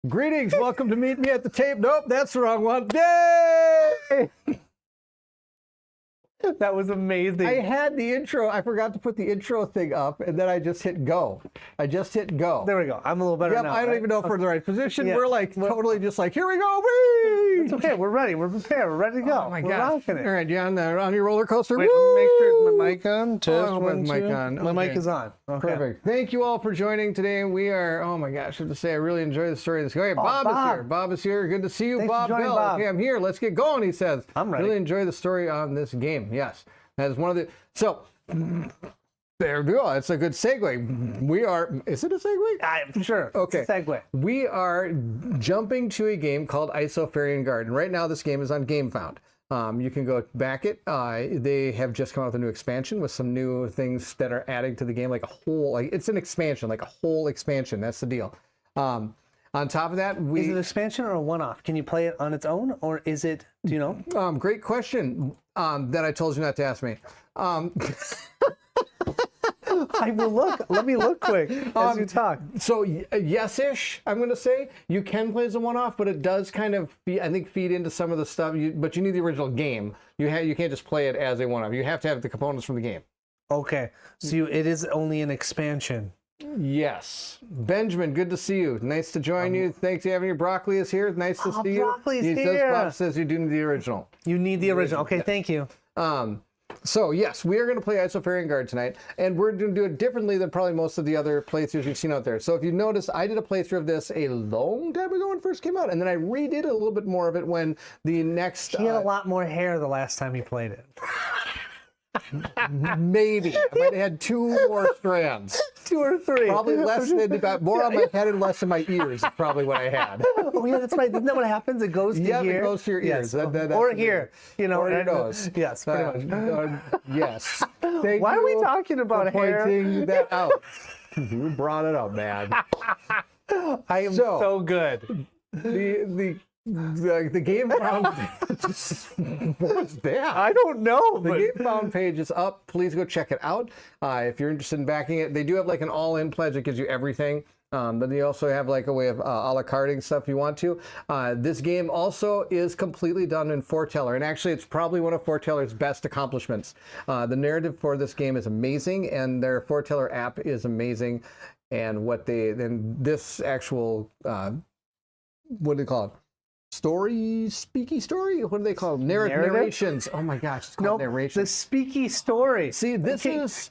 Greetings, welcome to Meet Me at the Tape. Nope, that's the wrong one. Yay! That was amazing. I had the intro. I forgot to put the intro thing up, and then I just hit go. I just hit go. There we go. I'm a little better now. I don't right? even know if we're in the right position. Yeah. We're like totally just like, here we go. Whee! It's okay. We're ready. We're prepared. We're ready to go. Oh my we're gosh. rocking it. All right, you on your roller coaster? Wait, let me make sure is my mic on. Test Oh, one, mic two. on. My mic Okay. is on. Okay. Perfect. Thank you all for joining today. We are, oh my gosh, I have to say, I really enjoy the story of this. Hey, Bob is here. Bob is here. Good to see you, Thanks for Bob joining, Bell. Bob. Okay, I'm here. Let's get going, he says. I'm ready. Really enjoy the story on this game. Yes. That is one of the, so, there we go. It's a good segue. We are, is it a segue? Sure. Okay. It's a segue. We are jumping to a game called Isofarian Garden. Right now, this game is on Gamefound. You can go back it. They have just come out with a new expansion with some new things that are adding to the game, like a whole, like it's an expansion, like a whole expansion. That's the deal. On top of that, Is it an expansion or a one-off? Can you play it on its own, or is it? Do you know? Great question. That I told you not to ask me. I will look. Let me look quick as you talk. So yes-ish, I'm going to say you can play as a one-off, but it does kind of, I think, feed into some of the stuff. But you need the original game. You can't just play it as a one-off. You have to have the components from the game. Okay, so it is only an expansion. Yes. Benjamin, good to see you. Nice to join you. Thanks for having you. Broccoli is here. Nice to see you. Broccoli's here. Bob says you do need the original. You need the original. Okay, thank you. So yes, we are going to play Isofarian Guard tonight, and we're going to do it differently than probably most of the other playthroughs you've seen out there. So if you notice, I did a playthrough of this a long time ago when it first came out, and then I redid a little bit more of it when the next... He had a lot more hair the last time he played it. Maybe. I might have had 2 more strands. 2 or 3. Probably less than, more on my head and less in my ears is probably what I had. Oh yeah, that's right. Isn't that what happens? It goes to Yeah, here. it goes to your ears. Yes. Or here. You know, or your nose. Yes, pretty much. Yes. Thank Why are we you talking about for hair? pointing that out. You brought it up, man. I am so good. The Gamefound what was that? I don't know. The Gamefound page is up. Please go check it out. If you're interested in backing it, they do have like an all-in pledge that gives you everything. But they also have like a way of a la carting stuff if you want to. This game also is completely done in Foreteller, and actually it's probably one of Foreteller's best accomplishments. The narrative for this game is amazing, and their Foreteller app is amazing. And this actual, what do they call it? Speaky story? What do they call them? Narrations. Oh my gosh, it's called narrations. The speaky story. See, this is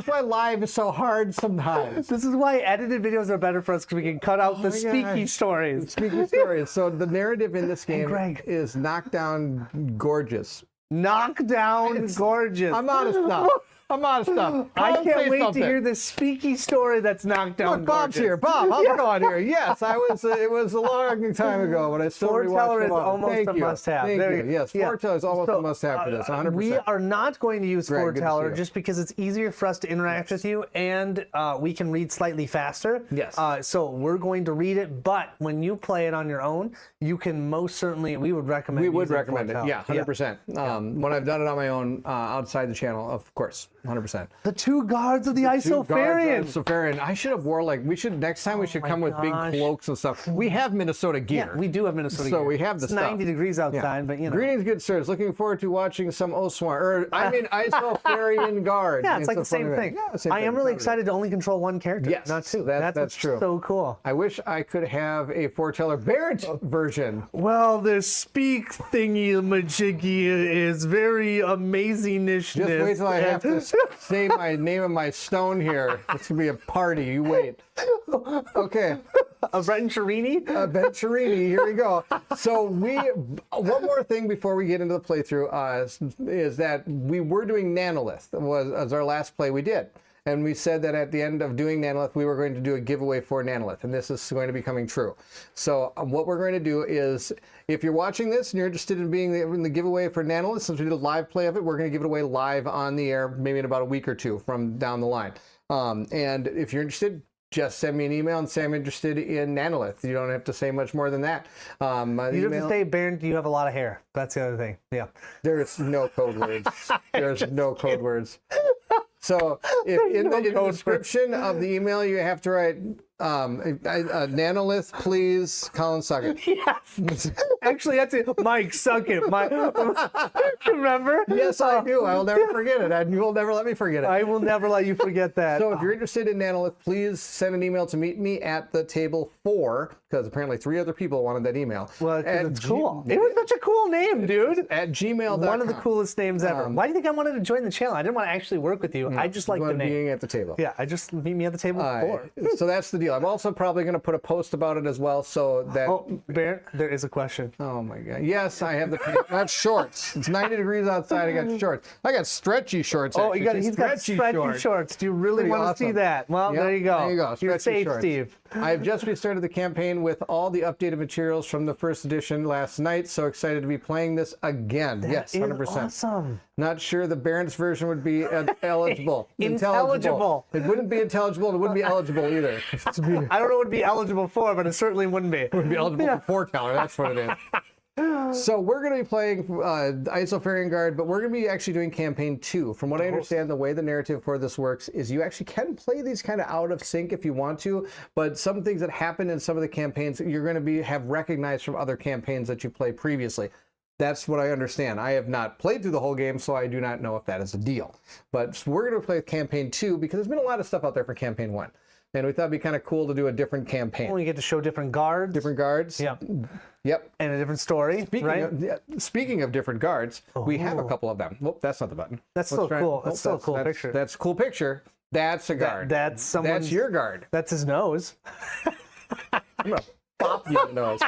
why live is so hard sometimes. This is why edited videos are better for us, because we can cut out the speaky stories. Speaky stories. So the narrative in this game is knockdown gorgeous. Knockdown gorgeous. I'm out of stuff. I'm out of stuff. I can't wait to hear the speaky story that's knocked down. Look, Bob's here. Bob, how's it going here? Yes, it was a long time ago, but I still Foreteller is almost a must-have. Thank you. Yes, Foreteller is almost a must-have for this, 100%. We are not going to use Foreteller just because it's easier for us to interact with you, and we can read slightly faster. Yes. So we're going to read it, but when you play it on your own, you can most certainly, we would recommend it. Yeah, 100%. When I've done it on my own, outside the channel, of course. 100%. The 2 guards of the Isofarian. I should have wore next time we should come with big cloaks and stuff. We have Minnesota gear. Yeah, we do have Minnesota gear. So we have the stuff. 90 degrees outside, but you know. Greetings, good sirs. Looking forward to watching some Isofarian Guard. Yeah, it's like the same thing. I am really excited to only control 1 character, not 2. That's true. So cool. I wish I could have a Foreteller Barrett version. Well, the speak thingy-majiggy is very amazingishness. Just wait till I have to say my name of my stone here. It's going to be a party. You wait. Okay. A Venturini? Venturini. Here we go. So one more thing before we get into the playthrough is that we were doing Nanolith. Was our last play we did. And we said that at the end of doing Nanolith, we were going to do a giveaway for Nanolith, and this is going to be coming true. So what we're going to do is, if you're watching this and you're interested in being in the giveaway for Nanolith, since we did a live play of it, we're going to give it away live on the air, maybe in about a week or 2 from down the line. And if you're interested, just send me an email and say I'm interested in Nanolith. You don't have to say much more than that. You don't have to say, Baron, you have a lot of hair. That's the other thing. Yeah. There's no code words. There's no code words. So if in the description of the email you have to write Nanolith, please. Colin, suck it. Yes. Actually, that's it. Mike, suck it. Remember? Yes, I do. I will never forget it. And you will never let me forget it. I will never let you forget that. So if you're interested in Nanolith, please send an email to meet me at the table 4, because apparently 3 other people wanted that email. Well, it's cool. It was such a cool name, dude. At gmail.com. One of the coolest names ever. Why do you think I wanted to join the channel? I didn't want to actually work with you. I just like the name. Being at the table. Yeah, I just meet me at the table 4. So that's the deal. I'm also probably going to put a post about it as well, so that. Oh, Bear, there is a question. Oh my God! Yes, I have the. That's shorts. It's 90 degrees outside. I got shorts. I got stretchy shorts. Oh, actually. he's got stretchy shorts. Do you really want to see that? Well, Yep, there you go. There you go. You're Stretchy safe, shorts. Steve. I've just restarted the campaign with all the updated materials from the first edition last night. So excited to be playing this again. Yes, 100%. Awesome. Not sure the Barents version would be eligible. Intelligible. It wouldn't be intelligible. It wouldn't be eligible either. I don't know what it would be eligible for, but it certainly wouldn't be. It would be eligible for 4-color. That's what it is. So we're going to be playing Isofarian Guard, but we're going to be actually doing campaign 2. From what I understand, the way the narrative for this works is you actually can play these kind of out of sync if you want to, but some things that happen in some of the campaigns you're going to have recognized from other campaigns that you played previously. That's what I understand. I have not played through the whole game, so I do not know if that is a deal. But we're going to play campaign 2 because there's been a lot of stuff out there for campaign 1. And we thought it'd be kind of cool to do a different campaign. Well, you get to show different guards. Different guards. Yep. Yep. And a different story, Speaking of different guards, we have a couple of them. Whoop, that's not the button. That's still cool. That's still a cool picture. That's a cool picture. That's a guard. That's someone's. That's your guard. That's his nose. I'm gonna pop you in the nose.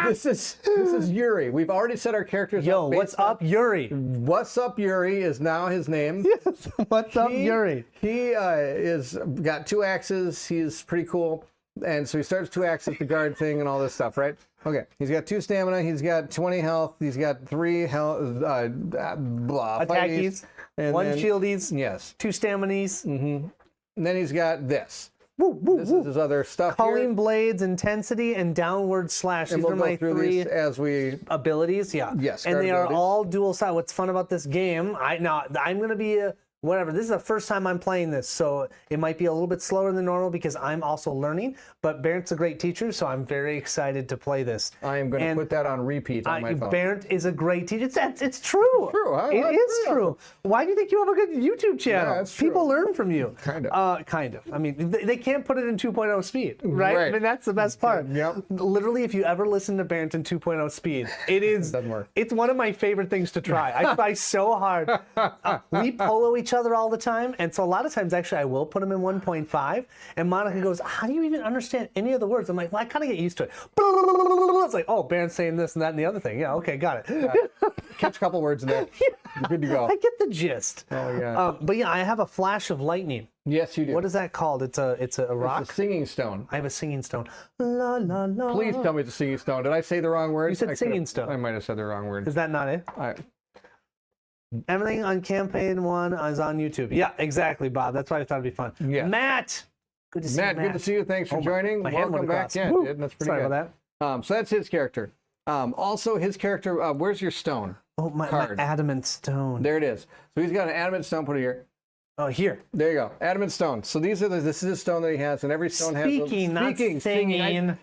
This is Yuri. We've already set our characters up. Yo, what's up, Yuri? What's up, Yuri is now his name. Yes. What's up, Yuri? He is got 2 axes. He's pretty cool. And so he starts 2 axes, the guard thing, and all this stuff, right? Okay. He's got 2 stamina. He's got 20 health. He's got 3 health. Attackies. 1 shieldies. Yes. 2 staminas. And then he's got this. This is his other stuff Culling here. Blades, Intensity, and Downward Slash. And These we'll are go my through 3 these as we. abilities. Yeah. Yes. And they are abilities. all dual side. What's fun about this game? I'm gonna be whatever. This is the first time I'm playing this, so it might be a little bit slower than normal because I'm also learning. But Barent's a great teacher, so I'm very excited to play this. I am going to put that on repeat on my phone. Barent is a great teacher. It's true. True. Huh? It is true. Why do you think you have a good YouTube channel? Yeah, that's true. People learn from you. Kind of. Kind of. I mean, they can't put it in 2.0 speed, right? Right. I mean, that's the best part. Yep. Literally, if you ever listen to Barent in 2.0 speed, it is. Doesn't work. It's one of my favorite things to try. I try so hard. We polo each other all the time, and so a lot of times, actually, I will put them in 1.5. And Monica goes, "How do you even understand any of the words?" I'm like, "Well, I kind of get used to it." It's like, "Oh, Barent's saying this and that and the other thing." Yeah, okay, got it. Catch a couple words in there. You're good to go. I get the gist. Oh yeah. But yeah, I have a flash of lightning. Yes, you do. What is that called? It's a rock. It's a singing stone. I have a singing stone. La la la. Please tell me it's a singing stone. Did I say the wrong word? You said singing stone. I might have said the wrong word. Is that not it? Everything on campaign 1 is on YouTube. Yeah, exactly, Bob. That's why I thought it'd be fun. Yeah. Matt, good to see you, Matt, good to see you. Thanks for joining. my hand Welcome went back. across. Yeah, Woo. it did. That's pretty Sorry good. about that. So that's his character. Also, his character. Where's your stone? Oh, my Card. adamant stone. There it is. So he's got an adamant stone. Put it here. Oh, here. There you go. Adamant stone. So this is a stone that he has, and every stone has. Speaking, not singing.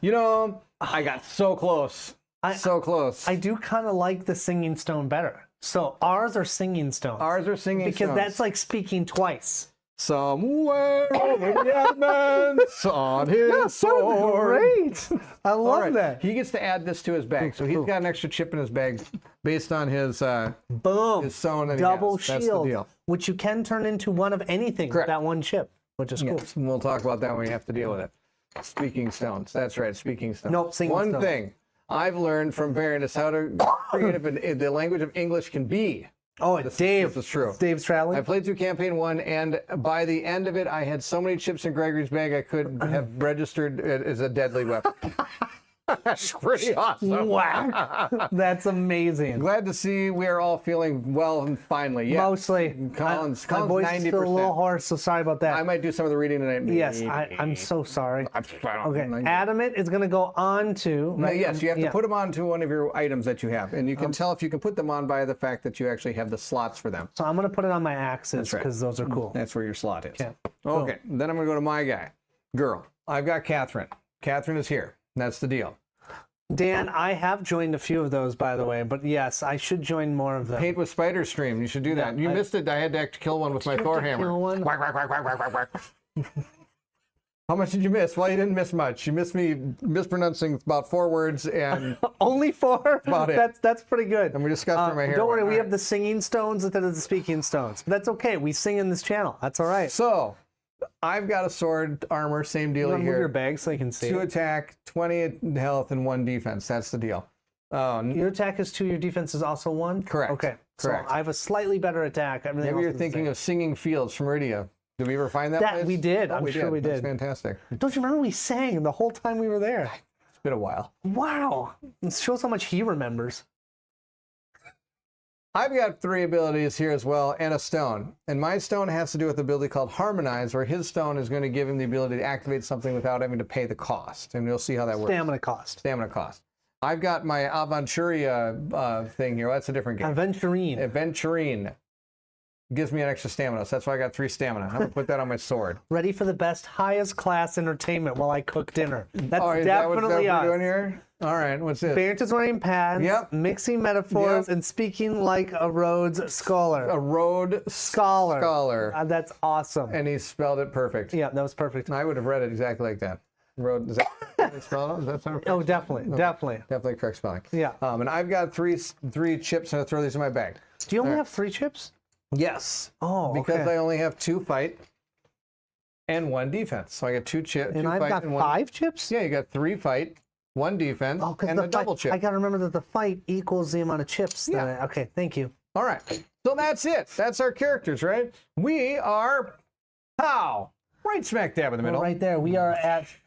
I got so close. So close. I do kind of like the singing stone better. So ours are singing stones. Ours are singing because stones. that's like speaking twice. Somewhere over the adamants on his sword. Great. I love that. He gets to add this to his bag. So he's got an extra chip in his bag based on his Boom. his stone that Double he has. That's the shield, deal. which you can turn into one of anything with Correct. that one chip, which is cool. Yes, and we'll talk about that when we have to deal with it. Speaking stones. That's right, speaking stones. Nope, singing One stones. thing I've learned from Barent is how to creative in the language of English can be. Oh, Dave. This is true. Dave's traveling. I played through campaign 1, and by the end of it, I had so many chips in Gregory's bag I could have registered it as a deadly weapon. That's pretty awesome. Wow. That's amazing. Glad to see we are all feeling well and finally. Yeah. Mostly. Colin's my voice 90%. is still a little hoarse, so sorry about that. I might do some of the reading tonight. Yes, I'm so sorry. Okay, Okay. adamant is going to go on to. Right? Yes, you have to put them onto one of your items that you have, and you can tell if you can put them on by the fact that you actually have the slots for them. So I'm going to put it on my axes right. because those are cool. That's where your slot is. Okay. Okay. Then I'm going to go to my guy, girl. I've got Catherine. Catherine is here. That's the deal. Dan, I have joined a few of those, by the way, but yes, I should join more of them. Paint with spider stream. You should do that. You missed it. I had to kill one with my Thor hammer. Kill one? Quack, quack, quack, quack, quack, quack, quack. How much did you miss? Well, you didn't miss much. You missed me mispronouncing about 4 words and Only 4? About it. That's pretty good. And we discussed through my hair. Don't worry, All we right. have the singing stones instead of the speaking stones. But that's okay. We sing in this channel. That's all right. So, I've got a sword, armor, same deal You want to move here. your bag so I can see 2 it? attack, 20 health, and 1 defense. That's the deal. Your attack is 2, your defense is also 1? Correct. Okay. Correct. So I have a slightly better attack. Everything Maybe else you're is the thinking same. of Singing Fields from Meridia. Did we ever find that That place? we did. Oh, I'm sure we That's did. fantastic. Don't you remember we sang the whole time we were there? It's been a while. Wow. It shows how much he remembers. I've got 3 abilities here as well, and a stone. And my stone has to do with the ability called Harmonize, where his stone is going to give him the ability to activate something without having to pay the cost. And you'll see how that works. Stamina cost. Stamina cost. I've got my Aventuria thing here. That's a different game. Aventurine. Aventurine gives me an extra stamina, so that's why I got 3 stamina. I'm going to put that on my sword. Ready for the best, highest class entertainment while I cook dinner. That's Oh, is that what definitely we're us. doing here? All right, what's this? Barrett is wearing pants, Yep. mixing metaphors, Yep. and speaking like a Rhodes Scholar. A road Scholar. scholar. That's awesome. And he spelled it perfect. Yeah, that was perfect. I would have read it exactly like that. Road, is that how they spell it? Is that sound Oh, definitely, definitely. Definitely correct spelling. Yeah. And I've got three chips, and I throw these in my bag. Do you only have 3 chips? Yes. Oh, Because okay. I only have 2 fight and 1 defense. So I got 2 chips. And I've got 5 chips? Yeah, you got 3 fight, 1 defense, Oh, because and a double chip. I got to remember that the fight equals the amount of chips. Yeah. Okay, thank you. All right. So that's it. That's our characters, right? We are Pow. Right smack dab in the middle. Right there.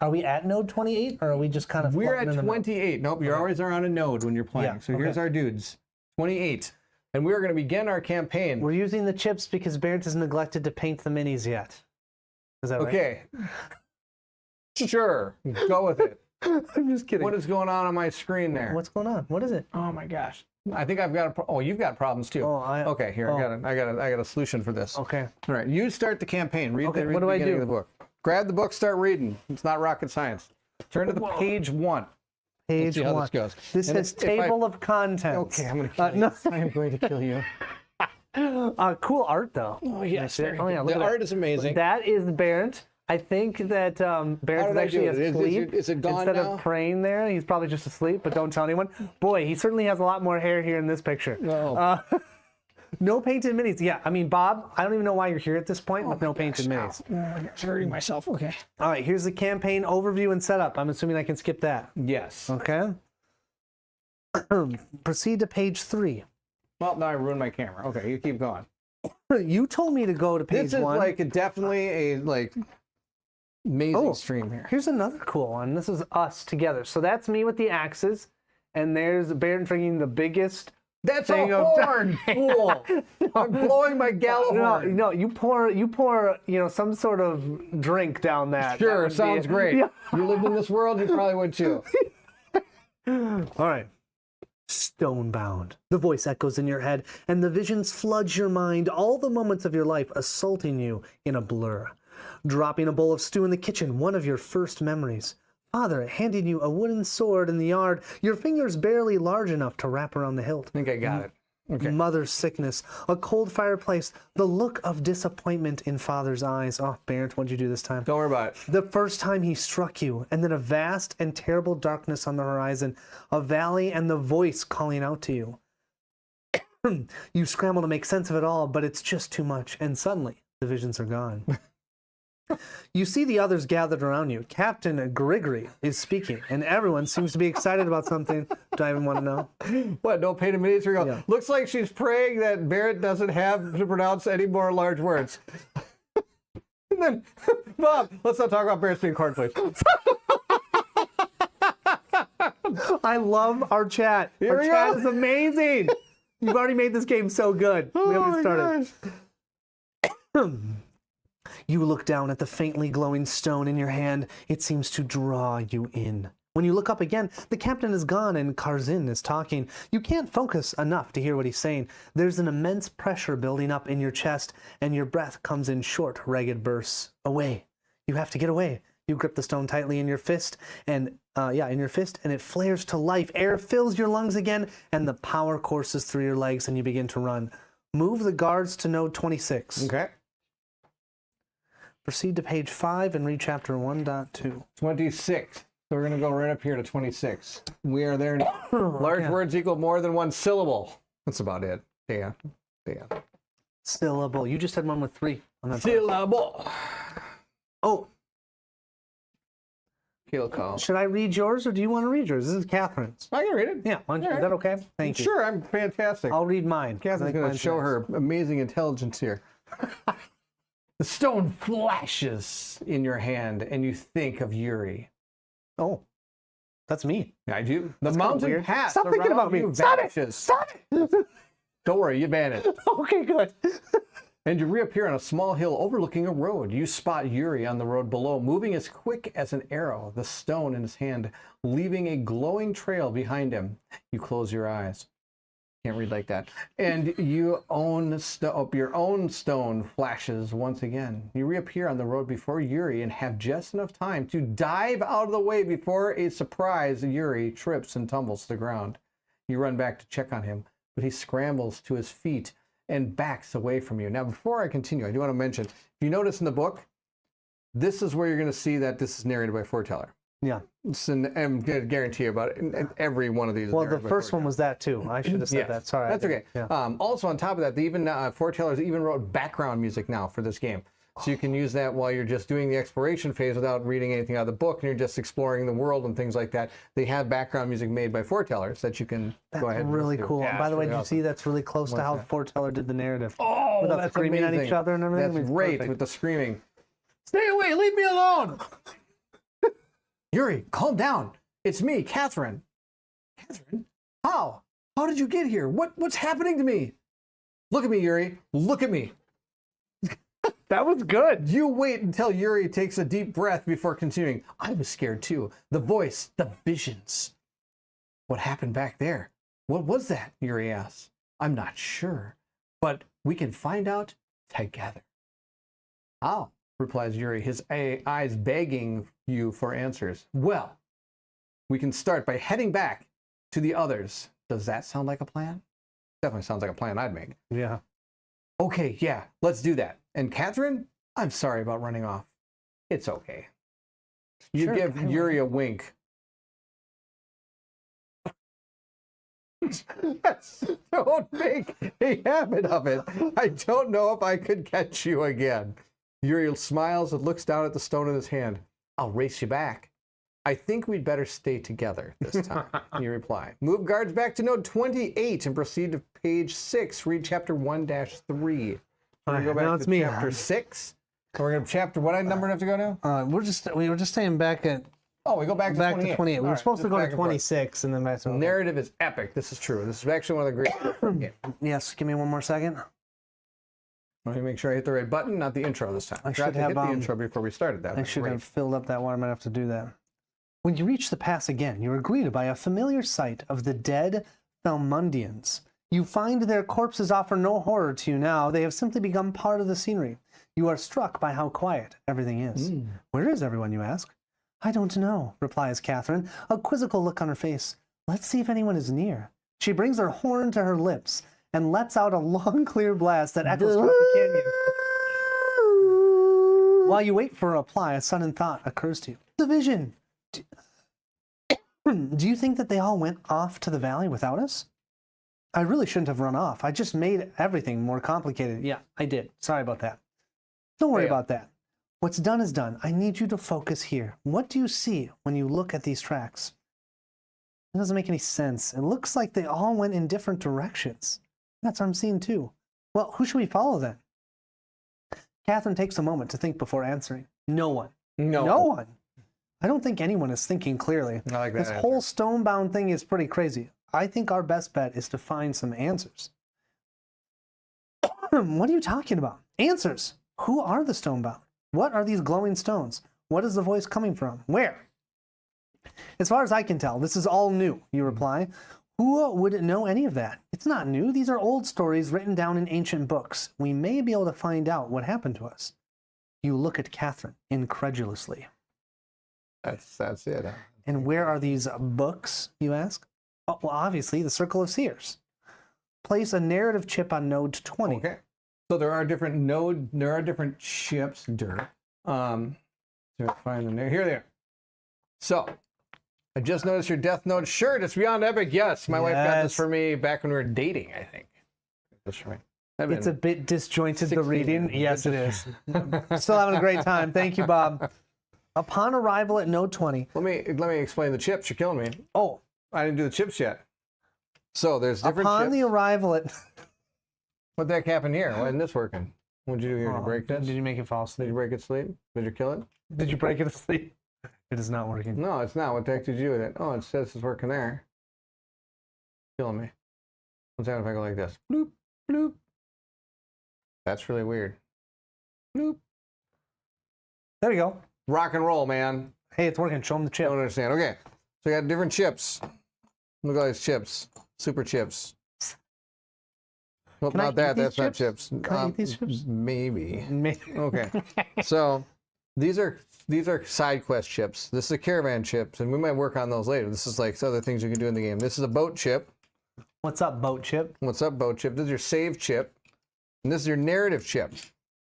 Are we at node 28 or are we just kind of We're floating at in the middle? 28. Nope, you're always on a node when you're playing. Yeah, So here's okay. our dudes. 28. And we're going to begin our campaign. We're using the chips because Barrett has neglected to paint the minis yet. Is that right? Okay. Sure. Go with it. I'm just kidding. What is going on my screen there? What's going on? What is it? Oh my gosh. I think I've got oh, you've got problems too. Okay, here I got a solution for this. Okay. All right, you start the campaign. Read Okay, the, read what the do I beginning do? of the book. Grab the book, start reading. It's not rocket science. Turn to the page 1. Page see how 1. this goes. This And says if I- table of contents. Okay, I'm going to kill you. No. I am going to kill you. Cool art though. Oh yes, That's it. Oh, yeah, look the at art is amazing. That is Barrett. I think that Barrett How is did I actually do it? asleep. Is it gone Instead now? of praying there, he's probably just asleep, but don't tell anyone. Boy, he certainly has a lot more hair here in this picture. No. No painted minis. Yeah, I mean, Bob, I don't even know why you're here at this point with no painted minis. Oh my gosh, hurting myself. Okay. All right, here's the campaign overview and setup. I'm assuming I can skip that. Yes. Okay. Proceed to page 3. Well, now I ruined my camera. Okay, you keep going. You told me to go to page This is 1. like definitely a amazing Oh. stream here. Here's another cool one. This is us together. So that's me with the axes, and there's Baron drinking the biggest. That's thing a of- horn, fool! I'm blowing my gallows No, horn. no, you pour, some sort of drink down that. That Sure, would be sounds it. great. Yeah. You lived in this world, you probably would too. All right. Stonebound. The voice echoes in your head, and the visions flood your mind, all the moments of your life assaulting you in a blur. Dropping a bowl of stew in the kitchen, one of your first memories. Father handing you a wooden sword in the yard, your fingers barely large enough to wrap around the hilt. I think I got it. Okay. Mother's sickness, a cold fireplace, the look of disappointment in father's eyes. Oh, Barrett, what'd you do this time? Don't worry about it. The first time he struck you, and then a vast and terrible darkness on the horizon, a valley and the voice calling out to you. You scramble to make sense of it all, but it's just too much, and suddenly the visions are gone. You see the others gathered around you. Captain Grigory is speaking, and everyone seems to be excited about something. Do I even want to know? What, no painted minis? Here we go. Yeah. Looks like she's praying that Barrett doesn't have to pronounce any more large words. And then, Bob, let's not talk about Barrett's being corn, please. I love our chat. Here Our we chat go. is amazing. You've already made this game so good. We haven't started. You look down at the faintly glowing stone in your hand. It seems to draw you in. When you look up again, the captain is gone and Karzin is talking. You can't focus enough to hear what he's saying. There's an immense pressure building up in your chest, and your breath comes in short, ragged bursts. Away. You have to get away. You grip the stone tightly in your fist, and it flares to life. Air fills your lungs again, and the power courses through your legs, and you begin to run. Move the guards to node 26. Okay. Proceed to page 5 and read chapter 1.2. 26. So we're going to go right up here to 26. We are there now. Large words equal more than one syllable. That's about it. Yeah. Syllable. You just had one with 3 on that. Syllable. Oh. Kill call. Should I read yours, or do you want to read yours? This is Catherine's. I can read it. Yeah. Is that okay? Thank you. Sure, I'm fantastic. I'll read mine. Catherine's going to show her amazing intelligence here. The stone flashes in your hand, and you think of Yuri. Oh, that's me. I do. The mountain pass. Stop thinking about me. Stop it. Stop it. Don't worry, you vanished. Okay, good. And you reappear on a small hill overlooking a road. You spot Yuri on the road below, moving as quick as an arrow, the stone in his hand, leaving a glowing trail behind him. You close your eyes. Can't read like that. And your own stone flashes once again. You reappear on the road before Yuri and have just enough time to dive out of the way before a surprise Yuri trips and tumbles to the ground. You run back to check on him, but he scrambles to his feet and backs away from you. Now, before I continue, I do want to mention, if you notice in the book, this is where you're going to see that this is narrated by Foreteller. Yeah. I'm going to guarantee you about it. And every one of these. Well, the first one was that too. I should have said that. Sorry. That's okay. Yeah. Also, on top of that, they even Foretellers even wrote background music now for this game. So you can use that while you're just doing the exploration phase without reading anything out of the book, and you're just exploring the world and things like that. They have background music made by Foretellers that you can go ahead and really do. cool. Yeah, By the way, really did you awesome. see that's really close to how Foreteller did the narrative? Oh, without that's screaming amazing. at each other and everything. That's It's great perfect. with the screaming. Stay away! Leave me alone! Yuri, calm down. It's me, Catherine. Catherine? How? How did you get here? What's happening to me? Look at me, Yuri. Look at me. That was good. You wait until Yuri takes a deep breath before continuing. I was scared too. The voice, the visions. What happened back there? What was that? Yuri asks. I'm not sure, but we can find out together. How? Replies Yuri, his eyes begging you for answers. Well, we can start by heading back to the others. Does that sound like a plan? Definitely sounds like a plan I'd make. Yeah. Okay, yeah, let's do that. And Catherine, I'm sorry about running off. It's okay. You Sure, give kinda. Yuri a wink. Don't make a habit of it. I don't know if I could catch you again. Yuri smiles and looks down at the stone in his hand. I'll race you back. I think we'd better stay together this time, you reply. Move guards back to node 28 and proceed to page 6. Read chapter 1-3. We're going to go back now to it's me. chapter 6. So we're going to chapter, what number do I have to go to? We were just staying back at Oh, we go back to 28. 28. We All were right, supposed to just go back to and forth. 26 and then back to The narrative is epic. This is true. This is actually one of the great. Yeah. Yes, give me one more second. Let me make sure I hit the right button, not the intro this time. I forgot should to have, hit the intro before we started that. I That's should great. have filled up that one. I might have to do that. When you reach the pass again, you are greeted by a familiar sight of the dead Thalmundians. You find their corpses offer no horror to you now. They have simply become part of the scenery. You are struck by how quiet everything is. Where is everyone, you ask? I don't know, replies Catherine, a quizzical look on her face. Let's see if anyone is near. She brings her horn to her lips and lets out a long, clear blast that echoes throughout the canyon. While you wait for a reply, a sudden thought occurs to you. The vision! Do you think that they all went off to the valley without us? I really shouldn't have run off. I just made everything more complicated. Yeah, I did. Sorry about that. Don't worry about that. What's done is done. I need you to focus here. What do you see when you look at these tracks? It doesn't make any sense. It looks like they all went in different directions. That's what I'm seeing too. Well, who should we follow then? Catherine takes a moment to think before answering. No one. No. No one. I don't think anyone is thinking clearly. I like that This answer. whole stone-bound thing is pretty crazy. I think our best bet is to find some answers. What are you talking about? Answers. Who are the stone-bound? What are these glowing stones? What is the voice coming from? Where? As far as I can tell, this is all new, you reply. Who would know any of that? It's not new. These are old stories written down in ancient books. We may be able to find out what happened to us. You look at Catherine incredulously. That's it. And where are these books, you ask? Oh, well, obviously, the Circle of Seers. Place a narrative chip on node 20. Okay. So there are different chips. So find them there. Here they are. So I just noticed your Death Note shirt. It's beyond epic. Yes, my wife got this for me back when we were dating, I think. This for me. It's a bit disjointed, the 16 reading. years. Yes, it is. Still having a great time. Thank you, Bob. Upon arrival at node 20. Let me explain the chips. You're killing me. Oh, I didn't do the chips yet. So there's different upon chips. the arrival at... What the heck happened here? Why isn't this working? What'd you do here? Did you break this? Did you make it fall Did asleep? you break it asleep? Did you kill it? Did you break it asleep? It is not working. No, it's not. What the heck did you do with it? Oh, it says it's working there. Killing me. What's that if I go like this? Bloop, bloop. That's really weird. Bloop. There we go. Rock and roll, man. Hey, it's working. Show them the chip. Don't understand. Okay, so we got different chips. Look at all these chips. Super chips. Well, Can I not that. eat these That's not chips? chips. Can I eat these chips? Maybe. Maybe. Okay. So these are side quest chips. This is a caravan chips, and we might work on those later. This is like other things you can do in the game. This is a boat chip. What's up, boat chip? What's up, boat chip? This is your save chip, and this is your narrative chip.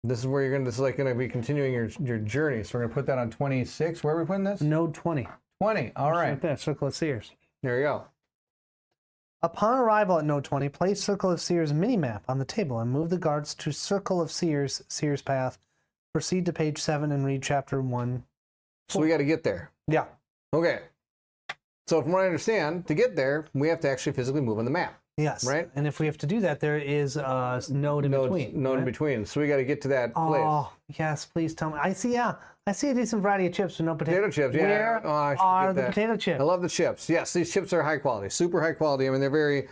This is where you're going to. This is like going to be continuing your journey. So we're going to put that on 26. Where are we putting this? Node 20. 20. All Right right. there, Circle of Seers. There you go. Upon arrival at node 20, place Circle of Seers minimap on the table and move the guards to Circle of Seers, Seers path. Proceed to page 7 and read chapter 1. So we got to get there. Yeah. Okay. So from what I understand, to get there, we have to actually physically move on the map. Yes. Right. And if we have to do that, there is a node in between. Node in right? between. So we got to get to that place. Oh, yes, please tell me. I see a decent variety of chips with no Potato chips, yeah. Where Oh, I should are get the that. potato chips? I love the chips. Yes, these chips are high quality, super high quality. I mean, they're very,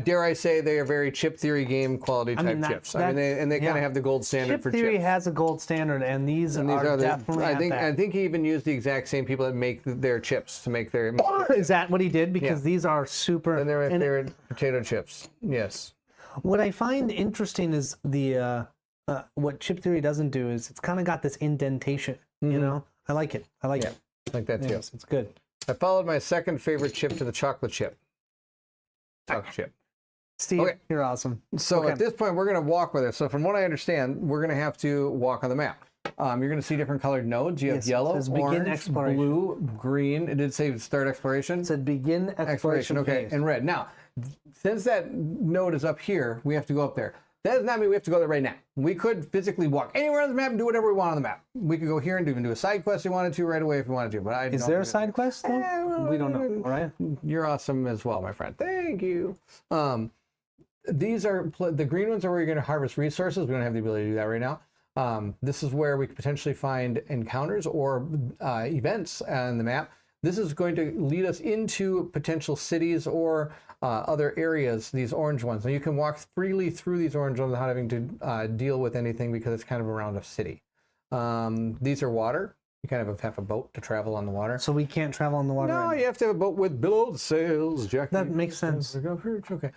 dare I say they are very chip theory game quality type chips. I mean, they kind of have the gold standard Chip for theory chips. has a gold standard, and these are definitely I think he even used the exact same people that make their chips to make their. Is that what he did? Because these are super. And they're my favorite potato chips. Yes. What I find interesting is the what chip theory doesn't do is it's kind of got this indentation. You know, I like it. I like it. Like that too. Yes, it's good. I followed my second favorite chip to the chocolate chip. Chocolate chip. Steve, Okay. you're awesome. So Okay. at this point, we're going to walk with it. So from what I understand, we're going to have to walk on the map. You're going to see different colored nodes. You have Yes, it yellow, says begin orange, exploration. blue, green. It did say start exploration. It said begin exploration. Okay, phase. and red. Now, since that node is up here, we have to go up there. That does not mean we have to go there right now. We could physically walk anywhere on the map and do whatever we want on the map. We could go here and even do a side quest if we wanted to right away if we wanted to. But Is there a side quest though? well, We don't know. All right. You're awesome as well, my friend. Thank you. These are the green ones are where you're going to harvest resources. We don't have the ability to do that right now. This is where we could potentially find encounters or events on the map. This is going to lead us into potential cities or other areas, these orange ones. Now you can walk freely through these orange ones without having to deal with anything because it's kind of around a city. These are water. You kind of have a boat to travel on the water. So we can't travel on the water. No, you have to have a boat with billowed sails, Jackie. That makes sense. Okay.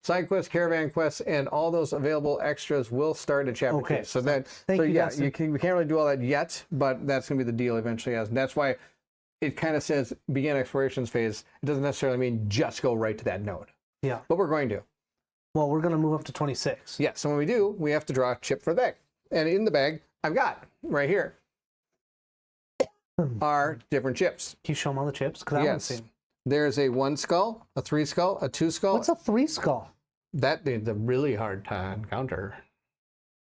Side quests, caravan quests, and all those available extras will start at chapter 2. So that, Thank you, yeah, Dustin. we can't really do all that yet, but that's going to be the deal eventually. And that's why it kind of says begin explorations phase. It doesn't necessarily mean just go right to that node, Yeah. but we're going to. Well, we're going to move up to 26. Yeah, so when we do, we have to draw a chip for the bag. And in the bag, I've got right here are different chips. Can you show them all the chips? Because I haven't Yes. seen. There's a 1 skull, a 3 skull, a 2 skull. What's a 3 skull? That is a really hard to encounter.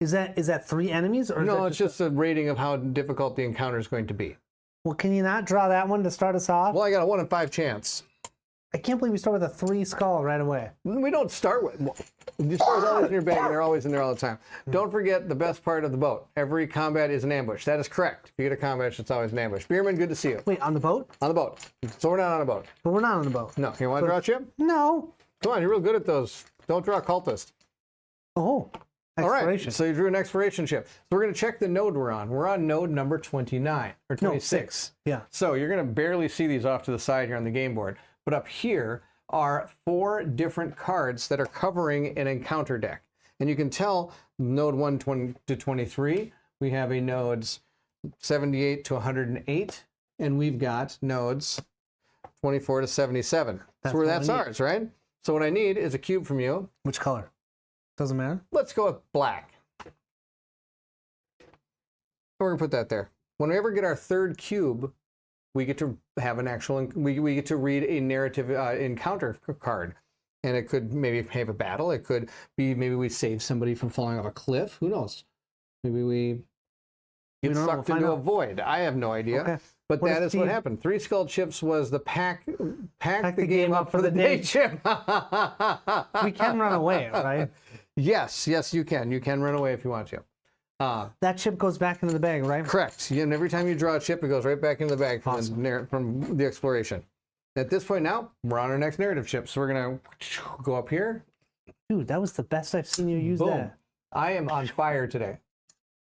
Is that 3 enemies? Or is No, that it's just a rating of how difficult the encounter is going to be. Well, can you not draw that one to start us off? Well, I got a 1 in 5 chance. I can't believe we start with a 3 skull right away. We don't start with. Well, you start with always in your bag, and they're always in there all the time. Don't forget the best part of the boat. Every combat is an ambush. That is correct. If you get a combat, it's always an ambush. Beerman, good to see you. Wait, on the boat? On the boat. So we're not on a boat. But we're not on the boat. No. You want to draw a chip? No. Come on, you're real good at those. Don't draw a cultist. Oh. All right. Exploration. So you drew an exploration chip. So we're going to check the node we're on. We're on node number 29 or 26. Yeah. So you're going to barely see these off to the side here on the game board. But up here are 4 different cards that are covering an encounter deck. And you can tell node 1 to 23, we have a nodes 78 to 108, and we've got nodes 24 to 77. That's ours, right? So what I need is a cube from you. Which color? Doesn't matter. Let's go with black. We're gonna put that there. When we ever get our third cube, we get to have an actual, we get to read a narrative encounter card. And it could maybe have a battle. It could be maybe we save somebody from falling off a cliff. Who knows? Maybe we get sucked into a void. I have no idea. Okay. But that is what happened. 3 skull chips was the pack the game up for the day chip. We can run away, right? Yes, you can. You can run away if you want to. That chip goes back into the bag, right? Correct. And every time you draw a chip, it goes right back into the bag from the exploration. At this point now, we're on our next narrative chip. So we're going to go up here. Dude, that was the best I've seen you use that. I am on fire today.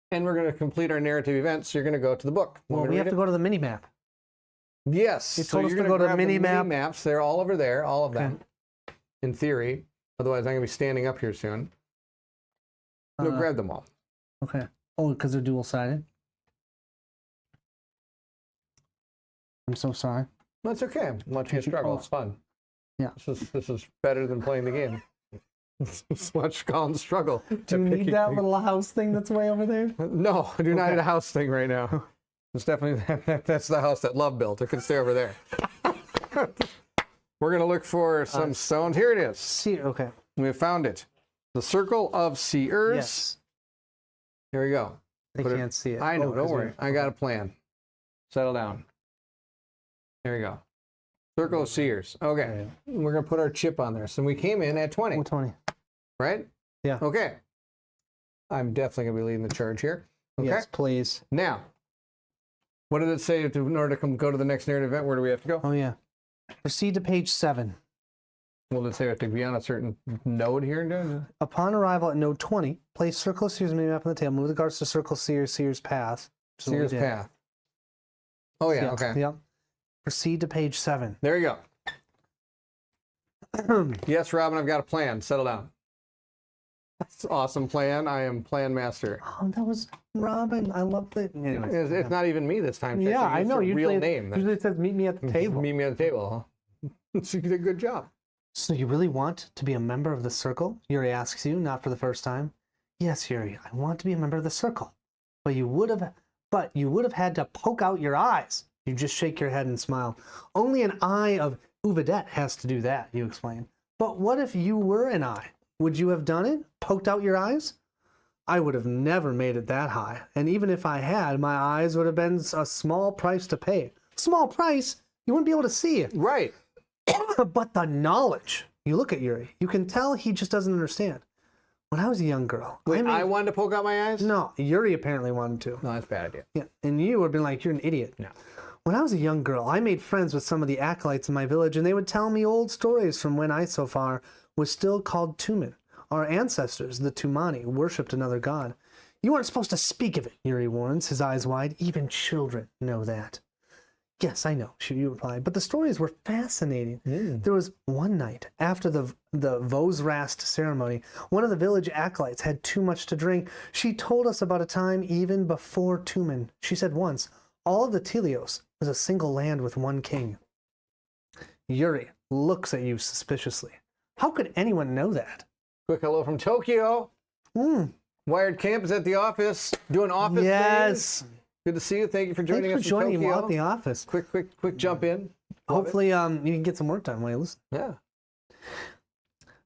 And we're going to complete our narrative event. So you're going to go to the book. Well, we have to go to the mini map. Yes. You told us to go to the mini map. Maps. They're all over there, all of them, in theory. Otherwise, I'm going to be standing up here soon. Go grab them all. Okay. Oh, because they're dual-sided? I'm so sorry. That's okay. Watch you struggle. It's fun. Yeah. This is better than playing the game. Watch Colin struggle. Do you need that little house thing that's way over there? No, I do not need a house thing right now. It's definitely that's the house that Love built. It can stay over there. We're gonna look for some stones. Here it is. Okay. We have found it. The Circle of Seers. Yes. Here we go. They can't see it. I know. Don't worry. I got a plan. Settle down. There we go. Circle of Seers. Okay. We're going to put our chip on there. So we came in at 20. 20. Right? Yeah. Okay. I'm definitely going to be leading the charge here. Okay. Yes, please. Now, what did it say in order to go to the next narrative event? Where do we have to go? Oh, yeah. Proceed to page 7. Well, did it say we have to be on a certain node here? Upon arrival at node 20, place Circle of Seers mini map on the table. Move the guards to Circle Seers Path. Seers Path. Oh, yeah. Okay. Yep. Proceed to page 7. There you go. Yes, Robin, I've got a plan. Settle down. That's an awesome plan. I am plan master. Oh, that was Robin. I love it. Anyways, it's not even me this time. Yeah, I know. Your real name. Usually it says meet me at the table. Meet me at the table. So you did a good job. So you really want to be a member of the Circle? Yuri asks you, not for the first time. Yes, Yuri, I want to be a member of the Circle. But you would have had to poke out your eyes. You just shake your head and smile. Only an eye of Uvedette has to do that, you explain. But what if you were an eye? Would you have done it? Poked out your eyes? I would have never made it that high. And even if I had, my eyes would have been a small price to pay. Small price? You wouldn't be able to see it. Right. But the knowledge. You look at Yuri. You can tell he just doesn't understand. When I was a young girl... Wait, I wanted to poke out my eyes? No, Yuri apparently wanted to. No, that's a bad idea. Yeah, and you would have been like, you're an idiot. No. When I was a young girl, I made friends with some of the acolytes in my village, and they would tell me old stories from when Isofar was still called Tumen. Our ancestors, the Tumani, worshipped another god. You weren't supposed to speak of it, Yuri warns, his eyes wide. Even children know that. Yes, I know, you replied, but the stories were fascinating. There was one night, after the Vosrast ceremony, one of the village acolytes had too much to drink. She told us about a time even before Tumen. She said once, all of the Telios was a single land with one king. Yuri looks at you suspiciously. How could anyone know that? Quick hello from Tokyo. Wired Camp is at the office, doing office Yes. things. Good to see you. Thank you for joining us. Thanks for joining me at the office. Quick jump in. Hopefully, you can get some work done while you listen. Yeah.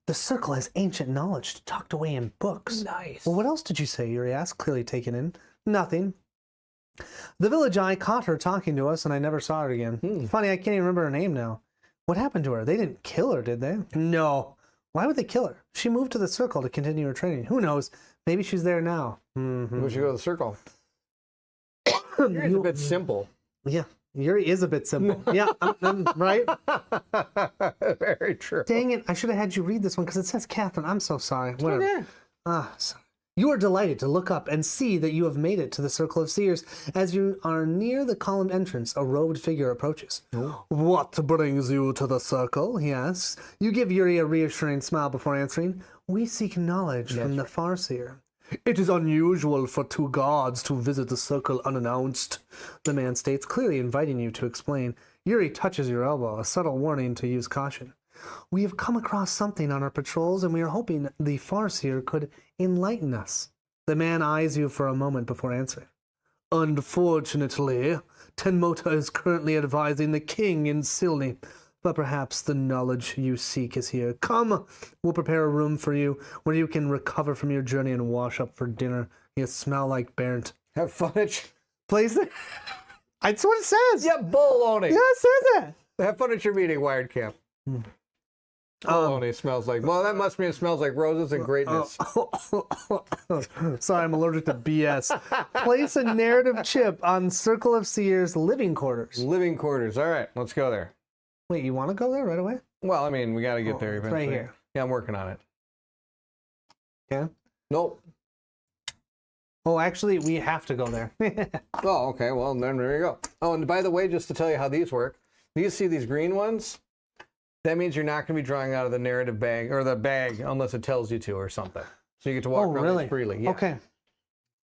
The Circle has ancient knowledge tucked away in books. Nice. Well, what else did you say? Yuri asked, clearly taken in. Nothing. The village eye caught her talking to us, and I never saw her again. Funny, I can't even remember her name now. What happened to her? They didn't kill her, did they? No. Why would they kill her? She moved to the Circle to continue her training. Who knows? Maybe she's there now. We should go to the Circle. Yuri's a bit simple. Yeah, Yuri is a bit simple. Yeah, I'm right. Very true. Dang it, I should have had you read this one because it says Catherine. I'm so sorry. Whatever. Okay. Sorry. You are delighted to look up and see that you have made it to the Circle of Seers. As you are near the column entrance, a robed figure approaches. What brings you to the Circle? He asks. You give Yuri a reassuring smile before answering. We seek knowledge from the Farseer. It is unusual for two gods to visit the circle unannounced, the man states, clearly inviting you to explain. Yuri touches your elbow, a subtle warning to use caution. We have come across something on our patrols, and we are hoping the Farseer could enlighten us. The man eyes you for a moment before answering. Unfortunately, Tenmota is currently advising the king in Silni, but perhaps the knowledge you seek is here. Come, we'll prepare a room for you where you can recover from your journey and wash up for dinner. You smell like burnt. Have fun at Place it. That's what it says. yeah, baloney. Yeah, it says it. Have fun at your meeting, Wired Camp. Baloney smells like. Well, that must mean it smells like roses and greatness. Sorry, I'm allergic to BS. Place a narrative chip on Circle of Seers living quarters. Living quarters. All right, let's go there. Wait, you want to go there right away? Well, I mean, we got to get there It's eventually. right here. Yeah, I'm working on it. Yeah. Nope. Oh, actually, we have to go there. Oh, okay. Well, then there you go. Oh, and by the way, just to tell you how these work, you see these green ones? That means you're not going to be drawing out of the narrative bag or the bag unless it tells you to or something. So you get to walk around these freely. Yeah. Okay.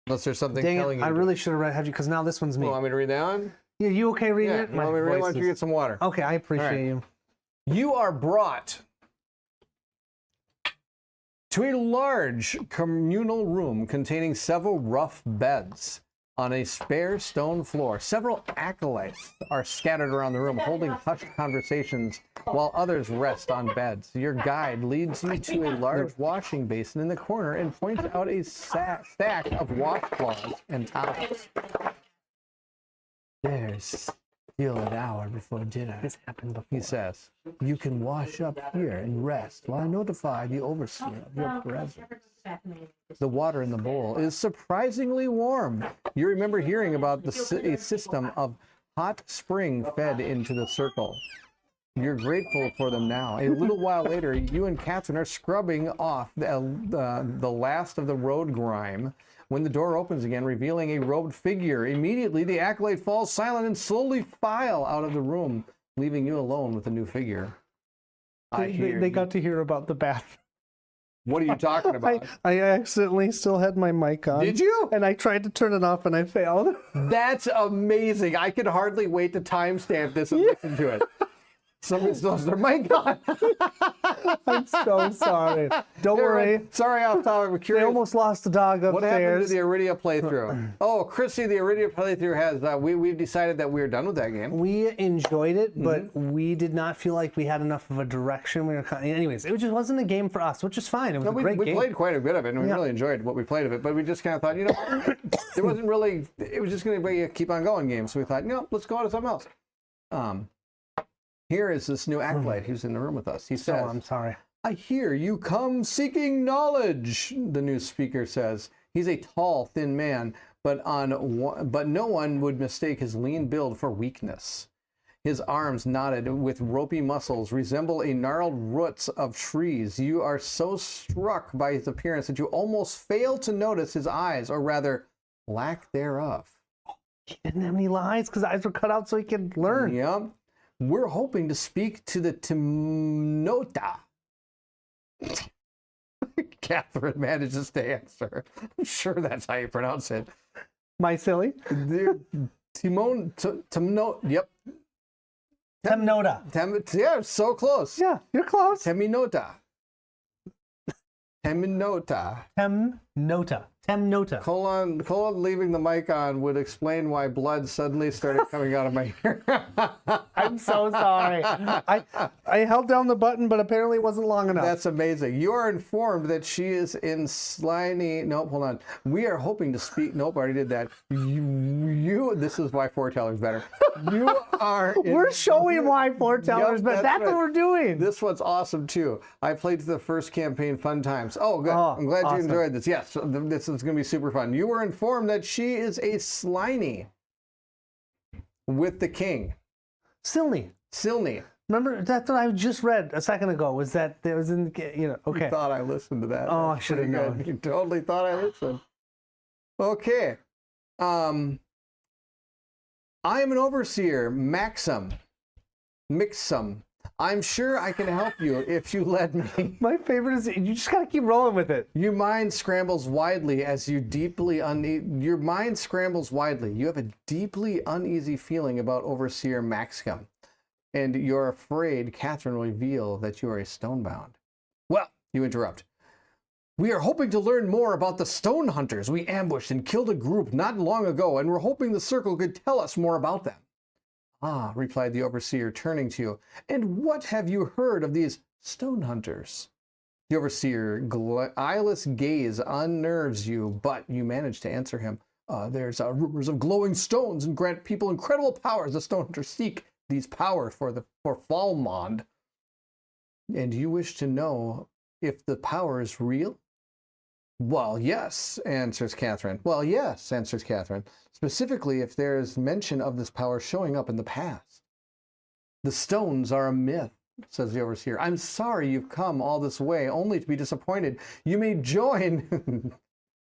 Unless there's something Dang telling it, you. I really should have had you because now this one's me. You want me to read that one? Yeah, you okay reading Yeah. it? You want me to read? Why don't you get some water? Okay, I appreciate All right. you. You are brought to a large communal room containing several rough beds on a spare stone floor. Several acolytes are scattered around the room, holding hushed conversations while others rest on beds. Your guide leads you to a large washing basin in the corner and points out a stack of washcloths and towels. There's still an hour before dinner, This happened before. he says. You can wash up here and rest while I notify the overseer of your presence. The water in the bowl is surprisingly warm. You remember hearing about a system of hot spring fed into the circle. You're grateful for them now. A little while later, you and Catherine are scrubbing off the last of the road grime when the door opens again, revealing a robed figure. Immediately, the acolyte falls silent and slowly file out of the room, leaving you alone with the new figure. They got to hear about the bath. What are you talking about? I accidentally still had my mic on. Did you? And I tried to turn it off and I failed. That's amazing. I could hardly wait to timestamp this and listen to it. Somebody still has their mic on. I'm so sorry. Don't worry. Sorry, off topic. I'm They curious. almost lost the dog What happened to upstairs. the Iridia playthrough? Oh, Chrissy, the Iridia playthrough has. We've decided that we're done with that game. We enjoyed it, but we did not feel like we had enough of a direction. We were anyways, it just wasn't a game for us, which is fine. It was a great We game. played quite a bit of it, and we really enjoyed what we played of it. But we just kind of thought, it wasn't really. It was just going to be a keep on going game. So we thought, let's go on to something else. Here is this new acolyte who's in the room with us. He says, I'm sorry. I hear you come seeking knowledge, the new speaker says. He's a tall, thin man, but no one would mistake his lean build for weakness. His arms, knotted with ropey muscles, resemble a gnarled roots of trees. You are so struck by his appearance that you almost fail to notice his eyes, or rather, lack thereof. He didn't have any eyes because eyes were cut out so he could learn. Yep. We're hoping to speak to the Timnota. Catherine manages to answer. I'm sure that's how you pronounce it. My silly. The Timnota. Yep. Temnota. Yeah, so close. Yeah, you're close. Teminota. Teminota. Temnota. Temnota. Colon leaving the mic on would explain why blood suddenly started coming out of my ear. I'm so sorry. I held down the button, but apparently it wasn't long enough. That's amazing. You are informed that she is in slimy. Nope, hold on. We are hoping to speak. Nope, I already did that. This is why foreteller's better. You are. We're showing why foretellers, Yep, but that's right. what we're doing. This one's awesome too. I played the first campaign, fun times. Oh, good. Oh, I'm glad awesome. you enjoyed this. Yes, this is going to be super fun. You were informed that she is a Sliny with the king. Silny. Silny. Remember, that's what I just read a second ago, was that there was in the, okay. You thought I listened to that. Oh, I That's should have pretty good. known. You totally thought I listened. Okay. I am an overseer, Mixum. I'm sure I can help you if you let me. My favorite is you just gotta keep rolling with it. Your mind scrambles widely as you Your mind scrambles widely. You have a deeply uneasy feeling about Overseer Maxcom, and you're afraid Catherine will reveal that you are a stonebound. Well, you interrupt. We are hoping to learn more about the stone hunters we ambushed and killed a group not long ago, and we're hoping the circle could tell us more about them. Ah, replied the overseer, turning to you. And what have you heard of these stone hunters? The overseer, eyeless gaze unnerves you, but you manage to answer him. There's rumors of glowing stones and grant people incredible powers. The stone hunters seek these powers for Falmond. And you wish to know if the power is real? Well, yes, answers Catherine. Well, yes, answers Catherine. Specifically, if there is mention of this power showing up in the past. The stones are a myth, says the overseer. I'm sorry you've come all this way only to be disappointed. You may join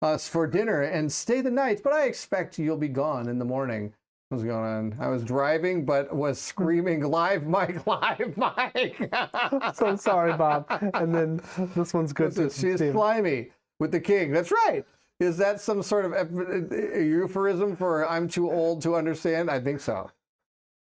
us for dinner and stay the night, but I expect you'll be gone in the morning. What's going on? I was driving, but was screaming, live mic, live mic. So sorry, Bob. And then this one's good. She's slimy with the king. That's right. Is that some sort of euphemism for I'm too old to understand? I think so.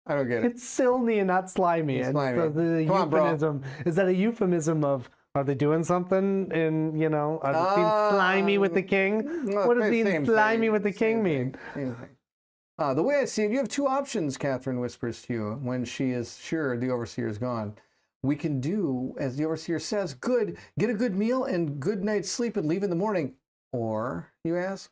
I don't get it. It's silny and not slimy. It's and slimy. so the Come on, bro. euphemism, is that a euphemism of, are they doing something in, are they being slimy with the king? What does being slimy with the king mean? The way I see it, you have two options, Catherine whispers to you when she is sure the overseer is gone. We can do, as the overseer says, get a good meal and good night's sleep and leave in the morning. Or, you ask,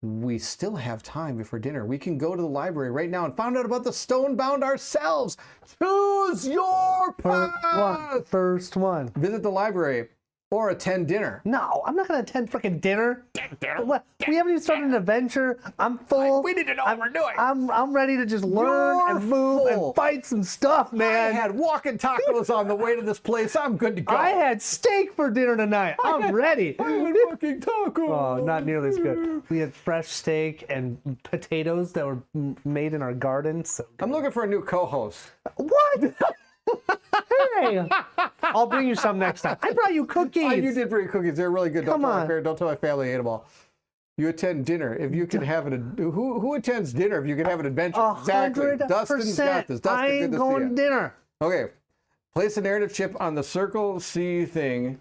we still have time before dinner. We can go to the library right now and find out about the stonebound ourselves. Choose your path. First one. Visit the library or attend dinner. No, I'm not going to attend freaking dinner. What? We haven't even started an adventure. I'm full. We need to know what we're doing. I'm ready to just learn You're and move full. and fight some stuff, man. I had walking tacos on the way to this place. I'm good to go. I had steak for dinner tonight. I'm ready. I had walking tacos. Oh, not nearly as good. We had fresh steak and potatoes that were made in our garden. So good. I'm looking for a new co-host. What? Hey, I'll bring you some next time. I brought you cookies. Oh, you did bring cookies. They're really good. Come on. Don't tell my family I ate them all. You attend dinner if you can have an. Who attends dinner if you can have an adventure? Exactly. Dustin's got this. Dustin, I good ain't to going see to you. dinner. Okay. Place a narrative chip on the Circle C thing.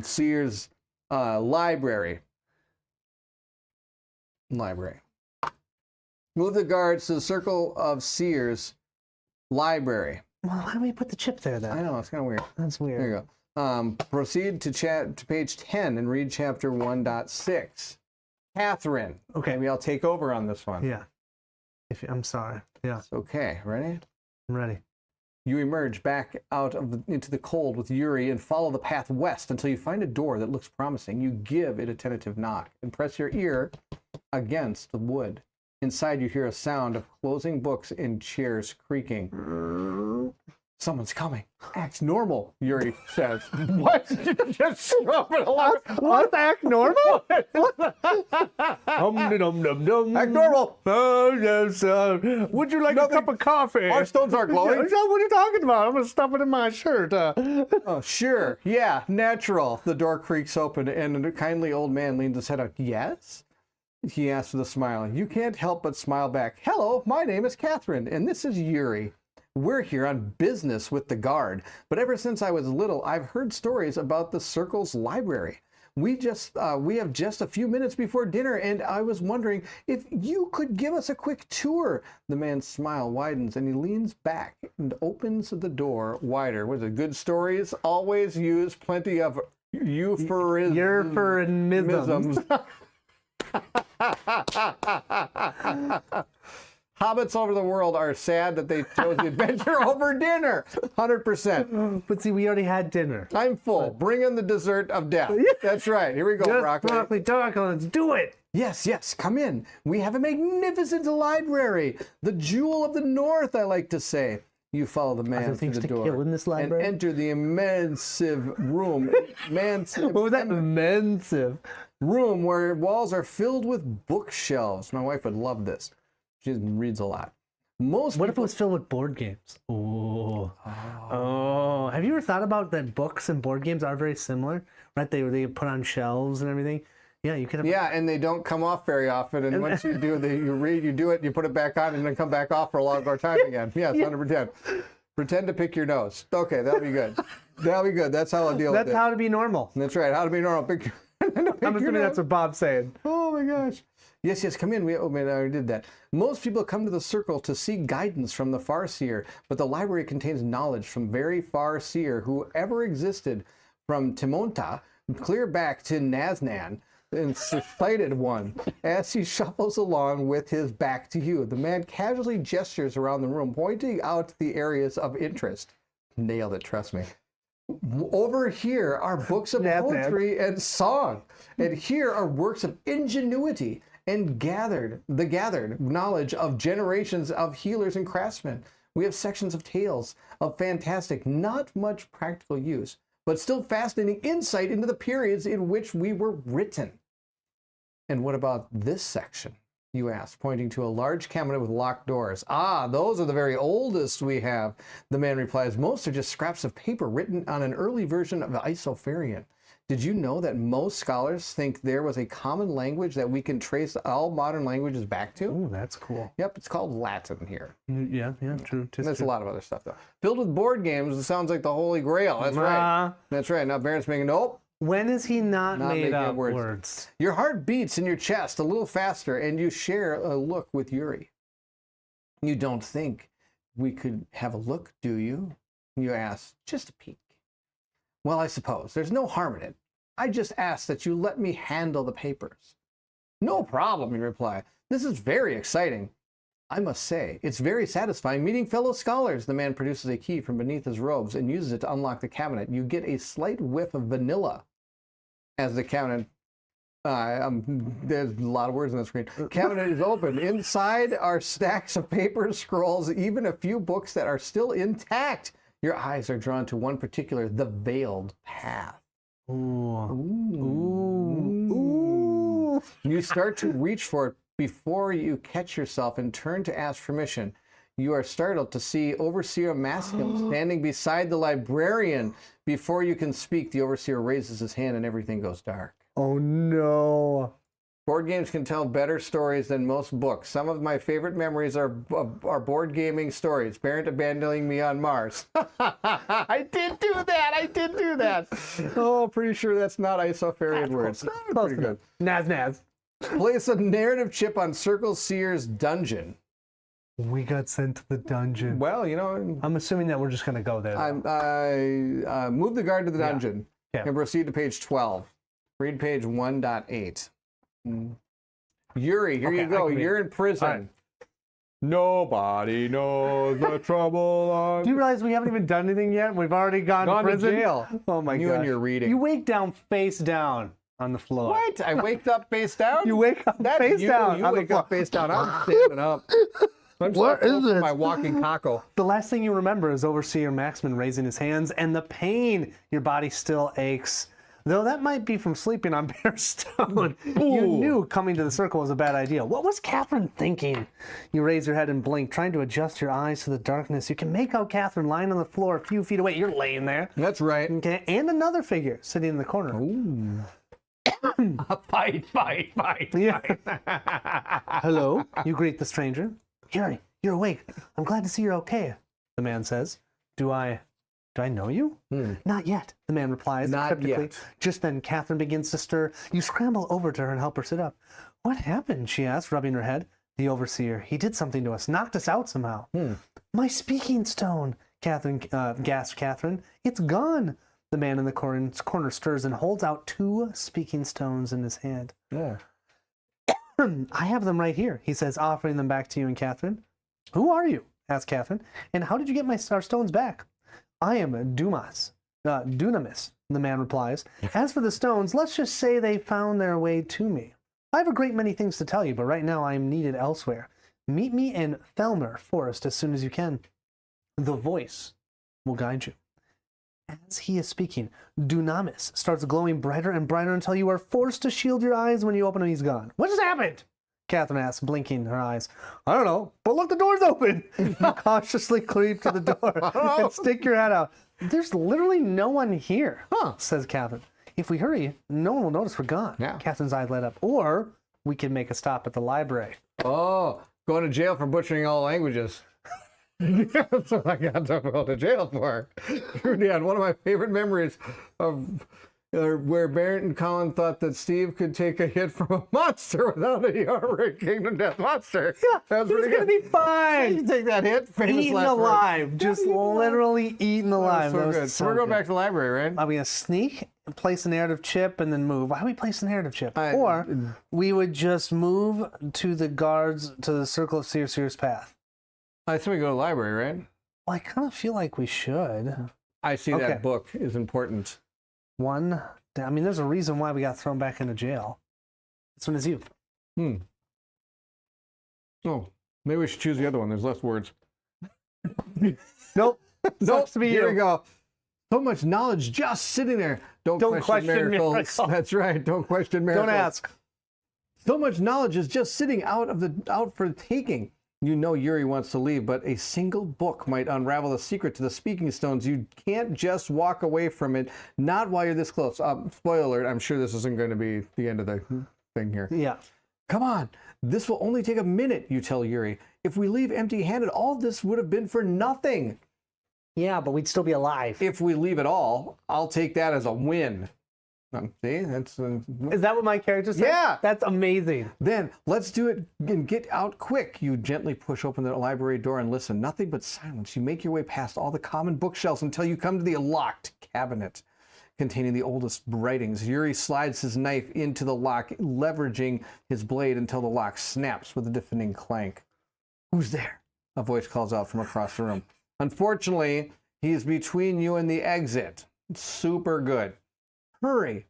Sears library. Move the guards to the Circle of Sears library. Well, why don't we put the chip there then? I know, it's kind of weird. That's weird. There you go. Proceed to page 10 and read chapter 1.6. Catherine. Okay. Maybe I'll take over on this one. Yeah. I'm sorry. Yeah, It's okay. Ready? I'm ready. You emerge back into the cold with Yuri and follow the path west until you find a door that looks promising. You give it a tentative knock and press your ear against the wood. Inside, you hear a sound of closing books and chairs creaking. Someone's coming. Act normal, Yuri says. What? Just stop it. What? Act normal? Act normal. Would you like a cup of coffee? Our stones aren't glowing. What are you talking about? I'm going to stuff it in my shirt. Oh, sure. Yeah, natural. The door creaks open and a kindly old man leans his head out. Yes? He asks with a smile. You can't help but smile back. Hello, my name is Catherine, and this is Yuri. We're here on business with the guard, but ever since I was little, I've heard stories about the Circle's library. We have just a few minutes before dinner, and I was wondering if you could give us a quick tour. The man's smile widens, and he leans back and opens the door wider. Was it good stories? Always use plenty of euphemisms. Hobbits over the world are sad that they chose the adventure over dinner. 100%. But see, we already had dinner. I'm full. Bring in the dessert of death. That's right. Here we go, Just broccoli. taco, let's do it. Yes, come in. We have a magnificent library. The jewel of the north, I like to say. You follow the man through the door kill in this library? and enter the immense room. What was that? Immense Room where walls are filled with bookshelves. My wife would love this. She reads a lot. Most What if it people, was filled with board games? Ooh. Oh. Have you ever thought about that books and board games are very similar? Right? They put on shelves and everything. Yeah, you could have. yeah, and they don't come off very often. And once you do, you read, you do it, you put it back on, and then come back off for a long more time again. Yes, 100%. Pretend to pick your nose. Okay, that'll be good. That'll be good. That's how I'll deal with it. That's how to be normal. That's right. How to be normal. I'm assuming that's what Bob's saying. Oh my gosh. Yes, yes, come in. I already did that. Most people come to the circle to seek guidance from the Farseer, but the library contains knowledge from very Farseer who ever existed, from Timonta clear back to Naznan, and cited one. As he shuffles along with his back to you, the man casually gestures around the room, pointing out the areas of interest. Nailed it, trust me. Over here are books of poetry and song, and here are works of ingenuity and gathered knowledge of generations of healers and craftsmen. We have sections of tales of fantastic, not much practical use, but still fascinating insight into the periods in which we were written. And what about this section? You ask, pointing to a large cabinet with locked doors. Ah, those are the very oldest we have. The man replies, most are just scraps of paper written on an early version of the Isofarian. Did you know that most scholars think there was a common language that we can trace all modern languages back to? Ooh, that's cool. Yep, it's called Latin here. Yeah, true. There's a lot of other stuff, though. Filled with board games, it sounds like the Holy Grail. That's right. That's right. Now, Baron's making, nope. When is he not made up words. words? Your heart beats in your chest a little faster, and you share a look with Yuri. You don't think we could have a look, do you? You ask, just a peek. Well, I suppose. There's no harm in it. I just ask that you let me handle the papers. No problem, you reply. This is very exciting. I must say, it's very satisfying meeting fellow scholars. The man produces a key from beneath his robes and uses it to unlock the cabinet. You get a slight whiff of vanilla as the cabinet, there's a lot of words on the screen. Cabinet is open. Inside are stacks of papers, scrolls, even a few books that are still intact. Your eyes are drawn to one particular, the Veiled Path. Ooh. You start to reach for it before you catch yourself and turn to ask permission. You are startled to see Overseer Mascom standing beside the librarian. Before you can speak, the Overseer raises his hand and everything goes dark. Oh no. Board games can tell better stories than most books. Some of my favorite memories are board gaming stories. Parent abandoning me on Mars. I did do that. Oh, pretty sure that's not Isofarian words. Pretty good. Naz. Place a narrative chip on Circle Seer's dungeon. We got sent to the dungeon. Well, you know, I'm assuming that we're just going to go there. I move the guard to the dungeon and proceed to page 12. Read page 1.8. Yuri, here you go. You're in prison. Right. Nobody knows the trouble on... Do you realize we haven't even done anything yet? We've already gone to prison? To jail. Oh my god. You and your reading. You wake down face down on the floor. What? I waked up face down? You wake up face down. You wake up face down. I'm standing up. What is it? My walking cockle. The last thing you remember is Overseer Maxman raising his hands and the pain. Your body still aches. Though that might be from sleeping on bare stone. You knew coming to the circle was a bad idea. What was Catherine thinking? You raise your head and blink, trying to adjust your eyes to the darkness. You can make out Catherine lying on the floor a few feet away. You're laying there. That's right. Okay. And another figure sitting in the corner. Ooh. Fight. Yeah. Hello, you greet the stranger. Yuri, you're awake. I'm glad to see you're okay, the man says. Do I know you? Not yet, the man replies cryptically. Yet. Just then, Catherine begins to stir. You scramble over to her and help her sit up. What happened? She asks, rubbing her head. The Overseer, he did something to us, knocked us out somehow. My speaking stone, gasped Catherine. It's gone. The man in the corner stirs and holds out 2 speaking stones in his hand. Yeah. I have them right here, he says, offering them back to you and Catherine. Who are you? Asks Catherine. And how did you get our stones back? I am Dunamis, the man replies. As for the stones, let's just say they found their way to me. I have a great many things to tell you, but right now I am needed elsewhere. Meet me in Thelmer Forest as soon as you can. The voice will guide you. As he is speaking, Dunamis starts glowing brighter and brighter until you are forced to shield your eyes when you open and he's gone. What just happened? Catherine asks, blinking her eyes. I don't know, but look, the door's open. You cautiously creep to the door and stick your head out. There's literally no one here, says Catherine. If we hurry, no one will notice we're gone. Yeah. Catherine's eyes light up. Or we can make a stop at the library. Oh, going to jail for butchering all languages. That's what I got to go to jail for. Yeah, one of my favorite memories of where Barrett and Colin thought that Steve could take a hit from a monster without a Yarrick Kingdom Death monster. Yeah, That's it's going to be fine. You take that hit, famous Eaten last words. alive. Just literally eaten alive. So That was good. So we're going back to the library, right? Are we going to sneak, place a narrative chip, and then move? Why do we place a narrative chip? Or we would just move to the guards, to the Circle of Seer's path. I think we go to the library, right? Well, I kind of feel like we should. I see that book is important. One, I mean, there's a reason why we got thrown back into jail. This one is you. Oh, maybe we should choose the other one. There's less words. Nope. Nope. To be Here you. we go. So much knowledge just sitting there. Don't question miracles. That's right. Don't question miracles. Don't ask. So much knowledge is just sitting out for taking. You know Yuri wants to leave, but a single book might unravel the secret to the speaking stones. You can't just walk away from it, not while you're this close. Spoiler alert, I'm sure this isn't going to be the end of the thing here. Yeah. Come on, this will only take a minute, you tell Yuri. If we leave empty-handed, all this would have been for nothing. Yeah, but we'd still be alive. If we leave at all, I'll take that as a win. See, that's... Is that what my character said? Yeah. That's amazing. Then let's do it and get out quick. You gently push open the library door and listen. Nothing but silence. You make your way past all the common bookshelves until you come to the locked cabinet containing the oldest writings. Yuri slides his knife into the lock, leveraging his blade until the lock snaps with a deafening clank. Who's there? A voice calls out from across the room. Unfortunately, he's between you and the exit. Super good. Hurry,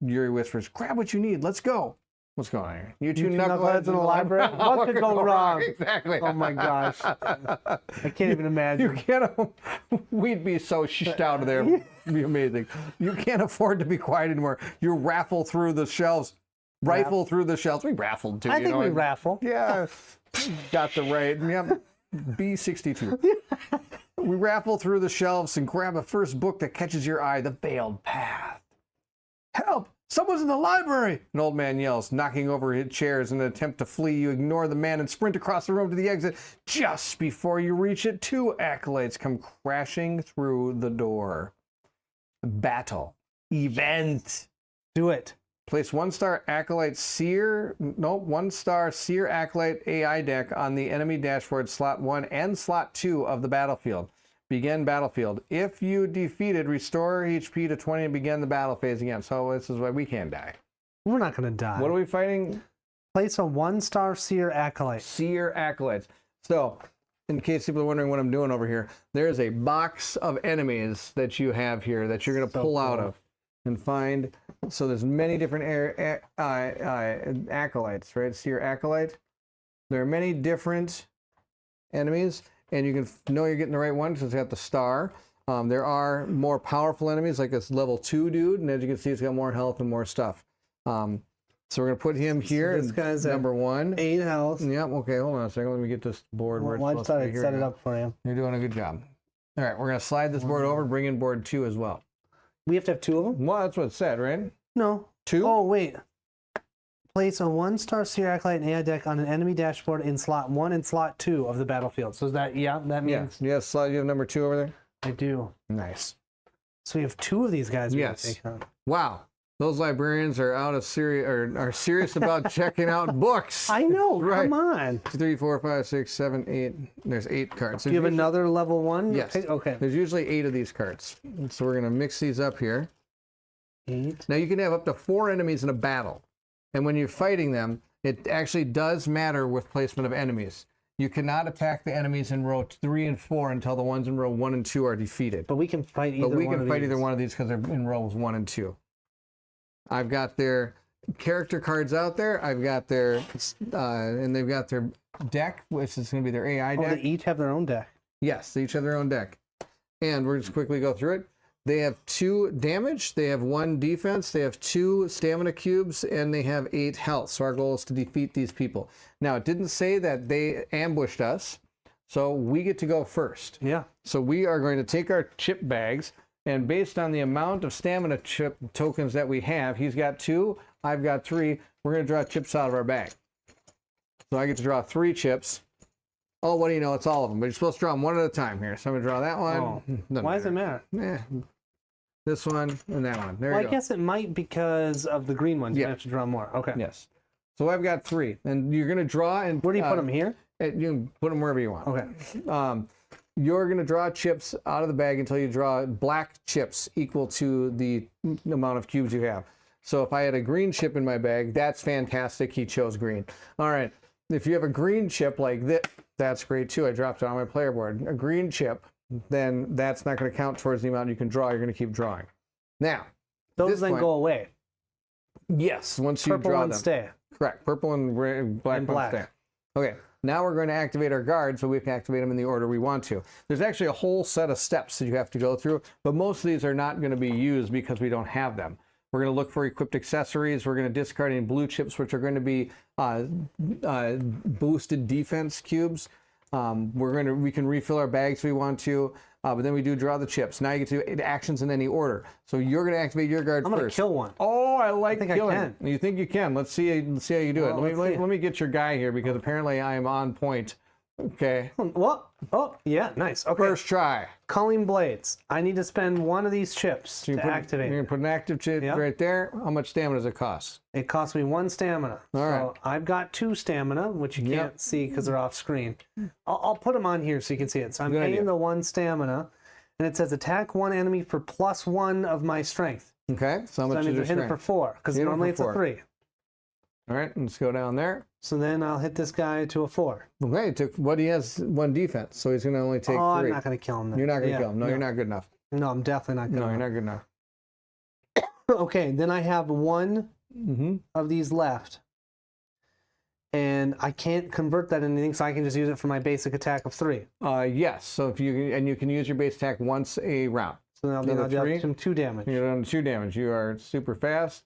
Yuri whispers. Grab what you need. Let's go. What's going on here? You two knuckleheads in the library? What could go wrong? Exactly. Oh my gosh. I can't even imagine. You can't. We'd be so shushed out of there. It'd be amazing. You can't afford to be quiet anymore. You raffle through the shelves. Rifle through the shelves. We raffled too. I think we raffle. Yeah. Got the right. Yep. B62. We raffle through the shelves and grab a first book that catches your eye, The Veiled Path. Help! Someone's in the library! An old man yells, knocking over his chairs in an attempt to flee. You ignore the man and sprint across the room to the exit. Just before you reach it, two acolytes come crashing through the door. Battle. Event. Do it. Place 1-star Acolyte Seer, 1-star Seer Acolyte AI deck on the enemy dashboard slot 1 and slot 2 of the battlefield. Begin battlefield. If you defeated, restore HP to 20 and begin the battle phase again. So this is why we can't die. We're not going to die. What are we fighting? Place a 1-star Seer Acolyte. Seer Acolytes. So, in case people are wondering what I'm doing over here, there's a box of enemies that you have here that you're going to pull out of and find. So there's many different acolytes, right? Seer Acolyte. There are many different enemies. And you can know you're getting the right one because it's got the star. There are more powerful enemies, like this level 2 dude, and as you can see, he's got more health and more stuff. So we're gonna put him here. This guy's number 1. 8 health. Yep. Okay. Hold on a second. Let me get this board where it's One supposed to star, be. Here set we it go. up for you. You're doing a good job. All right, we're gonna slide this board over, bring in board 2 as well. We have to have 2 of them? Well, that's what it said, right? No. 2. Oh, wait. Place a 1-star Seer Acolyte and AI deck on an enemy dashboard in slot 1 and slot 2 of the battlefield. So is that, that means... Yes. Slide. You have number 2 over there. I do. Nice. So we have 2 of these guys. Yes. We can take on. Wow. Those librarians are out of serious, or are serious about checking out books. I know. Right. Come on. 2, 3, 4, 5, 6, 7, 8. There's 8 cards. Do you have another level 1? Yes. Okay. There's usually 8 of these cards. So we're going to mix these up here. 8. Now you can have up to 4 enemies in a battle. And when you're fighting them, it actually does matter with placement of enemies. You cannot attack the enemies in row 3 and 4 until the ones in row 1 and 2 are defeated. But we can fight either But we one can of fight these. either one of these because they're in rows 1 and 2. I've got their character cards out there. I've got their, and they've got their deck, which is going to be their AI Oh, deck. they each have their own deck. Yes, they each have their own deck. And we're just quickly go through it. They have 2 damage, they have 1 defense, they have 2 stamina cubes, and they have 8 health. So our goal is to defeat these people. Now, it didn't say that they ambushed us, so we get to go first. Yeah. So we are going to take our chip bags, and based on the amount of stamina chip tokens that we have, he's got 2, I've got 3, we're going to draw chips out of our bag. So I get to draw 3 chips. Oh, what do you know? It's all of them. But you're supposed to draw them one at a time here. So I'm going to draw that one. Oh. Doesn't Why does it matter. matter? This one and that one. There Well, you I go. guess it might because of the green ones. You Yeah. have to draw more. Okay. Yes. So I've got 3. And you're going to draw and... Where do you put them here? You can put them wherever you want. Okay. You're going to draw chips out of the bag until you draw black chips equal to the amount of cubes you have. So if I had a green chip in my bag, that's fantastic. He chose green. All right. If you have a green chip like this, that's great too. I dropped it on my player board. A green chip, then that's not going to count towards the amount you can draw. You're going to keep drawing. Now, Those then go away. Yes, once you Purple draw ones them. stay. Correct. Purple and black And ones black. stay. Okay. Now we're going to activate our guards, so we can activate them in the order we want to. There's actually a whole set of steps that you have to go through, but most of these are not going to be used because we don't have them. We're going to look for equipped accessories. We're going to discard any blue chips, which are going to be boosted defense cubes. We can refill our bags if we want to, but then we do draw the chips. Now you get to do actions in any order. So you're going to activate your guard I'm first. going to kill one. Oh, I like think I killing. can. You think you can? Let's see how you do Well, it. let's see. Let me get your guy here because apparently I am on point. Okay. What? Oh, yeah, nice. Okay. First try. Culling blades. I need to spend one of these chips So to activate. You're gonna put an active chip Yep. right there. How much stamina does it cost? It costs me 1 stamina. All right. So I've got 2 stamina, which you Yep. can't see because they're off screen. I'll put them on here so you can see it. So I'm Good paying idea. the 1 stamina, and it says attack 1 enemy for +1 of my strength. Okay. So how So much I is need your to hit it for strength? 4 because Hit it normally for it's a 4. 3. All right. Let's go down there. So then I'll hit this guy to a 4. Okay. It took what he has 1 defense, so he's gonna only take 3. I'm not going to kill him then. You're not gonna Yeah, kill him. No, you're not good enough. No, I'm definitely not No, going you're to. not good enough. Okay, then I have 1 Mm-hmm. of these left. And I can't convert that into anything, so I can just use it for my basic attack of 3. Yes. So if you can use your base attack once a round. So then I'll Another do 3? some 2 damage. You're down to 2 damage. You are super fast,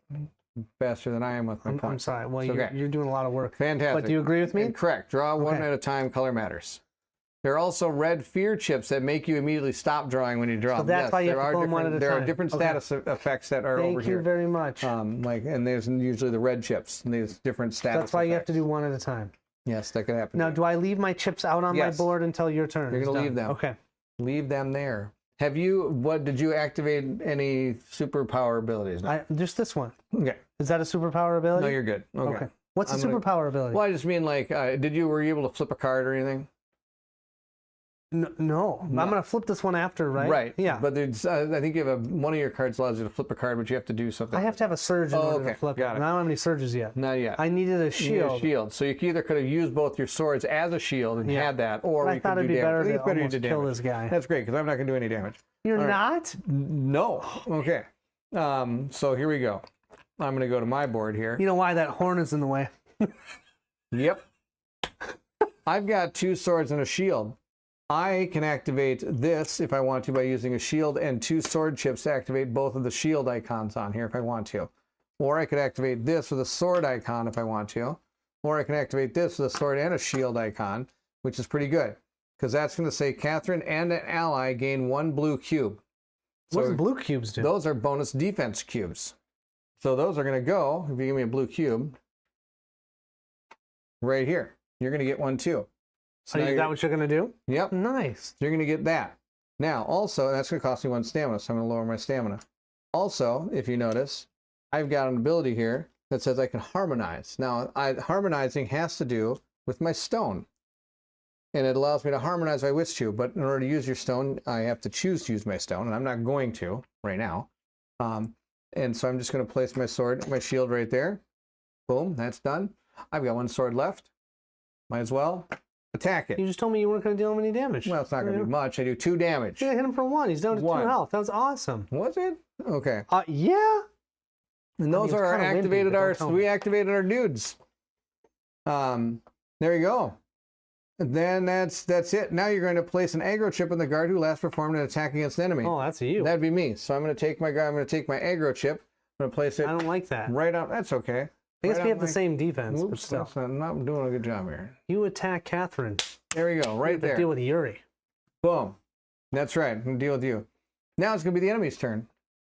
faster than I am with my I'm points. sorry. Well, It's okay. you're doing a lot of work. Fantastic. But do you agree with me? And correct. Draw one Okay. at a time. Color matters. There are also red fear chips that make you immediately stop drawing when you draw. So them. that's Yes, why you there have to are pull them one different- at a There are time. different Okay. status effects that are over Thank you here. very much. And there's usually the red chips. And there's different status. That's why you have to effects. do 1 at a time. Yes, that could happen. Now, do I leave my chips out on Yes. my board until your turn? You're is gonna done? leave them. Okay. Leave them there. Did you activate any superpower abilities? No. Just this one. Okay. Is that a superpower ability? No, you're good. Okay. What's a I'm gonna- superpower ability? Well, I just mean like, were you able to flip a card or anything? No. I'm going to flip this one after, right? Right. Yeah. But there's, I think you have one of your cards allows you to flip a card, but you have to do something. I have to have a surge in Oh, order okay. to flip Got it. it. And I don't have any surges yet. Not yet. I needed a You need shield. a shield. So you either could have used both your swords as a shield and Yeah. had that, or But I we thought could it'd do be damage. better I think to it's better almost to do kill damage. this guy. That's great because I'm not going to do any damage. You're All right. not? No. Okay. So here we go. I'm going to go to my board here. You know why that horn is in the way? Yep. I've got 2 swords and a shield. I can activate this if I want to by using a shield and 2 sword chips to activate both of the shield icons on here if I want to. Or I could activate this with a sword icon if I want to. Or I can activate this with a sword and a shield icon, which is pretty good. Because that's going to say Catherine and an ally gain 1 blue cube. What So does blue cubes do? those are bonus defense cubes. So those are going to go, if you give me a blue cube, right here. You're going to get 1 too. So Oh, now is that what you're going to do? Yep. Nice. You're going to get that. Now, also, that's going to cost me 1 stamina, so I'm going to lower my stamina. Also, if you notice, I've got an ability here that says I can harmonize. Now, harmonizing has to do with my stone. And it allows me to harmonize if I wish to, but in order to use your stone, I have to choose to use my stone, and I'm not going to right now. And so I'm just going to place my sword, my shield right there. Boom, that's done. I've got 1 sword left. Might as well attack it. You just told me you weren't going to deal him any damage. Well, it's not going to be much. I do 2 damage. Yeah, hit him for 1. He's down to 2 1. health. That was awesome. Was it? Okay. Yeah. And those it's are our kinda wimpy, activated but don't tell me. we activated our dudes. There you go. then that's it. Now you're going to place an aggro chip on the guard who last performed an attack against an enemy. Oh, that's you. That'd be me. So I'm going to take my guard. I'm going to take my aggro chip. I'm going to place it. I don't like that. Right on. That's okay. I guess right we have on the same defense, but still. I'm not doing a good job here. You attack Catherine. There we go. Right there. Deal with Yuri. Boom. That's right. I'm going to deal with you. Now it's going to be the enemy's turn.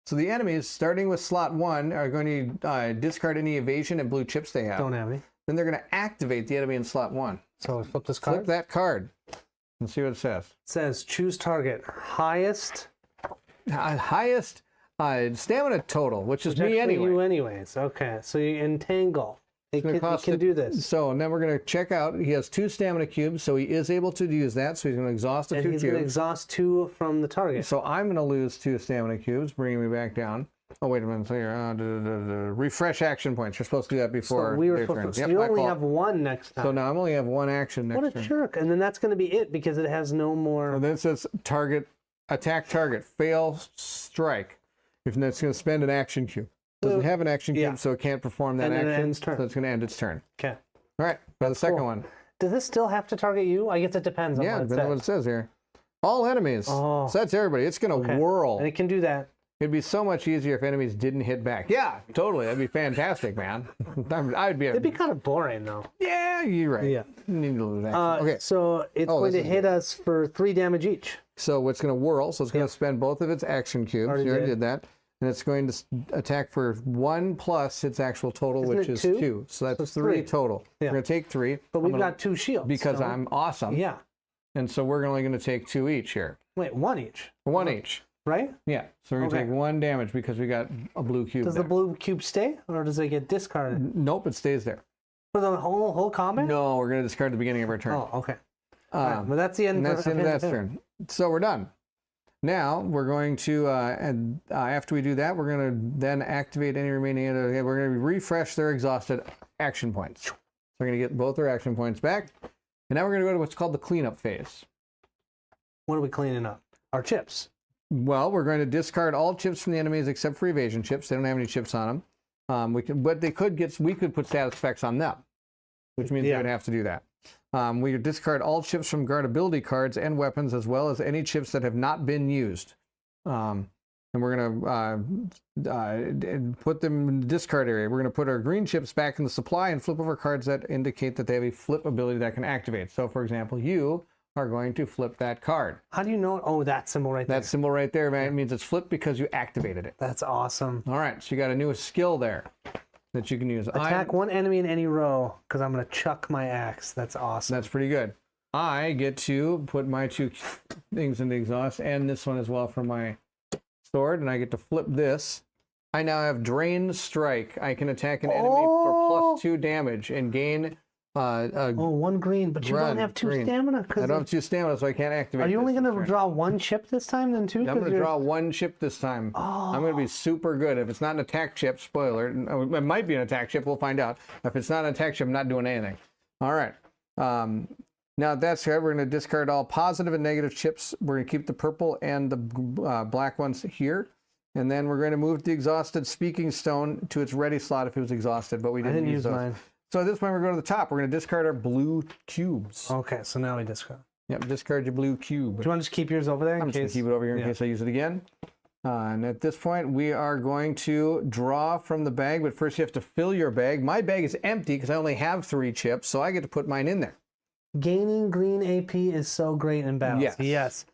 So the enemies, starting with slot 1, are going to discard any evasion and blue chips they have. Don't have any. Then they're going to activate the enemy in slot 1. So flip this card. Flip that card and see what it says. It says choose target. Highest. Highest stamina total, which is me anyway. You anyways. Okay. So you entangle. It can do this. So now we're going to check out. He has 2 stamina cubes, so he is able to use that. So he's going to exhaust the 2 cubes. And he's going to exhaust 2 from the target. So I'm going to lose 2 stamina cubes, bringing me back down. Oh, wait a minute. So here, refresh action points. You're supposed to do that before So we were their supposed turn. to. So Yep, you my only fault. have 1 next time. So now I only have 1 action next What a turn. jerk! And then that's going to be it because it has no more. And then it says target, attack target, fail strike. If that's going to spend an action cube. Doesn't have an action cube, yeah. so it can't perform that And then action. it ends turn. So it's going to end its turn. Okay. All right, for the second cool. one. Does this still have to target you? I guess it depends on Yeah, what it depends on says. what it says here. All enemies. Oh. So that's everybody. It's going to whirl. And it can do that. It'd be so much easier if enemies didn't hit back. Yeah, totally. That'd be fantastic, man. I'd be. It'd be kind of boring though. Yeah, you're right. Yeah. You need a little action. Okay. So it's going to hit us for 3 damage each. So it's going to whirl. So it's going to spend both of its action cubes. You already did that. And it's going to attack for 1 plus its actual total, which is 2. So that's 3 total. Yeah. We're going to take 3. But we've got 2 shields. Because I'm awesome. Yeah. And so we're only going to take 2 each here. Wait, 1 each. 1 each. Right? Yeah. So we're going to take 1 damage because we got a blue cube. Does the blue cube stay, or does it get discarded? Nope, it stays there. For the whole combat? No, we're going to discard at the beginning of our turn. Oh, okay. Well, that's the end. That's the end of that turn. So we're done. Now we're going to, after we do that, we're going to then activate any remaining. We're going to refresh their exhausted action points. So we're going to get both their action points back, and now we're going to go to what's called the cleanup phase. What are we cleaning up? Our chips. Well, we're going to discard all chips from the enemies except for evasion chips. They don't have any chips on them. We could put status effects on them, which means we would have to do that. We discard all chips from guard ability cards and weapons, as well as any chips that have not been used. And we're going to put them in the discard area. We're going to put our green chips back in the supply and flip over cards that indicate that they have a flip ability that can activate. So, for example, you are going to flip that card. How do you know? Oh, that symbol right there. That symbol right there, man, it means it's flipped because you activated it. That's awesome. All right, so you got a new skill there that you can use. Attack 1 enemy in any row because I'm going to chuck my axe. That's awesome. That's pretty good. I get to put my 2 things in the exhaust and this one as well for my sword, and I get to flip this. I now have Drain Strike. I can attack an enemy for +2 damage and gain 1 green, but you don't have 2 stamina. I don't have 2 stamina, so I can't activate. Are you only going to draw 1 chip this time then too? I'm going to draw 1 chip this time. Oh. I'm going to be super good. If it's not an attack chip, spoiler, it might be an attack chip, we'll find out. If it's not an attack chip, I'm not doing anything. All right. Now that's it. We're going to discard all positive and negative chips. We're going to keep the purple and the black ones here. And then we're going to move the exhausted speaking stone to its ready slot if it was exhausted, but we didn't use those. Mine. So at this point, we're going to the top. We're going to discard our blue cubes. Okay, so now we discard. Yep, discard your blue cube. Do you want to just keep yours over there? I'm just going to keep it over here in case I use it again. And at this point, we are going to draw from the bag, but first you have to fill your bag. My bag is empty because I only have 3 chips, so I get to put mine in there. Gaining green AP is so great in battle. Yes.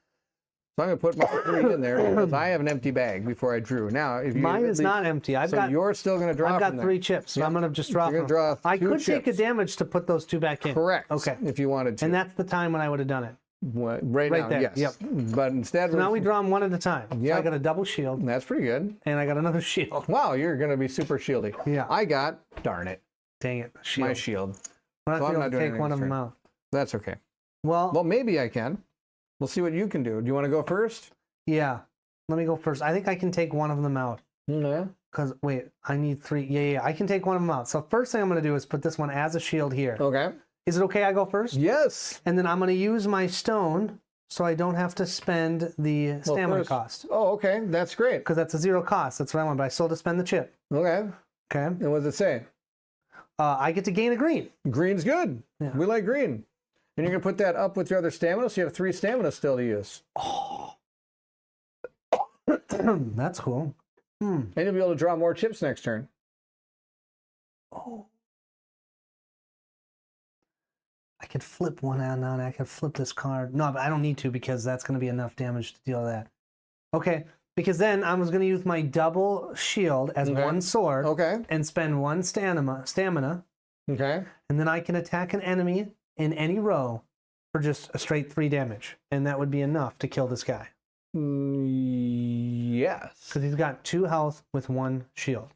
So I'm going to put my 3 in there because I have an empty bag before I drew. Now, if you mine is not empty. You're still going to draw. I've got 3 chips, so I'm going to just draw. You're going to draw 2 I could chips. take a damage to put those 2 back in. Correct. Okay. If you wanted to. And that's the time when I would have done it. Well, right now, there. yes. Yep. But instead, So now we draw them 1 at a time. Yep. So I got a double shield. That's pretty good. And I got another shield. Wow, you're going to be super shieldy. Yeah. I got, darn it, Dang it. Shield. my shield. Well, So I'm not doing take anything one this of them turn. out. That's okay. Well, Maybe I can. We'll see what you can do. Do you want to go first? yeah. Let me go first. I think I can take one of them out. Yeah. Because, wait, I need 3. Yeah. I can take one of them out. So first thing I'm going to do is put this one as a shield here. Okay. Is it okay I go first? Yes. And then I'm going to use my stone so I don't have to spend the stamina cost. Oh, okay. That's great. Because that's a 0 cost. That's what I want. But I still have to spend the chip. Okay. Okay. And what does it say? I get to gain a green. Green's good. Yeah. We like green. And you're going to put that up with your other stamina, so you have 3 stamina still to use. That's cool. And you'll be able to draw more chips next turn. Oh. I could flip one out on. I could flip this card. No, but I don't need to because that's going to be enough damage to deal with that. Okay, because then I was going to use my double shield as one sword. Okay. And spend 1 stamina. Okay. And then I can attack an enemy in any row for just a straight 3 damage. And that would be enough to kill this guy. Yes. Because he's got 2 health with 1 shield.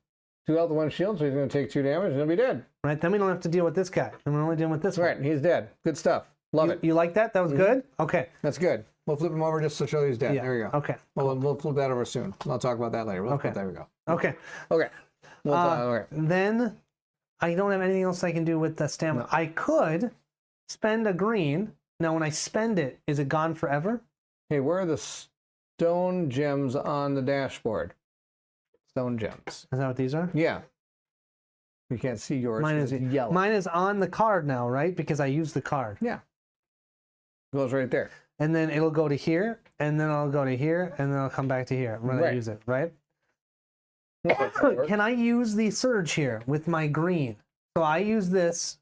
2 health, 1 shield, so he's going to take 2 damage and he'll be dead. Right, then we don't have to deal with this guy. And we're only dealing with this one. Right, he's dead. Good stuff. Love it. You like that? That was good? Okay. That's good. We'll flip him over just to show he's dead. Yeah. There we go. Okay. We'll flip that over soon. I'll talk about that later. There we go. Okay. Okay. Okay. Then I don't have anything else I can do with the stamina. No. I could spend a green. Now, when I spend it, is it gone forever? Hey, where are the stone gems on the dashboard? Stone gems. Is that what these are? Yeah. You can't see yours. Mine is yellow. Mine is on the card now, right? Because I used the card. Yeah. Goes right there. And then it'll go to here, and then I'll go to here, and then I'll come back to here when I use it, right? Can I use the surge here with my green? So I use this.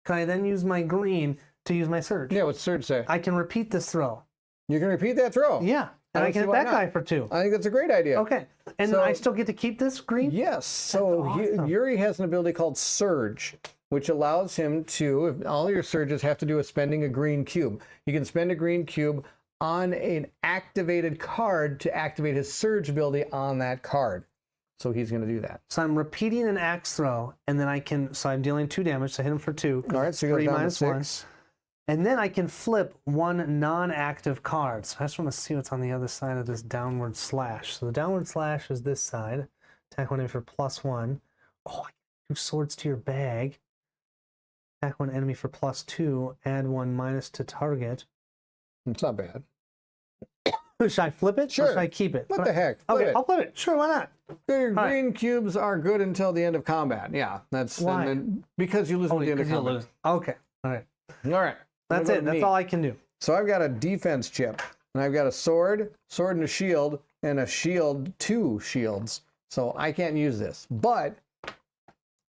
Can I then use my green to use my surge? Yeah, what's surge say? I can repeat this throw. You can repeat that throw. Yeah. And I can hit that guy for 2. I think that's a great idea. Okay. And So- I still get to keep this green? Yes. So awesome. Yuri has an ability called Surge, which allows him to, if all your surges have to do with spending a green cube. You can spend a green cube on an activated card to activate his Surge ability on that card. So he's going to do that. So I'm repeating an axe throw, and then I can, so I'm dealing 2 damage, so I hit him for 2. All right, so he goes 3 down to minus 1. 6. And then I can flip 1 non-active card. So I just want to see what's on the other side of this downward slash. So the downward slash is this side. Attack 1 enemy for +1. Oh, I get 2 swords to your bag. Attack 1 enemy for +2. Add 1 minus to target. It's not bad. Should I flip it? Sure. Or should I keep it? What the heck? Okay, Flip it. I'll flip it. Sure, why not? Your right. green cubes are good until the end of combat. Yeah, that's Why? and then, because you lose at the end of because you'll combat. lose. Okay, all right. All right. That's it. That's all I can do. So I've got a defense chip, and I've got a sword and a shield, and a shield, 2 shields. So I can't use this, but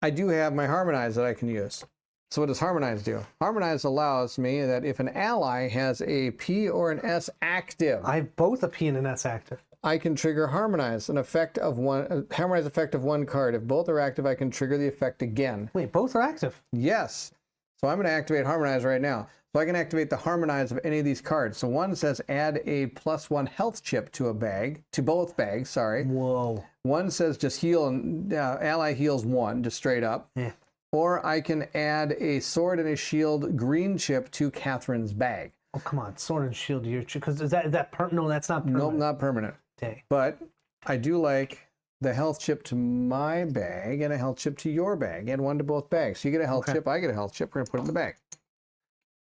I do have my harmonize that I can use. So what does harmonize do? Harmonize allows me that if an ally has a P or an S active, I have both a P and an S active. I can trigger harmonize, an effect of one, harmonize effect of 1 card. If both are active, I can trigger the effect again. Wait, both are active. Yes. So I'm going to activate harmonize right now. So I can activate the harmonize of any of these cards. So one says add a +1 health chip to a bag, to both bags, sorry. Whoa. One says just heal, and ally heals 1, just straight up. Yeah. Or I can add a sword and a shield green chip to Catherine's bag. Oh, come on. Sword and shield to your... Because is that no, that's not permanent. Nope, not permanent. Dang. But I do like the health chip to my bag and a health chip to your bag. Add 1 to both bags. So you get a health chip, I get a health chip. We're going to put it in the bag.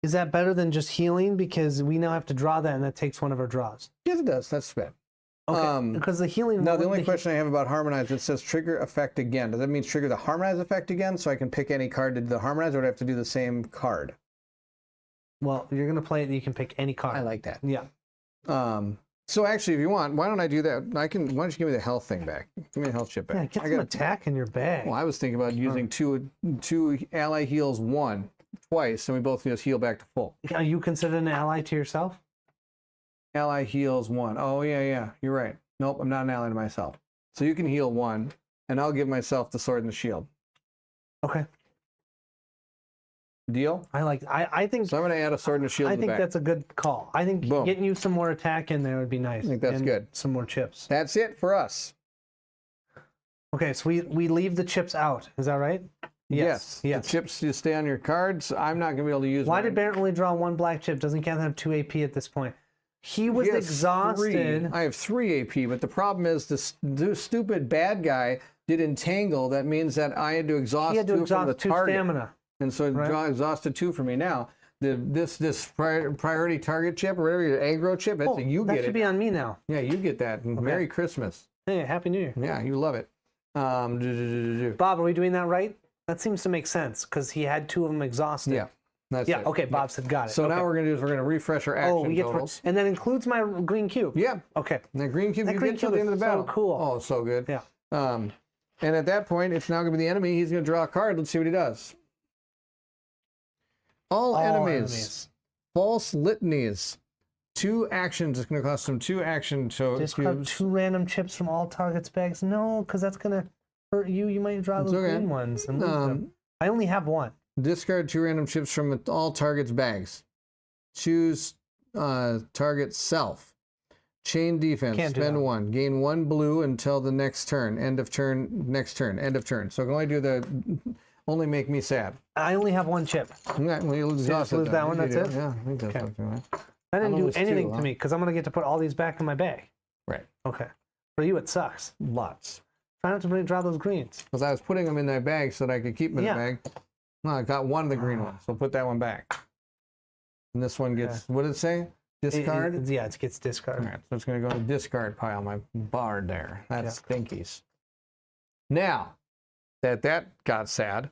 Is that better than just healing? Because we now have to draw that, and that takes one of our draws. Yes, it does. That's bad. Okay, because the healing... Now, the only question I have about harmonize, it says trigger effect again. Does that mean trigger the harmonize effect again so I can pick any card to do the harmonize, or do I have to do the same card? Well, you're going to play it, you can pick any card. I like that. Yeah. So actually, if you want, why don't I do that? Why don't you give me the health thing back? Give me the health chip back. Yeah, get some attack in your bag. Well, I was thinking about using two ally heals 1 twice, and we both just heal back to full. Are you considered an ally to yourself? Ally heals 1. Oh, yeah. You're right. Nope, I'm not an ally to myself. So you can heal 1, and I'll give myself the sword and the shield. Okay. Deal? I think... So I'm going to add a sword and a shield I in the think back. that's a good call. I think Boom. getting you some more attack in there would be nice. I think that's and good. Some more chips. That's it for us. Okay, so we leave the chips out. Is that right? Yes. The chips just stay on your cards. I'm not going to be able to use Why mine. did Barrett only draw 1 black chip? Doesn't Catherine have 2 AP at this point? He was He has exhausted. 3. I have 3 AP, but the problem is this stupid bad guy did entangle. That means that I had to exhaust He had to 2 from exhaust the 2 target. stamina. And so it exhausted 2 for me now. This priority target chip or whatever, your aggro chip, Oh, you that get should it. be on me now. Yeah, you get that. And Merry Christmas. Hey, Happy New Year. Yeah, you love it. Bob, are we doing that right? That seems to make sense because he had 2 of them exhausted. Yeah. That's Yeah, it. okay, Bob said got it. So okay. now we're going to do is we're going to refresh our action we get totals. and that includes my green cube. Yeah. Okay. And that green cube That you green get till cube the end of is the so battle. cool. Oh, it's so good. Yeah. And at that point, it's now going to be the enemy. He's going to draw a card. Let's see what he does. All enemies. False litanies. 2 actions. It's going to cost them 2 action Discard cubes. 2 random chips from all targets' bags. No, because that's going to hurt you. You might draw those okay. green ones and lose them. I only have 1. Discard 2 random chips from all targets' bags. Choose target self. Chain defense. Can't do Spend that. 1. Gain 1 blue until the next turn. End of turn. Next turn. End of turn. So I can only do the. Only make me sad. I only have 1 chip. Yeah, well, you'll exhaust lose it, that then. one, You that's do. it? Yeah, I think that's Okay. something, right? That didn't I'll do lose anything 2, to huh? me because I'm going to get to put all these back in my bag. Right. Okay. For you, it sucks. Lots. Try not to draw those greens. Because I was putting them in that bag so that I could keep them in Yeah. the bag. No, I got one of the green ones, so put that one back. And this one gets, what did it say? Discard? It gets discarded. All right, so it's going to go to the discard pile, my bar there. That's stinkies. Now, that got sad.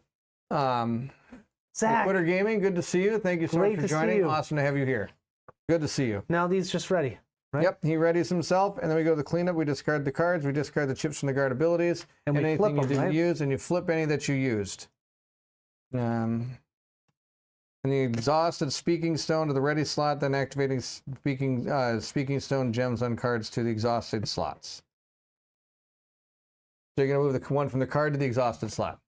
Zach, Twitter Gaming, good to see you. Thank you so Great much for to see joining. you. Awesome to have you here. Good to see you. now these just ready. Right? Yep, he readies himself, and then we go to the cleanup. We discard the cards. We discard the chips from the guard abilities, And we anything flip you them, didn't right? use, and you flip any that you used. And the exhausted speaking stone to the ready slot, then activating speaking stone gems on cards to the exhausted slots. So you're going to move the one from the card to the exhausted slot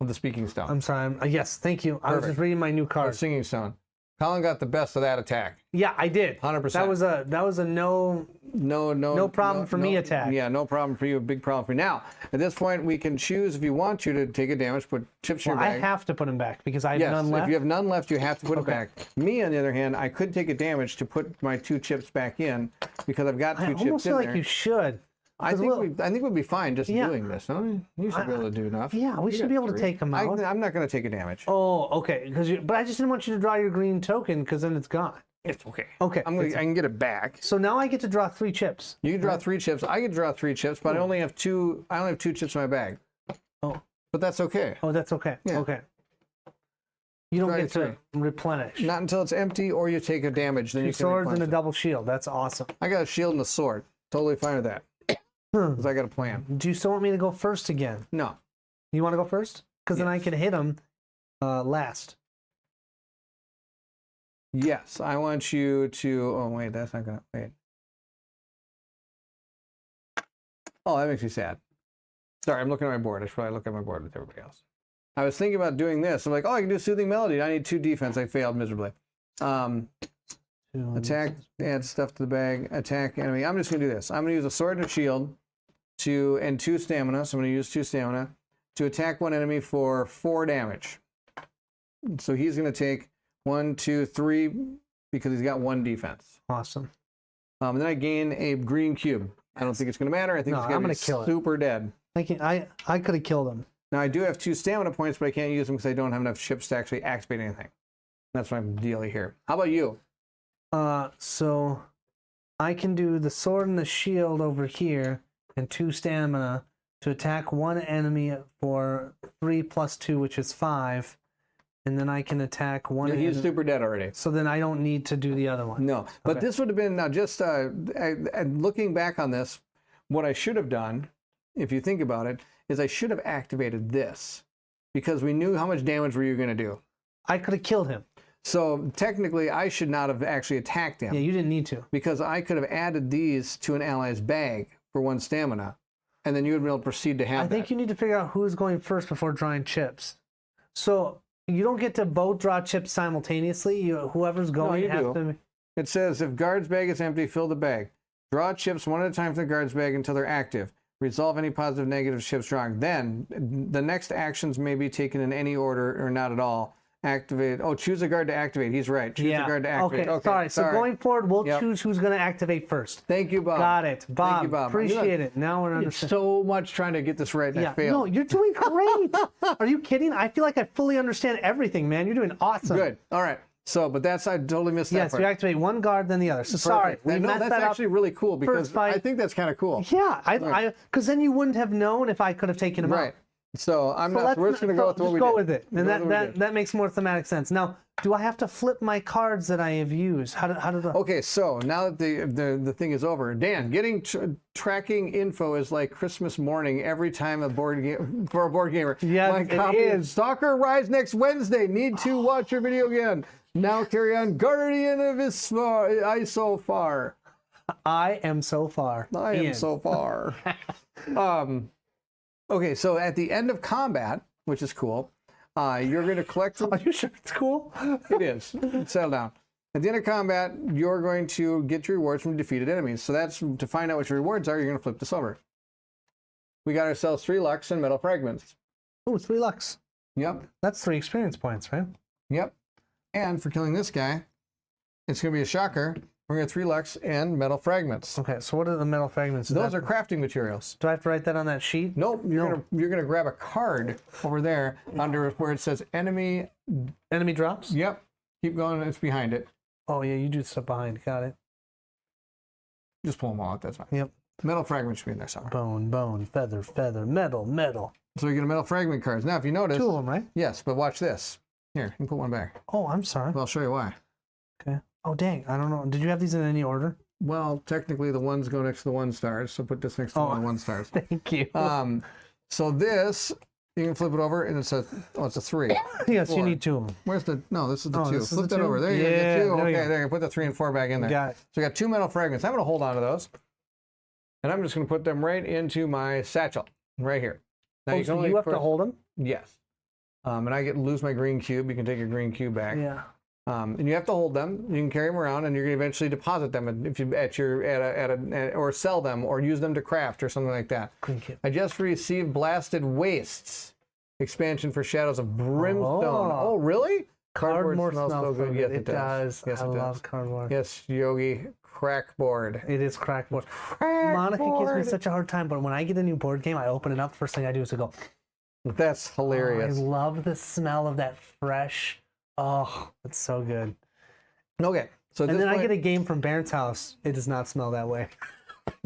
of the speaking stone. I'm sorry. Yes, thank you. I was Perfect. just reading my new Or card. singing stone. Colin got the best of that attack. Yeah, I did. 100%. That was a no. No problem for me attack. Yeah, no problem for you. A big problem for me. Now, at this point, we can choose if you want to take a damage, put chips in Well, your I bag. have to put them back because I have Yes, none if left. you have none left, you have to put it Okay. back. Me, on the other hand, I could take a damage to put my 2 chips back in because I've got 2 I chips almost in feel there. like you should. I 'Cause think we'd be fine just Yeah. doing this. Huh? You should be able to do enough. Yeah, we You should got be able to 3. take them out. I'm not going to take a damage. Oh, okay. But I just didn't want you to draw your green token because then it's gone. It's okay. Okay. I can get it back. So now I get to draw 3 chips. You can draw 3 chips. I can draw 3 chips, but I only have 2. I only have 2 chips in my bag. Oh. But that's okay. Oh, that's okay. Yeah. Okay. You don't Draw get to replenish. Not until it's empty or you take a damage. Then 2 you can swords and a replenish it. double shield. That's awesome. I got a shield and a sword. Totally fine with that. Because I got a plan. Do you still want me to go first again? No. You want to go first? Because then I can hit him last. Yes, I want you to. Oh wait, that's not gonna wait. Oh, that makes me sad. Sorry, I'm looking at my board. I should probably look at my board with everybody else. I was thinking about doing this. I'm like, oh, I can do soothing melody. I need 2 defense. I failed miserably. Attack, add stuff to the bag. Attack enemy. I'm just gonna do this. I'm gonna use a sword and a shield and 2 stamina. So I'm gonna use 2 stamina to attack one enemy for 4 damage. So he's gonna take 1, 2, 3 because he's got 1 defense. Awesome. And then I gain a green cube. I don't think it's going to matter. I think No, it's going I'm to gonna be kill it. super dead. I could have killed him. Now I do have 2 stamina points, but I can't use them because I don't have enough chips to actually activate anything. That's my deal here. How about you? So I can do the sword and the shield over here and 2 stamina to attack one enemy for 3 + 2, which is 5. And then I can attack one He's enemy. super dead already. So then I don't need to do the other one. No, but Okay. this would have been now just looking back on this, what I should have done, if you think about it, is I should have activated this because we knew how much damage were you going to do. I could have killed him. So technically, I should not have actually attacked him. Yeah, you didn't need to. Because I could have added these to an ally's bag for 1 stamina, and then you would be able to proceed to have I think you need to figure out who's going first before drawing chips. So you don't get to both draw chips simultaneously. Whoever's going you has do. to. It says, if guard's bag is empty, fill the bag. Draw chips one at a time from the guard's bag until they're active. Resolve any positive, negative chips drawn. Then, the next actions may be taken in any order or not at all. Activate. Oh, choose a guard to activate. He's right. Choose a guard to activate. Okay, sorry. So going forward, we'll Yep. choose who's going to activate first. Thank you, Bob. Got it. Bob, Thank you, Bob. appreciate it. Now we're It's understanding. so much trying to get this right, and I Yeah, failed. no, you're doing great. Are you kidding? I feel like I fully understand everything, man. You're doing awesome. Good. All right. So, but I totally missed that Yes, part. you activate one guard, then the other. So sorry, Perfect. we No, messed that's that up. actually really cool because fight. I think that's kind of cool. Yeah, because then you wouldn't have known if I could have taken him Right. out. So we're just going to go with what we did. Go with it, and Go with what we did. that makes more thematic sense. Now, do I have to flip my cards that I have used? How do the... Okay, so now that the thing is over, Dan, getting tracking info is like Christmas morning every time a board game for a board gamer. Yes, My it copy is. Stalker arrives next Wednesday. Need to watch your video again. Now carry on Guardian of Isofar. I am so far. I am so far. Okay, so at the end of combat, which is cool, you're going to collect. Are you sure it's cool? It is. Settle down. At the end of combat, you're going to get your rewards from defeated enemies. So that's to find out what your rewards are. You're going to flip this over. We got ourselves 3 Lux and metal fragments. Oh, 3 Lux. Yep. That's 3 experience points, right? Yep. And for killing this guy, it's going to be a shocker. We're going to get 3 Lux and metal fragments. Okay, so what are the metal fragments? Those are crafting materials. Do I have to write that on that sheet? Nope. You're gonna grab a card over there under where it says enemy. Enemy drops? Yep. Keep going. It's behind it. Oh, yeah, you do stuff behind. Got it. Just pull them all out. That's fine. Yep. Metal fragment should be in there somewhere. Bone, feather, metal. So you get a metal fragment cards. Now, if you notice, 2 of them, right? yes, but watch this. Here, you can put one back. Oh, I'm sorry. Well, I'll show you why. Okay. Oh, dang. I don't know. Did you have these in any order? Well, technically, the ones go next to the 1 stars, so put this next to the 1 stars. Thank you. So this, you can flip it over, and it says, oh, it's a 3. Yes, 4. you need 2 of them. Where's the? No, this is the 2. This is Flip the that 2? over. There you Yeah, go. 2. there you Okay, go. there you put the 3 and 4 back in there. Got it. So we got 2 metal fragments. I'm going to hold on to those, and I'm just going to put them right into my satchel, right here. Now Oh, so you have to hold them? Yes. And I get to lose my green cube. You can take your green cube back. Yeah. And you have to hold them. You can carry them around, and you're going to eventually deposit them if you or sell them or use them to craft or something like that. Thank you. I just received Blasted Wastes expansion for Shadows of Brimstone. Oh, really? Cardboard smells so good. Yes, It does. Yes, I it love does. cardboard. Yes, Yogi Crackboard. It is crackboard. Monica gives me such a hard time, but when I get a new board game, I open it up. First thing I do is I go, That's hilarious. I love the smell of that fresh. Oh, it's so good. Okay, so And then I get a game from Baron's house. It does not smell that way.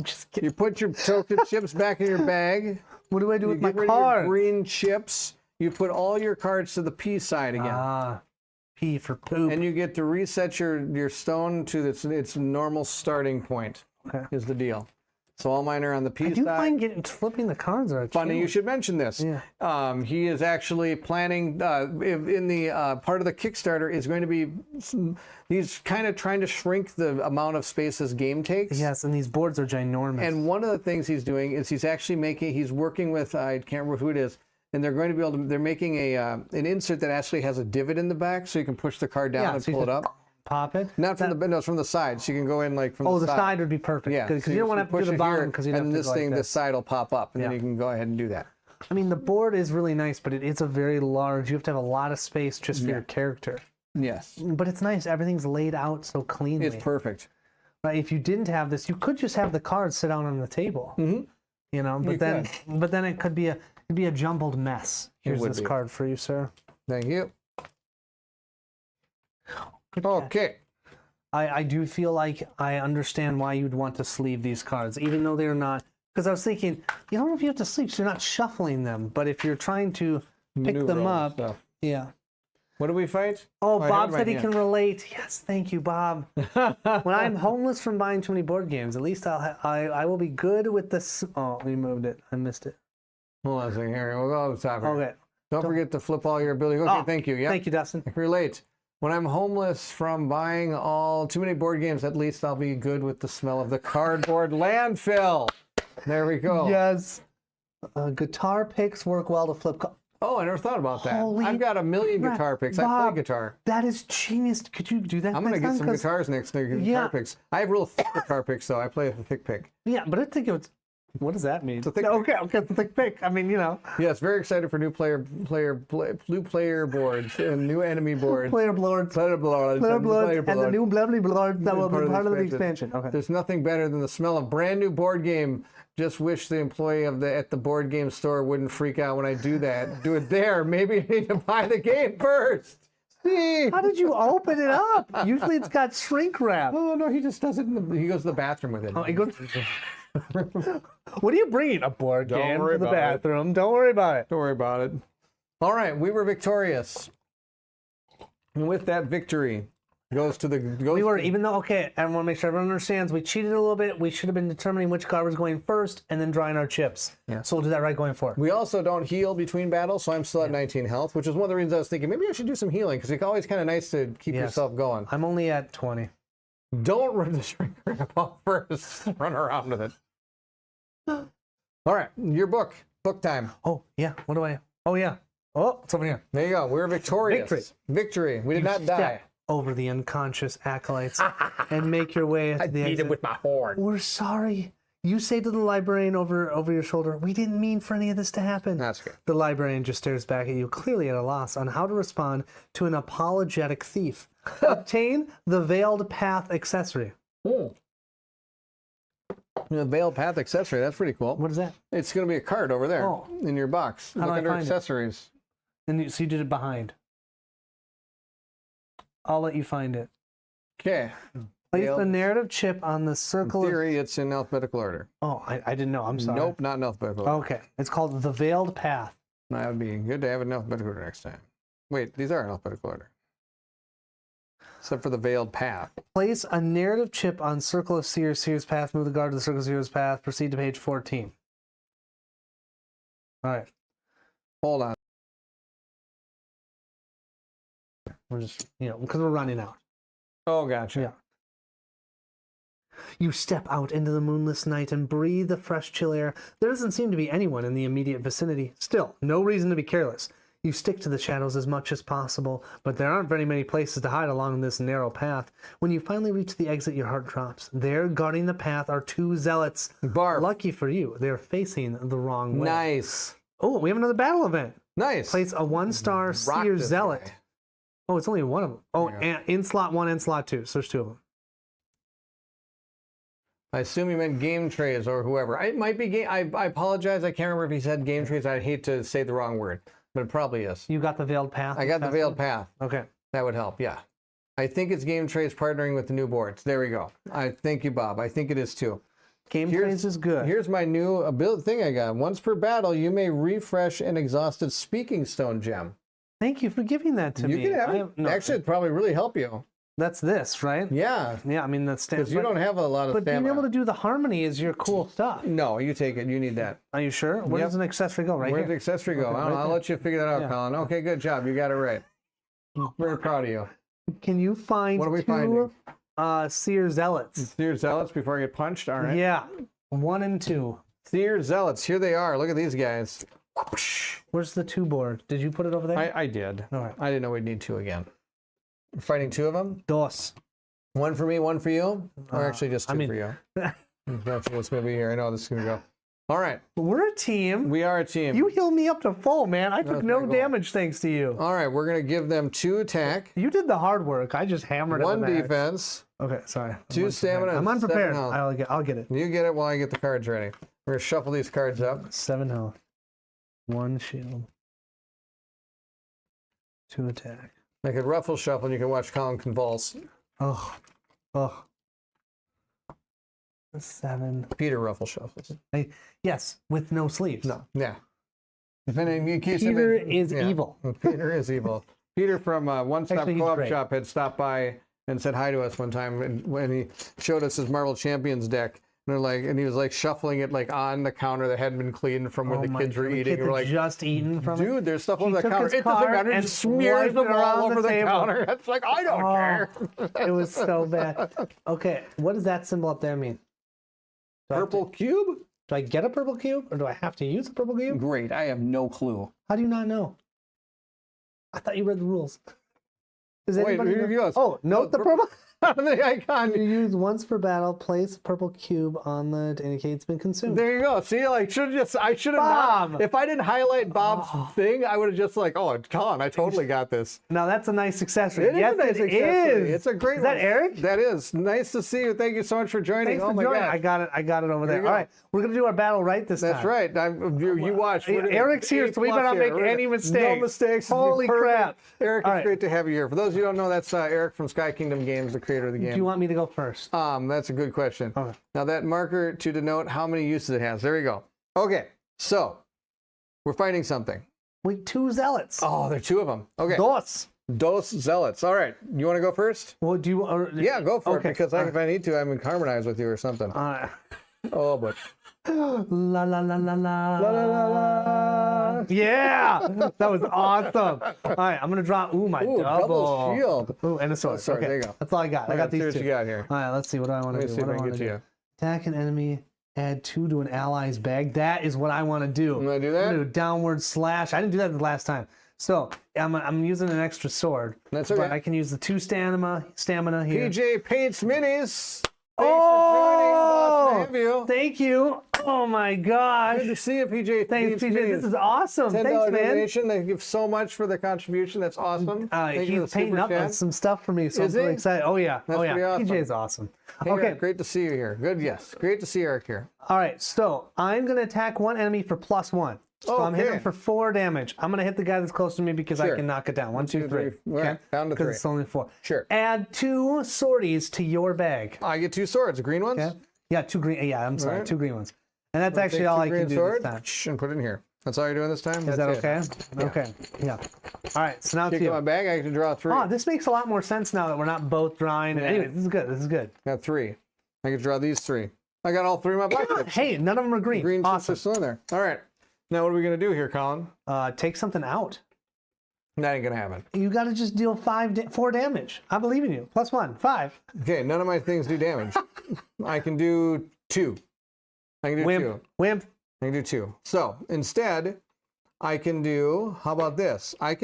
Just kidding. you put your token chips back in your bag. What do I do You with my get rid of your cards? green chips. You put all your cards to the P side again. Ah, P for poop. And you get to reset your stone to its normal starting point. Okay. Is the deal. So all mine are on the P I do side. find flipping the cards are a Funny you challenge. should mention this. Yeah. He is actually planning in the part of the Kickstarter is going to be. He's kind of trying to shrink the amount of space this game takes. Yes, and these boards are ginormous. And one of the things he's doing is he's working with I can't remember who it is, and they're going to be able to. They're making an insert that actually has a divot in the back, so you can push the card down and so you pull it just up. Pop it. Not from the it's from the side, so you can go in like from Oh, the the side. side would be perfect. Yeah, because so you don't want to have to push do the it bottom here, because you and have to this go thing, like this side will pop up, and then Yeah. you can go ahead and do that. I mean, the board is really nice, but it's a very large. You have to have a lot of space just for your character. Yes, But it's nice. Everything's laid out so cleanly. it's perfect. Right? If you didn't have this, you could just have the cards sit out on the table. Mhm. You know, but then it could be a jumbled mess. Here's would this be. card for you, sir. Thank you. Good catch. Okay. I do feel like I understand why you'd want to sleeve these cards, even though they're not. Because I was thinking, you don't know if you have to sleeve, so you're not shuffling them. But if you're trying to pick Maneuver them all up, this stuff. yeah. What do we fight? Oh, I Bob have it said he right can relate. Yes, thank you, Bob. When I'm homeless from buying too many board games, at least I will be good with this. Oh, we moved it. I missed it. Hold on a second here. We'll go to the top here. Okay. Don't forget to flip all your abilities. Okay, Oh, thank you. Yeah. Thank you, Dustin. Relate. When I'm homeless from buying too many board games, at least I'll be good with the smell of the cardboard landfill. There we go. Yes. Guitar picks work well to flip. Oh, I never thought about that. Holy I've got a million crap. guitar picks. I Bob, play guitar. That is genius. Could you do that? I'm going to next get some time? 'Cause- guitars next to guitar Yeah. picks. I have real thick guitar picks, though. I play with a thick pick. Yeah, but I think it was. What does that mean? It's a thick Okay, it's a thick pick. I mean, you know. Yes, very excited for new player boards and new enemy boards. Player blords. Player boards. Player blords and the boards. new lovely blords that will Part be of part of the expansion. expansion. Okay. There's nothing better than the smell of brand new board game. Just wish the employee at the board game store wouldn't freak out when I do that. Do it there. Maybe I need to buy the game first. See? How did you open it up? Usually it's got shrink wrap. Oh no, he just does it. He goes to the bathroom with it. Oh, it goes. What are you bringing? A board Don't game worry to the about it. bathroom. Don't worry about it. Don't worry about it. All right, we were victorious. And with that victory goes to the... We were, even though, okay, I want to make sure everyone understands, we cheated a little bit. We should have been determining which card was going first and then drawing our chips. Yeah. So we'll do that right going forward. We also don't heal between battles, so I'm still at 19 health, which is one of the reasons I was thinking maybe I should do some healing, because it's always kind of nice to keep yourself going. I'm only at 20. Don't rip the shrink wrap off first. Run around with it. All right, your book. Book time. Oh, yeah. What do I... Oh, yeah. Oh, it's over here. There you go. We were victorious. Victory. Victory. We did not die. Step over the unconscious acolytes and make your way to the exit. with my horn. We're sorry. You say to the librarian over your shoulder, we didn't mean for any of this to happen. That's good. The librarian just stares back at you, clearly at a loss on how to respond to an apologetic thief. Obtain the Veiled Path accessory. The Veiled Path accessory. That's pretty cool. What is that? It's going to be a card over there in your box. How do Look I under find it? accessories. And so you did it behind. I'll let you find it. Okay. Place the narrative chip on the circle In theory, it's in alphabetical order. Oh, I didn't know. I'm sorry. Nope, not in alphabetical order. Okay. It's called the Veiled Path. That would be good to have it in alphabetical order next time. Wait, these are in alphabetical order. Except for the Veiled Path. Place a narrative chip on Circle of Seers, Seers Path. Move the guard to the Circle of Seers Path. Proceed to page 14. All right. Hold on. We're just, because we're running out. Oh, gotcha. Yeah. You step out into the moonless night and breathe the fresh, chill air. There doesn't seem to be anyone in the immediate vicinity. Still, no reason to be careless. You stick to the shadows as much as possible, but there aren't very many places to hide along this narrow path. When you finally reach the exit, your heart drops. There, guarding the path, are two zealots. Barf. Lucky for you, they're facing the wrong way. Nice. Oh, we have another battle event. Nice. Place a 1-star Rock Seer this Zealot. guy. Oh, it's only one of them. Oh, There you and in slot 1 and slot 2, so there's 2 of them. I assume you meant game trays or whoever. It might be game. I apologize. I can't remember if he said game trays. I hate to say the wrong word, but it probably is. You got the Veiled Path? I got the Veiled Path. Okay. That would help. Yeah. I think it's game trays partnering with the new boards. There we go. Thank you, Bob. I think it is too. Game Trays is good. Here's my new ability thing I got. Once per battle, you may refresh an exhausted speaking stone gem. Thank you for giving that to me. You can have it. No, Actually, it'd probably really help you. that's this, right? Yeah. Yeah, I mean, that's Because you don't have a lot of But being stamina. able to do the harmony is your cool stuff. No, you take it. You need that. Are you sure? Where Yep. does an accessory go? Right Where's the here. accessory go? Okay, I don't know. right I'll there. let you figure that out, Yeah. Colin. Okay, good job. You got it right. Very proud of you. Can you find What are we 2 Seer Zealots? Seer Zealots before I get punched? All right. Yeah. 1 and 2. Seer Zealots. Here they are. Look at these guys. Where's the 2 board? Did you put it over there? I did. All right. I didn't know we'd need 2 again. We're fighting 2 of them? Dos. 1 for me, 1 for you? Or actually just 2 I mean- for you? That's what's going to be here. I know how this is going to go. All right. We're a team. We are a team. You healed me up to full, man. I took That's no pretty cool. damage thanks to you. All right. We're going to give them 2 attack, You did the hard work. I just hammered 1 it. in the back. defense. Okay, sorry. 2 stamina. I'm and 7 unprepared. health. I'll get it. You get it while I get the cards ready. We're going to shuffle these cards up. 7 health. 1 shield. 2 attack. I could ruffle shuffle and you can watch Colin convulse. Oh. 7. Peter ruffle shuffles. Yes, with no sleeves. No. Yeah. Depending, in case Peter anybody- is yeah. evil. Peter is evil. Peter from One Stop Actually, he's Co-op great. Shop had stopped by and said hi to us one time when he showed us his Marvel Champions deck. And he was like shuffling it like on the counter that hadn't been cleaned from where the kids were eating. Kids And we're had like, just eaten from it. dude, there's stuff on He the took counter. his It doesn't card matter. and It smears swiped them it all around over the the table. counter. It's like, I don't care. It was so bad. Okay, what does that symbol up there mean? Do I have to- Purple cube? Do I get a purple cube or do I have to use a purple cube? Great. I have no clue. How do you not know? I thought you read the rules. Does Wait, anybody here know- he goes. Oh, note the purple. The icon. You use once per battle. Place a purple cube on the to indicate it's been consumed. There you go. See, like, I should have Bob! not. If I didn't highlight Bob's thing, I would have just like, oh, Colin, I totally got this. Now that's a nice accessory. It is Yes, a nice it accessory. is. It's a great Is one. that Eric? That is. Nice to see you. Thank you so much for joining. Thanks Oh for my joining. God. I got it over there. you go. All right, we're gonna do our battle right this time. That's right. You watch. We're gonna- Eric's here, so we better not A++ here. make We're any gonna- mistakes. No mistakes. It'll be Holy perfect. crap. Eric, All it's right. great to have you here. For those of you who don't know, that's Eric from Sky Kingdom Games, the creator of the game. Do you want me to go first? That's a good question. Okay. Now that marker to denote how many uses it has. There we go. Okay, so we're fighting something. Wait, 2 zealots. Oh, there are 2 of them. Okay. Dos. Zealots. All right. You want to go first? Well, do you? Yeah, go for it. Okay. Because if I need to, I'm in harmonize with you or something. Oh, but. La la la la la. La, la, la, la. Yeah, that was awesome. All right, I'm gonna draw. Ooh, my Double shield. Ooh, and a sword. Sword, Okay, there you go. that's all I got. I got these Here's 2. what you got here. All right, let's see. What do I want Let to me do? see if What I do I can want get to to do? you. Attack an enemy. Add 2 to an ally's bag. That is what I want to do. You want to do I'm that? gonna do a downward slash. I didn't do that the last time. So I'm using an extra sword. That's okay. But I can use the 2 stamina here. PJ Paints Minis. Oh, Thanks for joining, Boss Matthew. thank you. Oh my gosh. Good to see you, PJ. Thanks, Paints PJ. Minis. This is awesome. $10 Thanks, man. donation. Thank you so much for the contribution. That's awesome. Thank you for He's the painting super up chat. some stuff for me, so Is I'm really he? excited. Oh yeah, That's pretty awesome. PJ is awesome. Hey, Okay, Eric, great to see you here. Good, yes. Great to see Eric here. all right. So I'm gonna attack one enemy for +1. So I'm hitting Okay. him for 4 damage. I'm gonna hit the guy that's close to me because I Sure. can knock it down. 1, 2, 3. All right, down to 3. Because it's only 4. Sure. Add 2 swordies to your bag. I get 2 swords, green ones. Okay. Yeah, 2 green. Yeah, I'm sorry, Alright. 2 green ones. And that's actually Take all 2 I can green do sword, this time. and put it in here. That's all you're doing this time? Is that okay? Yeah. Okay. Yeah. All right. So now it's Take out my you. bag, I can draw 3. Oh, this makes a lot more sense now that we're not both drawing. Yeah. Anyway, this is good. This is good. Got 3. I can draw these 3. I got all 3 of my black chips. Hey, none of them are green. Green chips Awesome. are still in there. All right. Now what are we going to do here, Colin? Take something out. That ain't going to happen. You got to just deal 4 damage. I believe in you. +1, 5. Okay, none of my things do damage. I can do 2. I can do 2. Wimp. I can do 2. So instead, I can do, how about this? I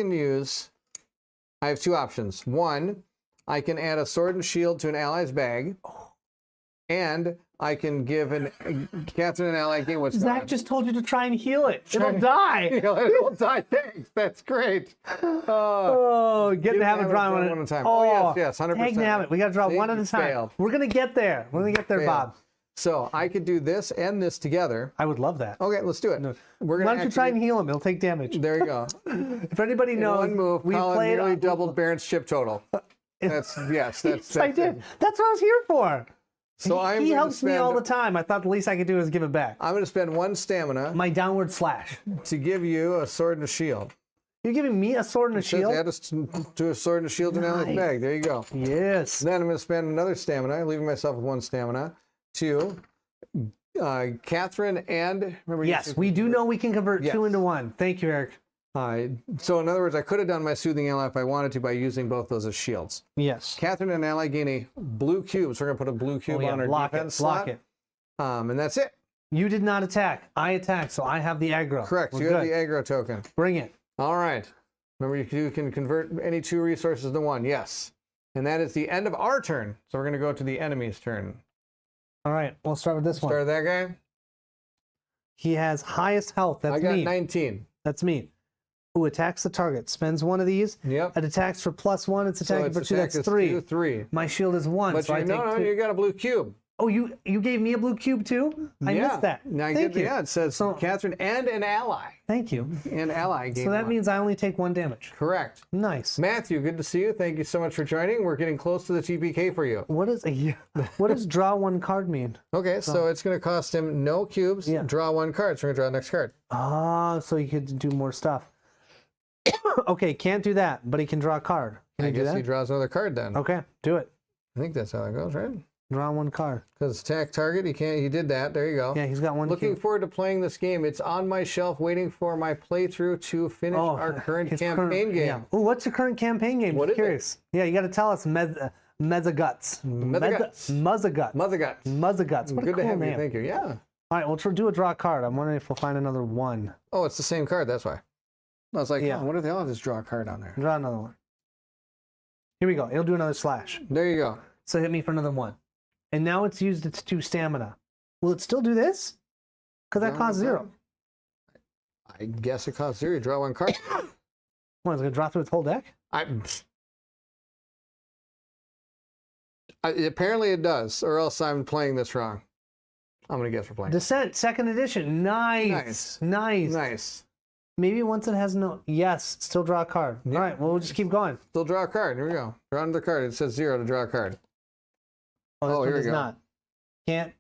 have 2 options. 1, I can add a sword and shield to an ally's bag. And I can give Catherine an ally game. What's Zach just told you to try and heal it. It'll die. It'll die. Thanks. That's great. Oh, get in the habit of drawing one one at a time. Oh, yes, 100%. Take the habit. We got to draw See, one at a you time. failed. We're going to get there. We're going to get there, Failed. Bob. So I could do this and this together. I would love that. Okay, let's do it. We're Why gonna don't you try and heal him? He'll take damage. There you go. If anybody knows, One move. we Colin played. nearly doubled Barron's chip total. That's Yes, that's I did. That's what I was here for. So He helps me all the time. I thought the least I could do is give it back. I'm going to spend 1 stamina My downward slash. to give you a sword and a shield. You're giving me a sword and a shield? Add to a sword and a shield in Alex's Nice. bag. There you go. Yes. Then I'm going to spend another stamina, leaving myself with 1 stamina, to Catherine and remember. Yes, we do know we can convert 2 into 1. Thank you, Eric. So in other words, I could have done my soothing ally if I wanted to by using both those as shields. Yes. Catherine and ally gain a blue cube, so we're going to put a blue cube on our block defense it. Block slot. it. And that's it. You did not attack. I attacked, so I have the aggro. Correct. We're You have good. the aggro token. Bring it. All right. Remember, you can convert any 2 resources to 1. Yes. And that is the end of our turn. So we're going to go to the enemy's turn. All right, we'll start with this one. Start with that guy. He has highest health. That's I got me. 19. That's me. Who attacks the target? Spends 1 of these. Yep. It attacks for +1. It's So attacking its for 2. attack That's is 3. 3. My shield is 1, But so I take 2. you got a blue cube. Oh, you gave me a blue cube too? I missed that. Now Thank you. Yeah, it says Catherine and an ally. Thank you. An ally game. So that means I only take 1 damage. Correct. Nice. Matthew, good to see you. Thank you so much for joining. We're getting close to the TPK for you. What does draw 1 card mean? Okay, so it's going to cost him no cubes. Yeah. Draw 1 card. So we're going to draw the next card. Ah, so you could do more stuff. Okay, can't do that, but he can draw a card. Can I he do guess that? he draws another card then. Okay, do it. I think that's how that goes, right? Draw 1 card. Because attack target, he did that. There you go. Yeah, he's got 1 Looking cube. forward to playing this game. It's on my shelf waiting for my playthrough to finish our current his campaign game. Yeah. Oh, what's your current campaign game? What Just is it? curious. Yeah, you got to tell us. Mezzaguts. Mezzaguts. Muzzaguts. Motherguts. Muzzaguts. What a Good cool to have name. you. Thank you. Yeah. All right, we'll do a draw card. I'm wondering if we'll find another 1. Oh, it's the same card. That's why. I was like, Yeah. oh, what if they all just draw a card on there? Draw another 1. Here we go. It'll do another slash. There you go. So hit me for another 1. And now it's used its 2 stamina. Will it still do this? Because that costs 0. I guess it costs 0. Draw 1 card. What, is it going to draw through its whole deck? Apparently it does, or else I'm playing this wrong. I'm going to guess we're playing. Descent, 2nd edition. Nice. Nice. Nice. Maybe once it has no... Yes, still draw a card. Yeah. All right, well, we'll just keep going. Still draw a card. Here we go. Draw another card. It says 0 to draw a card. Oh, this Oh, one here we does go. not. Can't.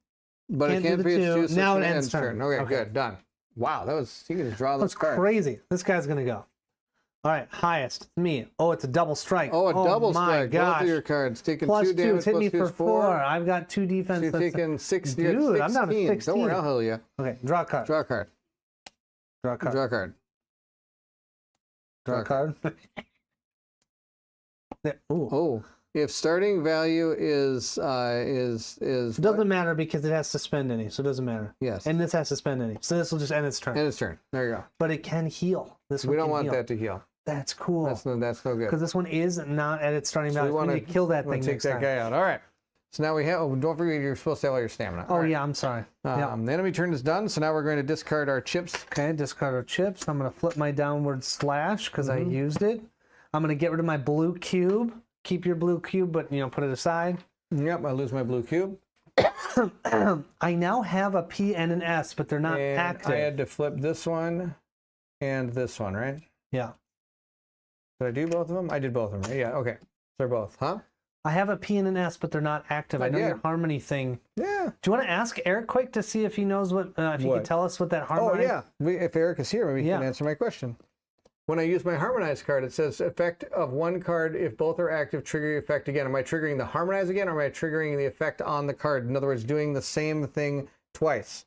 But Can't it do can't the be its two. juice. Now It's it an ends turn. Okay, Okay. good, done. Wow, that was, you can just draw those That's cards. crazy. This guy's gonna go. All right, highest. Me. Oh, it's a double strike. Oh, a double my strike. Both gosh. of your cards. Taking Plus 2 damage, hit me plus 2 for is 4. I've got 2 defense. So you're that's- taking 6. Dude, I'm down to 16. Don't worry, I'll heal you. Okay, draw a card. Draw a card. Draw a card. Draw a card. Draw a card. There. Ooh. Oh, if starting value is It doesn't matter because it has to spend any, so it doesn't matter. Yes. And this has to spend any, so this will just end its turn. And its turn. There you go. But it can heal. This one We don't can want heal. that to heal. That's cool. That's no good. Because this one is not at its starting So we value. We want need to kill that thing take next that time. guy out. All right. So now we have. Oh, don't forget you're supposed to have all your stamina. Oh All right. yeah, I'm sorry. Yeah. The enemy turn is done. So now we're going to discard our chips. Okay, discard our chips. I'm gonna flip my downward slash because Mm-hmm. I used it. I'm gonna get rid of my blue cube. Keep your blue cube, but put it aside. Yep, I lose my blue cube. I now have a P and an S, but they're not And active. I had to flip this one and this one, right? Yeah. Did I do both of them? I did both of them. Right? Yeah. Okay. They're both, huh? I have a P and an S, but they're not active. I know yet. your harmony thing. Yeah. Do you want to ask Eric quick to see if he knows if he What? can tell us what that Oh harmony? yeah. If Eric is here, maybe he can Yeah. answer my question. When I use my harmonize card, it says effect of one card. If both are active, trigger the effect again. Am I triggering the harmonize again, or am I triggering the effect on the card? In other words, doing the same thing twice.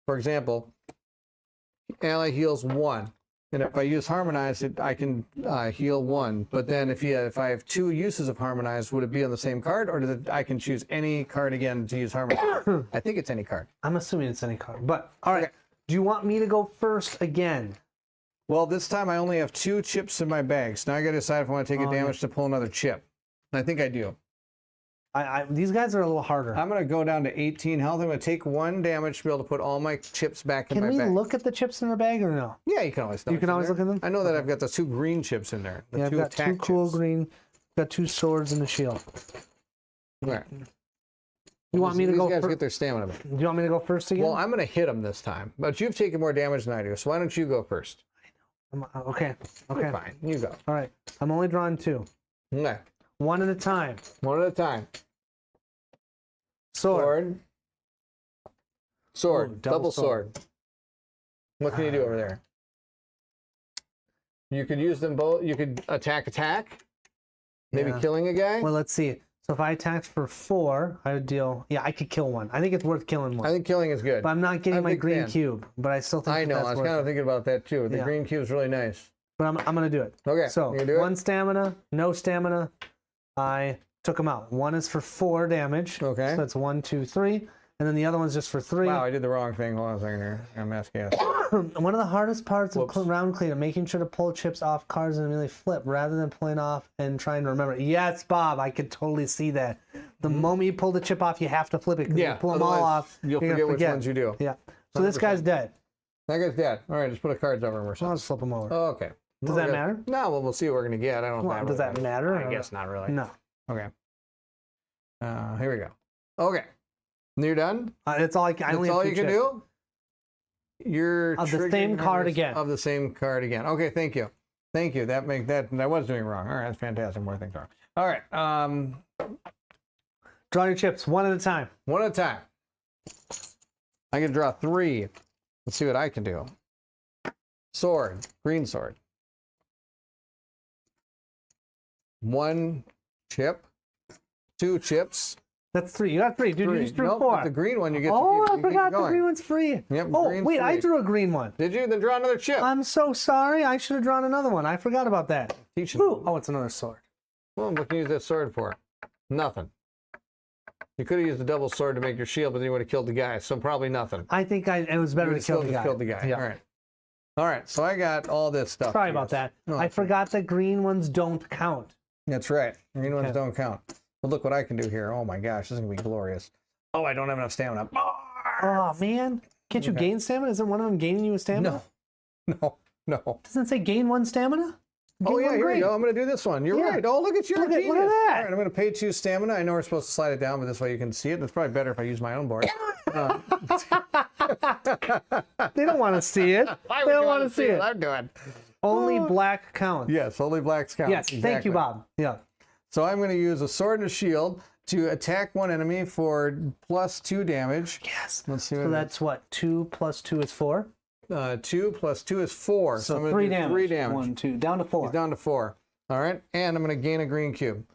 For example, ally heals 1, and if I use harmonize, I can heal 1. But then if I have 2 uses of harmonize, would it be on the same card, or I can choose any card again to use harmonize? I think it's any card. I'm assuming it's any card. But all right. Okay. Do you want me to go first again? Well, this time I only have 2 chips in my bag, so now I got to decide if I want to take a yeah. damage to pull another chip. And I think I do. These guys are a little harder. I'm going to go down to 18 health. I'm going to take 1 damage to be able to put all my chips back in Can my we bag. look at the chips in our bag or no? Yeah, you can always. You can always look at them? I know that I've got the 2 green chips in there. The Yeah, I've 2 got 2 attack cool chips. green. Got 2 swords and a shield. All right. You want me to go These guys first? get their stamina back. Do you want me to go first again? Well, I'm going to hit them this time, but you've taken more damage than I do, so why don't you go first? Okay. Okay. Fine, you go. All right. I'm only drawing 2. Okay. 1 at a time. 1 at a time. Sword. Sword. Ooh, Double sword. What can you do over there? You could use them both. You could attack. Maybe Yeah. killing a guy. Well, let's see. So if I attacked for 4, I would deal. Yeah, I could kill one. I think it's worth killing one. I think killing is good. But I'm not getting I'm a my big green fan. cube. But I still think I know. that's I was worth kind it. of thinking about that too. The Yeah. green cube is really nice. But I'm gonna do it. Okay. So you can do it? 1 stamina, no stamina. I took them out. 1 is for 4 damage. Okay. So that's 1, 2, 3, and then the other one's just for 3. Wow, I did the wrong thing. Hold on a second here. I'm asking. One of the hardest parts Whoops. of round cleanup, making sure to pull chips off cards and immediately flip rather than pulling off and trying to remember. Yes, Bob, I could totally see that. The moment you pull the chip off, you have to flip it. 'Cause Yeah. you pull them all otherwise off. You'll you're gonna forget which ones you do. Yeah. So this guy's dead. That guy's dead. All right, just put the cards over him or I'll something. just flip him over. Oh, okay. Does that matter? No, well, we'll see what we're gonna get. I don't know. Well, if does that really matter? I guess not really. No. Okay. Here we go. Okay. You're done? It's all I can. I That's only have all 2 you can chips. do? You're Of the triggering same card numbers again. Of the same card again. Okay, thank you. Thank you. That I was doing wrong. All right, that's fantastic. More things wrong. All right. Draw your chips 1 at a time. 1 at a time. I can draw 3. Let's see what I can do. Sword. Green sword. 1 chip. 2 chips. That's 3. You got 3. Dude, you 3. just drew Nope, 4. the green one you get Oh, to keep, I you keep forgot the going. green one's free. Yep, Oh, green's wait, I free. drew a green one. Did you? Then draw another chip. I'm so sorry. I should have drawn another one. I forgot about that. Teach Ooh. Oh, it's another sword. Well, what can you use that sword for? Nothing. You could have used a double sword to make your shield, but then you would have killed the guy. So probably nothing. I think it was better You to would kill still the just guy. killed the guy. Yeah. All right. All right. So I got all this stuff. Sorry to about use. that. No, I forgot that green ones don't count. That's right. Green ones Okay. don't count. But look what I can do here. Oh my gosh, this is gonna be glorious. Oh, I don't have enough stamina. Oh, man. Can't you Okay. gain stamina? Isn't one of them gaining you a stamina? No. Doesn't it say gain 1 stamina? Oh Gain yeah, one here we green. go. I'm gonna do this one. You're Yeah. right. Oh, look at you. Look at genius. that. All right, I'm gonna pay 2 stamina. I know we're supposed to slide it down, but this way you can see it. It's probably better if I use my own board. They don't want to see it. They don't want to see it. I'm doing. Only black counts. Yes, only blacks count. Yes. Thank Exactly. you, Bob. Yeah. So I'm going to use a sword and a shield. to attack one enemy for +2 damage. Yes. Let's see what So that's what? 2 plus 2 is 4? 2 plus 2 is 4. So I'm gonna 3 do damage. 3 damage. 1, 2. Down to 4. He's down to 4. All right, and I'm going to gain a green cube.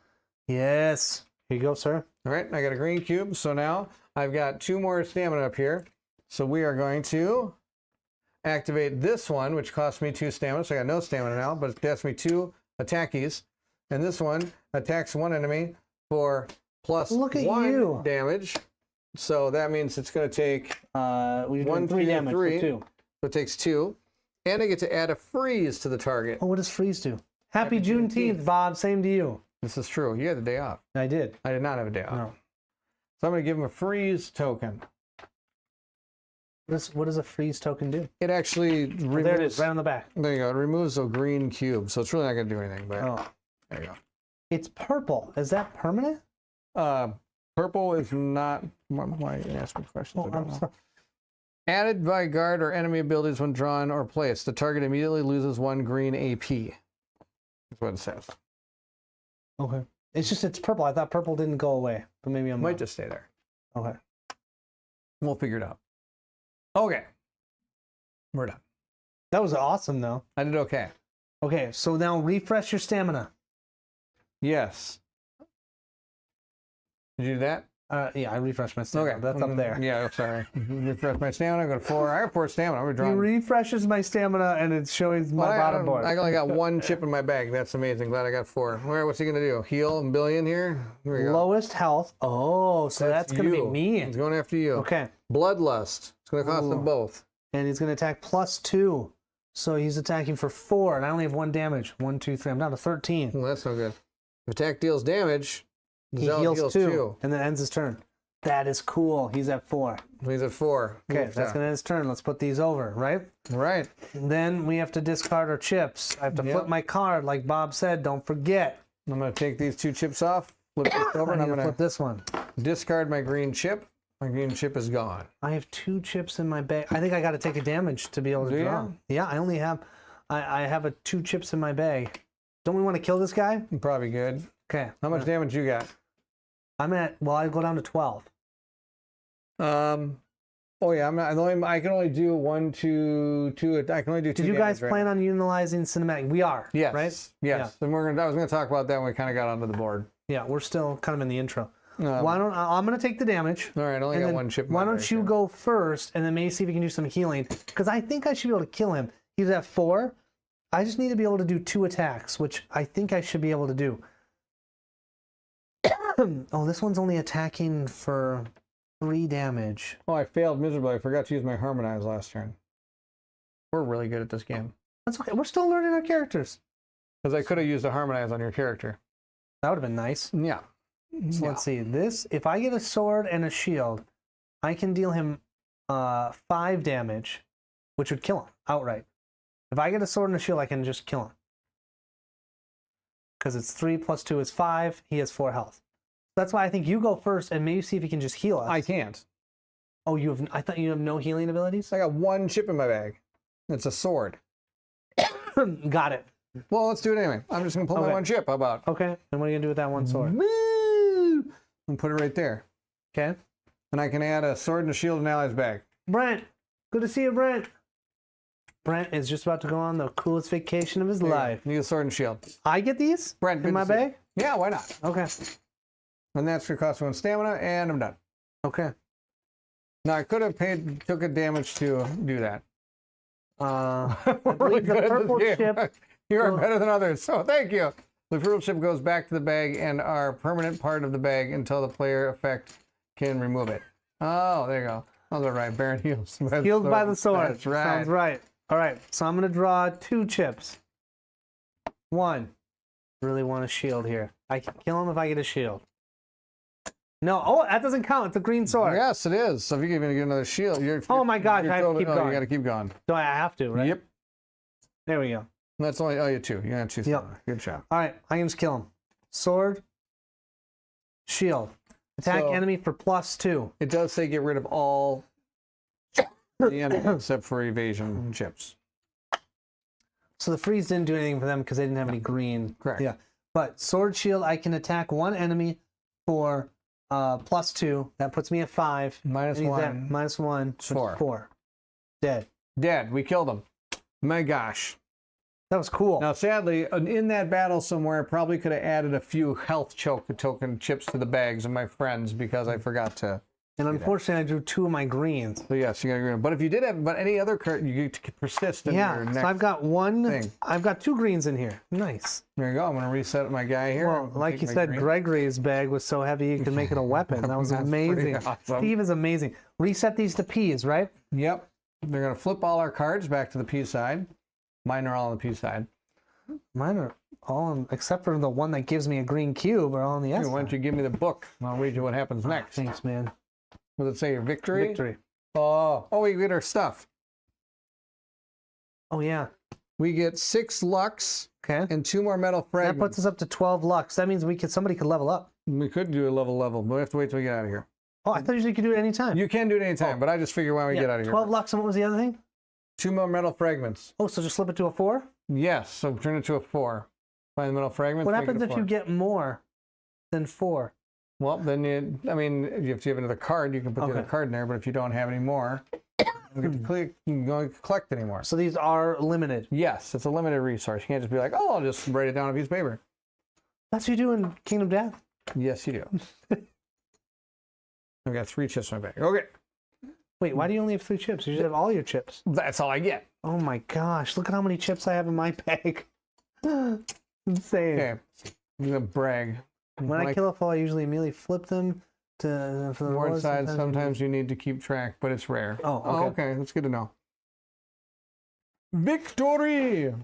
Yes. Here you go, sir. All right, I got a green cube, so now I've got 2 more stamina up here. So we are going to activate this one, which costs me 2 stamina. So I got no stamina now, but it costs me 2 attackies. And this one attacks one enemy for Look at +1 you. damage. So that means it's going to take We're doing 1, 3 2, damage 3. for 2. So it takes 2. And I get to add a freeze to the target. Oh, what does freeze do? Happy Juneteenth, Bob. Same to you. This is true. You had the day off. I did. I did not have a day off. No. So I'm going to give him a freeze token. What does a freeze token do? It actually removes, There it is, right on the back. There you go. It removes a green cube. So it's really not going to do anything. But Oh. there you go. It's purple. Is that permanent? Purple is not. Why you ask me questions? I Oh, don't I'm know. sorry. Added by guard or enemy abilities when drawn or placed. The target immediately loses 1 green AP. That's what it says. Okay. It's purple. I thought purple didn't go away, but maybe I'm Might wrong. just stay there. Okay. We'll figure it out. Okay. We're done. That was awesome, though. I did okay. Okay, so now refresh your stamina. Yes. Did you do that? Yeah, I refreshed my stamina. Okay. That's up there. Yeah, sorry. Refresh my stamina. I got 4. I have 4 stamina. I'm He drawing. refreshes my stamina, and it's showing my bottom board. I only got 1 chip in my bag. That's amazing. Glad I got 4. All right, what's he gonna do? Heal a billion here? Here we go. Lowest health. Oh, so that's going to be you. me. He's going after you. Okay. Bloodlust. It's gonna cost them Ooh. both. And he's going to attack +2. So he's attacking for 4, and I only have 1 damage. 1, 2, 3. I'm down to 13. Well, that's no good. If attack deals damage, He Zealot heals 2, and then ends his turn. That is cool. He's at 4. He's at 4. Okay, Oof, that's going to end his turn. Let's put these over, right? Right. Then we have to discard our chips. I have to Yep. flip my card, like Bob said. Don't forget. I'm gonna take these 2 chips off, flip this over, and I'm I'm going to gonna flip this one. discard my green chip. My green chip is gone. I have 2 chips in my bag. I think I got to take a damage to be able to Do draw. ya? Yeah, I only have. I have 2 chips in my bag. Don't we want to kill this guy? Probably good. Okay. How much damage you got? I'm at. Well, I go down to 12. Oh yeah, I can only do 1, 2, 2. I can only do 2. Did you guys damage right plan on utilizing cinematic? We are. now. Yes. Right. Yes. Yeah. And I was gonna talk about that when we kind of got onto the board. Yeah, we're still kind of in the intro. Um, Why don't I'm going to take the damage. All right, I only and got then 1 chip. in Why my don't bag you here. go first, and then maybe see if we can do some healing? Because I think I should be able to kill him. He's at 4. I just need to be able to do 2 attacks, which I think I should be able to do. Oh, this one's only attacking for 3 damage. Oh, I failed miserably. I forgot to use my harmonize last turn. We're really good at this game. That's okay. We're still learning our characters. Because I could have used a harmonize on your character. That would have been nice. Yeah. So let's see. This, if I get a sword and a shield, I can deal him 5 damage, which would kill him outright. If I get a sword and a shield, I can just kill him. Because it's 3 plus 2 is 5. He has 4 health. That's why I think you go first and maybe see if he can just heal us. I can't. Oh, you have? I thought you have no healing abilities. I got 1 chip in my bag. It's a sword. Got it. Well, let's do it anyway. I'm just gonna pull my Okay. 1 chip. How about? Okay. And what are you gonna do with that 1 sword? Woo! And put it right there. Okay. And I can add a sword and a shield in ally's bag. Brent, good to see you, Brent. Brent is just about to go on the coolest vacation of his There you go. life. Need a sword and shield. I get these Brent, good in my to see you. bag. Yeah, why not? Okay. And that's gonna cost me 1 stamina, and I'm done. Okay. Now I could have took a damage to do that. I We're really believe the good at this purple game. ship. You are will- better than others, so thank you. The purple chip goes back to the bag and are permanent part of the bag until the player effect can remove it. Oh, there you go. That was right. Baron heals. Healed by the sword. That's right. Sounds right. All right. So I'm gonna draw 2 chips. 1. Really want a shield here. I can kill him if I get a shield. No. Oh, that doesn't count. It's a green sword. Yes, it is. So if you can even get another shield, you're. Oh my gosh, I have to totally- keep oh, going. You got to keep going. So I have to, right? Yep. There we go. That's only. Oh, you 2. You got 2. Yep. Good job. All right. I can just kill him. Sword. Shield. Attack So- enemy for +2. It does say get rid of all the enemy except for evasion chips. So the freeze didn't do anything for them because they didn't have any green. Correct. Yeah. But sword shield, I can attack 1 enemy for +2. That puts me at 5. Minus And he's 1. at -1. So 4. Dead. Dead. We killed him. My gosh. That was cool. Now, sadly, in that battle somewhere, I probably could have added a few health token chips to the bags of my friends because I forgot to. And unfortunately, I drew 2 of my greens. So yes, you got to agree. But if you did have, but any other card, you get to persist in your Yeah, next so I've got one. thing. I've got 2 greens in here. Nice. There you go. I'm going to reset my guy here. Well, like Take you my said, green. Gregory's bag was so heavy you could make it a weapon. That was That's pretty amazing. awesome. Steve is amazing. Reset these to P's, right? Yep. They're going to flip all our cards back to the P side. Mine are all on the P side. Mine are all on, except for the one that gives me a green cube, are all on the S Here, why don't side. you give me the book? And I'll read you what happens next. Thanks, man. What does it say? Your victory? Victory. Oh, we get our stuff. Oh, yeah. We get 6 Lux Okay. and 2 more metal That fragments. puts us up to 12 Lux. That means somebody could level up. We could do a level, but we have to wait till we get out of here. Oh, I thought you could do it anytime. You can do it anytime, but I just figure why we get out of here. 12 Lux, and what was the other thing? 2 more metal fragments. Oh, so just flip it to a 4? Yes, so turn it to a 4. Find the metal fragments. What make it happens a if 4. you get more than 4? Well, then if you have another card, you can put the other Okay. card in there. But if you don't have any more, you don't get to collect anymore. So these are limited. Yes, it's a limited resource. You can't just be like, oh, I'll just write it down on a piece of paper. That's what you do in Kingdom Death. Yes, you do. I've got 3 chips in my bag. Okay, Wait, why do you only have 3 chips? You should have all your chips. that's all I get. Oh my gosh, look at how many chips I have in my bag. Insane. Okay, I'm gonna brag. When I kill a foe, I usually immediately flip them to for the Ward rewards. side, sometimes you need to keep track, but it's rare. Oh, okay. Okay, that's good to know. Victory!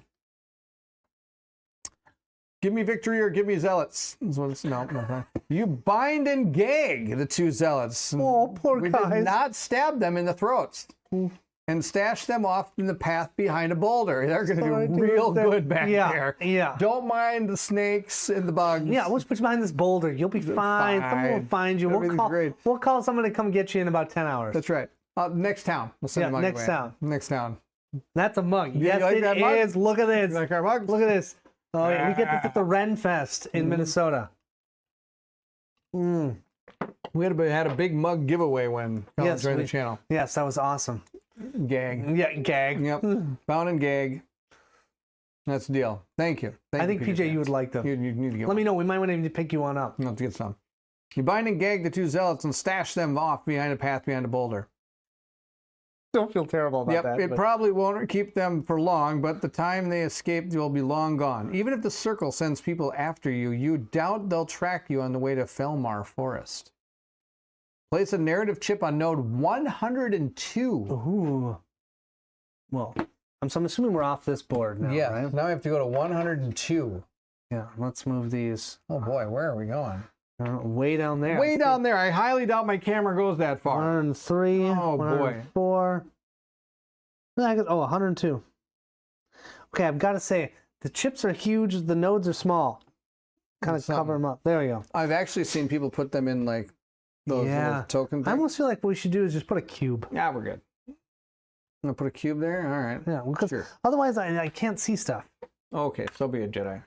Give me victory or give me zealots. That's what it's, no. Okay. You bind and gag the 2 zealots. Oh, poor we guys. did not stab them in the throats. And stash them off in the path behind a boulder. They're going to do real good back there. Yeah. Don't mind the snakes and the bugs. Yeah, we'll just put you behind this boulder. You'll be fine. Someone will Fine. find you. Everything's great. We'll call someone to come get you in about 10 hours. That's right. Next town. We'll send Yeah, the mug next away. town. Next town. That's a mug. you Yes, like it that mug? is. Look at this. You like our mugs? Look at this. Oh, yeah. We get this at the Ren Fest in Minnesota. Mm. We had a big mug giveaway when Colin joined the channel. Yes, that was awesome. Gag. Yeah, gag. Yep. Bound and gag. That's the deal. Thank you. I think, PJ, you would like them. You need to get Let one. me know. We might want to pick you one up. You have to get some. You bind and gag the 2 zealots and stash them off behind a path behind a boulder. Don't feel terrible about that. It probably won't keep them for long, but the time they escape will be long gone. Even if the circle sends people after you, you doubt they'll track you on the way to Felmar Forest. Place a narrative chip on node 102. Ooh. Well, I'm assuming we're off this board now, Yeah, right? now we have to go to 102. Yeah, let's move these Oh boy, where are we going? way down there. Way down there. I highly doubt my camera goes that far. 103. Oh, boy. 104. Oh, 102. Okay, I've got to say, the chips are huge, the nodes are small. Kind of Something. cover them up. There we go. I've actually seen people put them in like those Yeah. little token I things. almost feel like what we should do is just put a cube. Yeah, we're good. I'm gonna put a cube there. All right. Yeah, because Sure. otherwise I can't see stuff. Okay, so be a Jedi.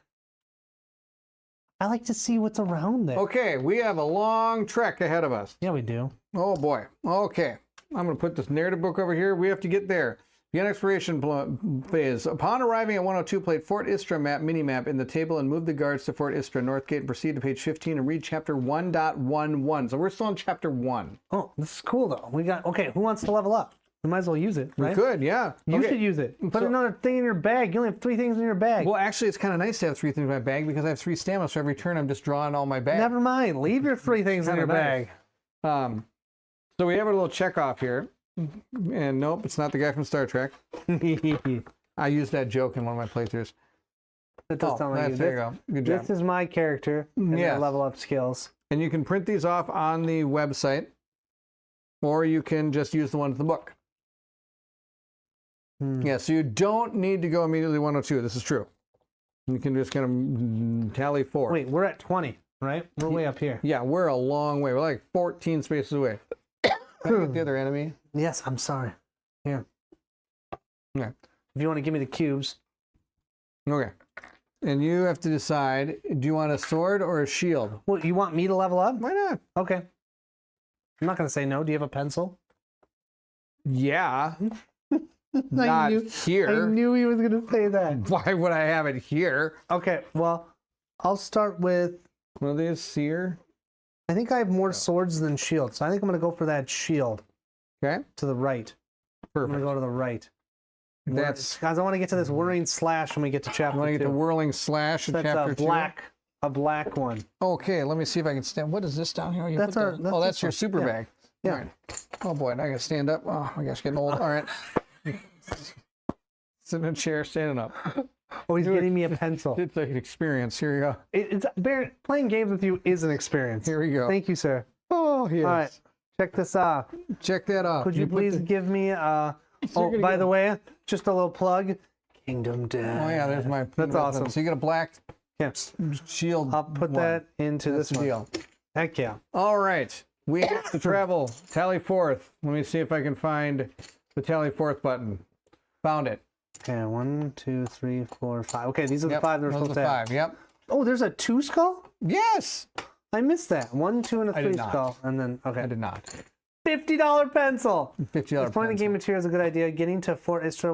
I like to see what's around there. Okay, we have a long trek ahead of us. Yeah, we do. Oh boy. Okay, I'm gonna put this narrative book over here. We have to get there. Begin exploration phase. Upon arriving at 102, play Fort Istra map minimap in the table and move the guards to Fort Istra Northgate and proceed to page 15 and read chapter 1.11. So we're still in chapter 1. Oh, this is cool though. We got okay. Who wants to level up? We might as well use it, right? We could, yeah. You Okay. should use it. Put So- another thing in your bag. You only have 3 things in your bag. Well, actually, it's kind of nice to have 3 things in my bag because I have 3 stamina, so every turn I'm just drawing all my bag. Never mind. Leave your 3 things in Kinda your nice. bag. So we have a little check off here. And nope, it's not the guy from Star Trek. That I used that joke in one of my playthroughs. does sound like you. there you go. Good job. This is my character and their Yes. level up skills. And you can print these off on the website, or you can just use the ones in the book. Yeah, so you don't need to go immediately 102. This is true. You can just kind of tally 4. Wait, we're at 20, right? We're way up here. Yeah, we're a long way. We're like 14 spaces away. Can I get the other enemy? Yes, I'm sorry. Here. Yeah. If you want to give me the cubes. Okay. And you have to decide, do you want a sword or a shield? Well, you want me to level up? Why not? Okay. I'm not going to say no. Do you have a pencil? Yeah. I Not knew, here. I knew he was going to say that. Why would I have it here? Okay, well, I'll start with... One of these here. I think I have more swords than shields, so I think I'm going to go for that shield Okay. to the right. I'm Perfect. going to go to the right. That's. Guys, I want to get to this whirring slash when we get to chapter You want to get 2. the whirling slash in That's chapter a black one. 2? Okay, let me see if I can stand. What is this down here? You That's put our- the- that's oh, that's this your one. super Yeah. bag. Yeah. All right. Oh boy, now I gotta stand up. Oh my gosh, getting old. All right. Sitting in a chair, standing up. Oh, he's getting me a pencil. It's like an experience. Here we go. Playing games with you is an experience. Here we go. Thank you, sir. Oh, yes. All right, check this out. Check that out. Could you put please the- give me you're oh, gonna by get- the way, just a little plug. Kingdom Death. Oh yeah, there's my. That's awesome. So you get a black Yes. shield. I'll put one. that into That's this the one. deal. Heck yeah. All right, we have to travel. Tally forth. Let me see if I can find the tally forth button. Found it. Okay, 1, 2, 3, 4, 5. Okay, these are the Yep, 5 that we're those are supposed the to have. 5. Yep. Oh, there's a 2 skull? Yes. I missed that. 1, 2, and a I 3 did not. skull. And then, I okay. did not. $50 pencil. $50. Exploring the game material is a good idea. Getting to Fort Istra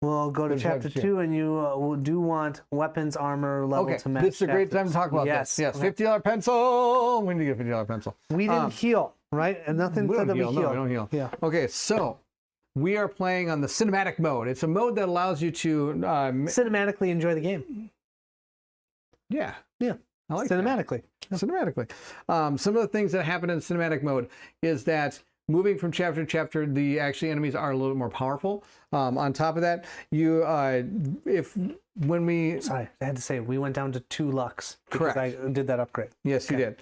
will go to chapter 2, and you do want weapons, armor level Okay, to match. this is a great time chapters. to talk about Yes. this. Yes, Okay. $50 pencil. We need to get a $50 pencil. We didn't heal, right? And nothing We said don't that we heal. healed. No, we don't heal. Yeah. Okay, so we are playing on the cinematic mode. It's a mode that allows you to, Cinematically enjoy the game. yeah, Yeah. I like that. Cinematically. Cinematically. Some of the things that happen in cinematic mode is that moving from chapter to chapter, the actually enemies are a little bit more powerful. On top of that, you when we Sorry, I had to say we went down to 2 lux because Correct. I did that upgrade. yes, you did.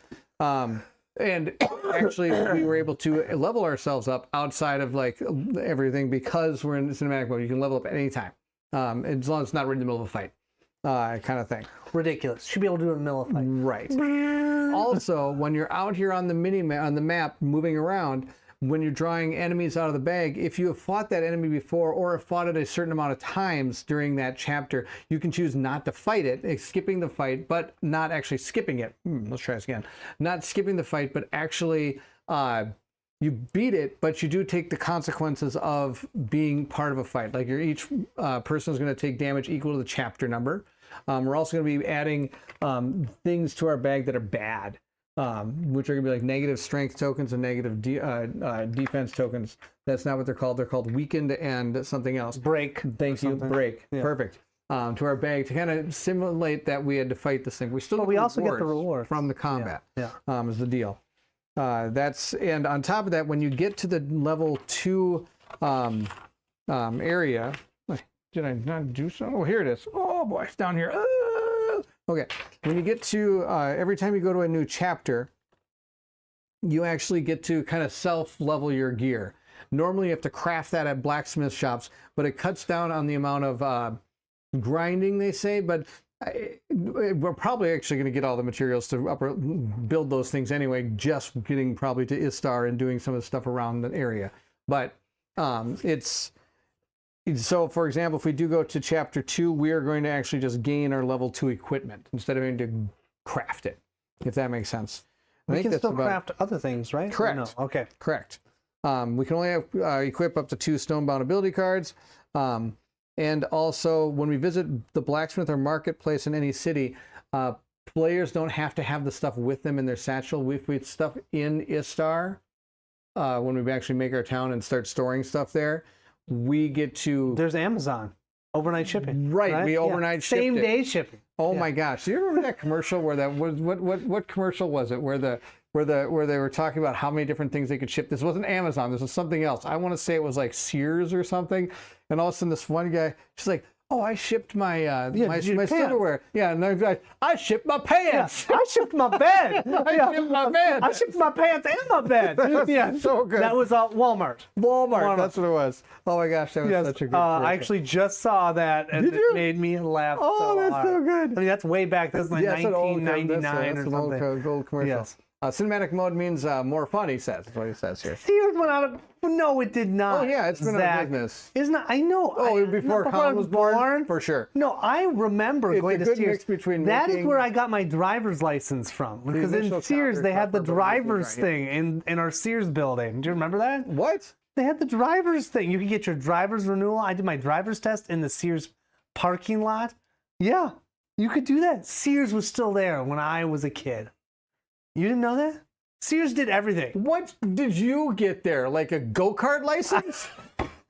And actually, we were able to level ourselves up outside of like everything because we're in cinematic mode. You can level up at any time, as long as it's not right in the middle of a fight, kind of thing. Ridiculous. Should be able to do it in the middle of a fight. Right. Also, when you're out here on the on the map moving around, when you're drawing enemies out of the bag, if you have fought that enemy before or have fought it a certain amount of times during that chapter, you can choose not to fight it, skipping the fight, but not actually skipping it. Let's try this again. Not skipping the fight, but actually you beat it, but you do take the consequences of being part of a fight. Like each person is going to take damage equal to the chapter number. We're also going to be adding things to our bag that are bad. Which are going to be like negative strength tokens and negative defense tokens. That's not what they're called. They're called weakened and something else. Break. Thank you. Break. Yeah. Perfect. To our bag to kind of simulate that we had to fight this thing. We still But get we the also get the rewards rewards. from the combat. Yeah. Is the deal. And on top of that, when you get to the level 2 area, did I not do so? Oh, here it is. Oh boy, it's down here. Okay, when you get to, every time you go to a new chapter, you actually get to kind of self-level your gear. Normally you have to craft that at blacksmith shops, but it cuts down on the amount of grinding, they say, but we're probably actually going to get all the materials to build those things anyway, just getting probably to Istar and doing some of the stuff around the area. But so, for example, if we do go to chapter 2, we are going to actually just gain our level 2 equipment instead of having to craft it, if that makes sense. We can still craft other things, right? Correct. Or no? Okay. Correct. We can only equip up to 2 stonebound ability cards. And also, when we visit the blacksmith or marketplace in any city, players don't have to have the stuff with them in their satchel. If we stuff in Istar, when we actually make our town and start storing stuff there, we get to... There's Amazon. Overnight shipping. Right, we overnight shipped Same it. day shipping. Oh my gosh! Do you remember that commercial where that was what commercial was it? Where they were talking about how many different things they could ship. This wasn't Amazon. This was something else. I want to say it was like Sears or something. And all of a sudden, this one guy, she's like, "Oh, I shipped my my silverware." Yeah, and they're like, "I shipped my pants." I shipped my bed. I shipped my bed. I shipped my pants and my bed. Yeah, so good. That was Walmart. Walmart. That's what it was. Oh my gosh, that was such a good. I actually just saw that, and Did it you? made me laugh. Oh, so that's hard. so good. I mean, that's way back. This is like Yeah, it's an old- 1999 that's or something. An old commercial. Yes. Cinematic mode means more fun, he says. That's what he says here. Sears went out of... No, it did not. Oh, yeah, it's been out of business. Isn't it? I know. Oh, before Colin was born? For sure. No, I remember going to good Sears. mix between That is making- where I got my driver's license from. Because in initial Sears, they had the counter, driver's right. thing in our Sears building. Do you remember that? What? They had the driver's thing. You could get your driver's renewal. I did my driver's test in the Sears parking lot. Yeah, you could do that. Sears was still there when I was a kid. You didn't know that? Sears did everything. What did you get there? Like a go-kart license?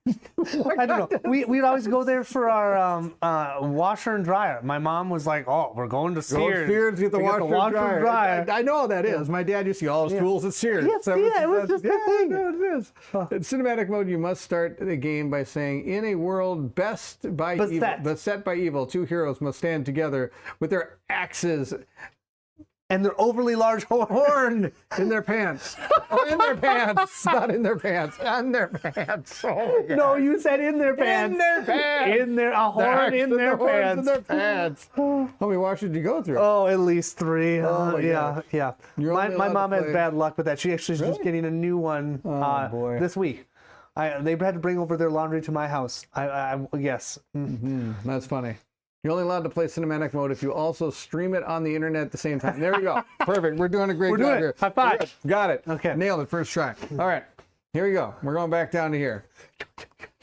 I don't know. We'd always go there for our washer and dryer. My mom was like, "Oh, we're going to Sears. Sears, get the to washer and dryer. I know how that is. My dad used to get all his tools at Sears. Yes, yeah, it was just a thing. It is. In cinematic mode, you must start the game by saying, in a world beset by evil, two heroes must stand together with their axes And their overly large horn in their pants. Oh, in their pants. Not in their pants. On their pants. Oh, my God. No, you said in their pants. In their pants. In their a horn in their horns pants. in their pants. How many washes did you go through? Oh, at least 3. my Yeah, gosh. yeah. You're My only allowed mom to has play- bad luck with that. She actually is just getting a new one boy. this week. They had to bring over their laundry to my house. Yes. That's funny. You're only allowed to play cinematic mode if you also stream it on the internet at the same time. There we go. Perfect. We're doing a great job doing it. here. High five. Good. Got it. Okay. Nailed it. First try. All right. Here we go. We're going back down to here.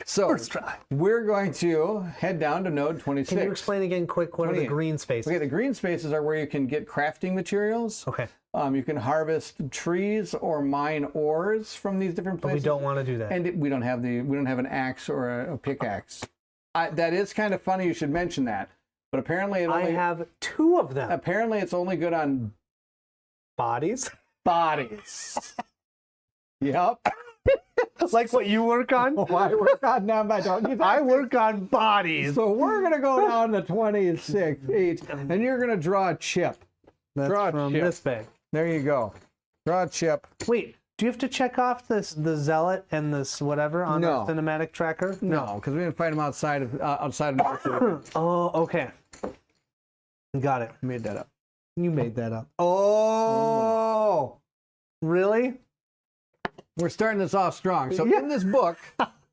So First try. we're going to head down to node 26. Can you explain again quick what are the 28. green spaces? Okay, the green spaces are where you can get crafting materials. Okay. You can harvest trees or mine ores from these different But places. we don't want to do that. And we don't have an axe or a pickaxe. That is kind of funny. You should mention that. But apparently, I have 2 of them. apparently it's only good on Bodies? bodies. Yep. Like what you work on? I work on them. I don't. I work on bodies. So we're gonna go down to 26, 8, and you're gonna draw a chip. That's Draw a from chip. this bag. There you go. Draw a chip. Wait, do you have to check off the zealot and this whatever on No. the cinematic tracker? No, because we didn't fight them outside of Northwood. Oh, okay. Got it. Made that up. You made that up. Oh, Really? we're starting this off strong. So Yeah. in this book,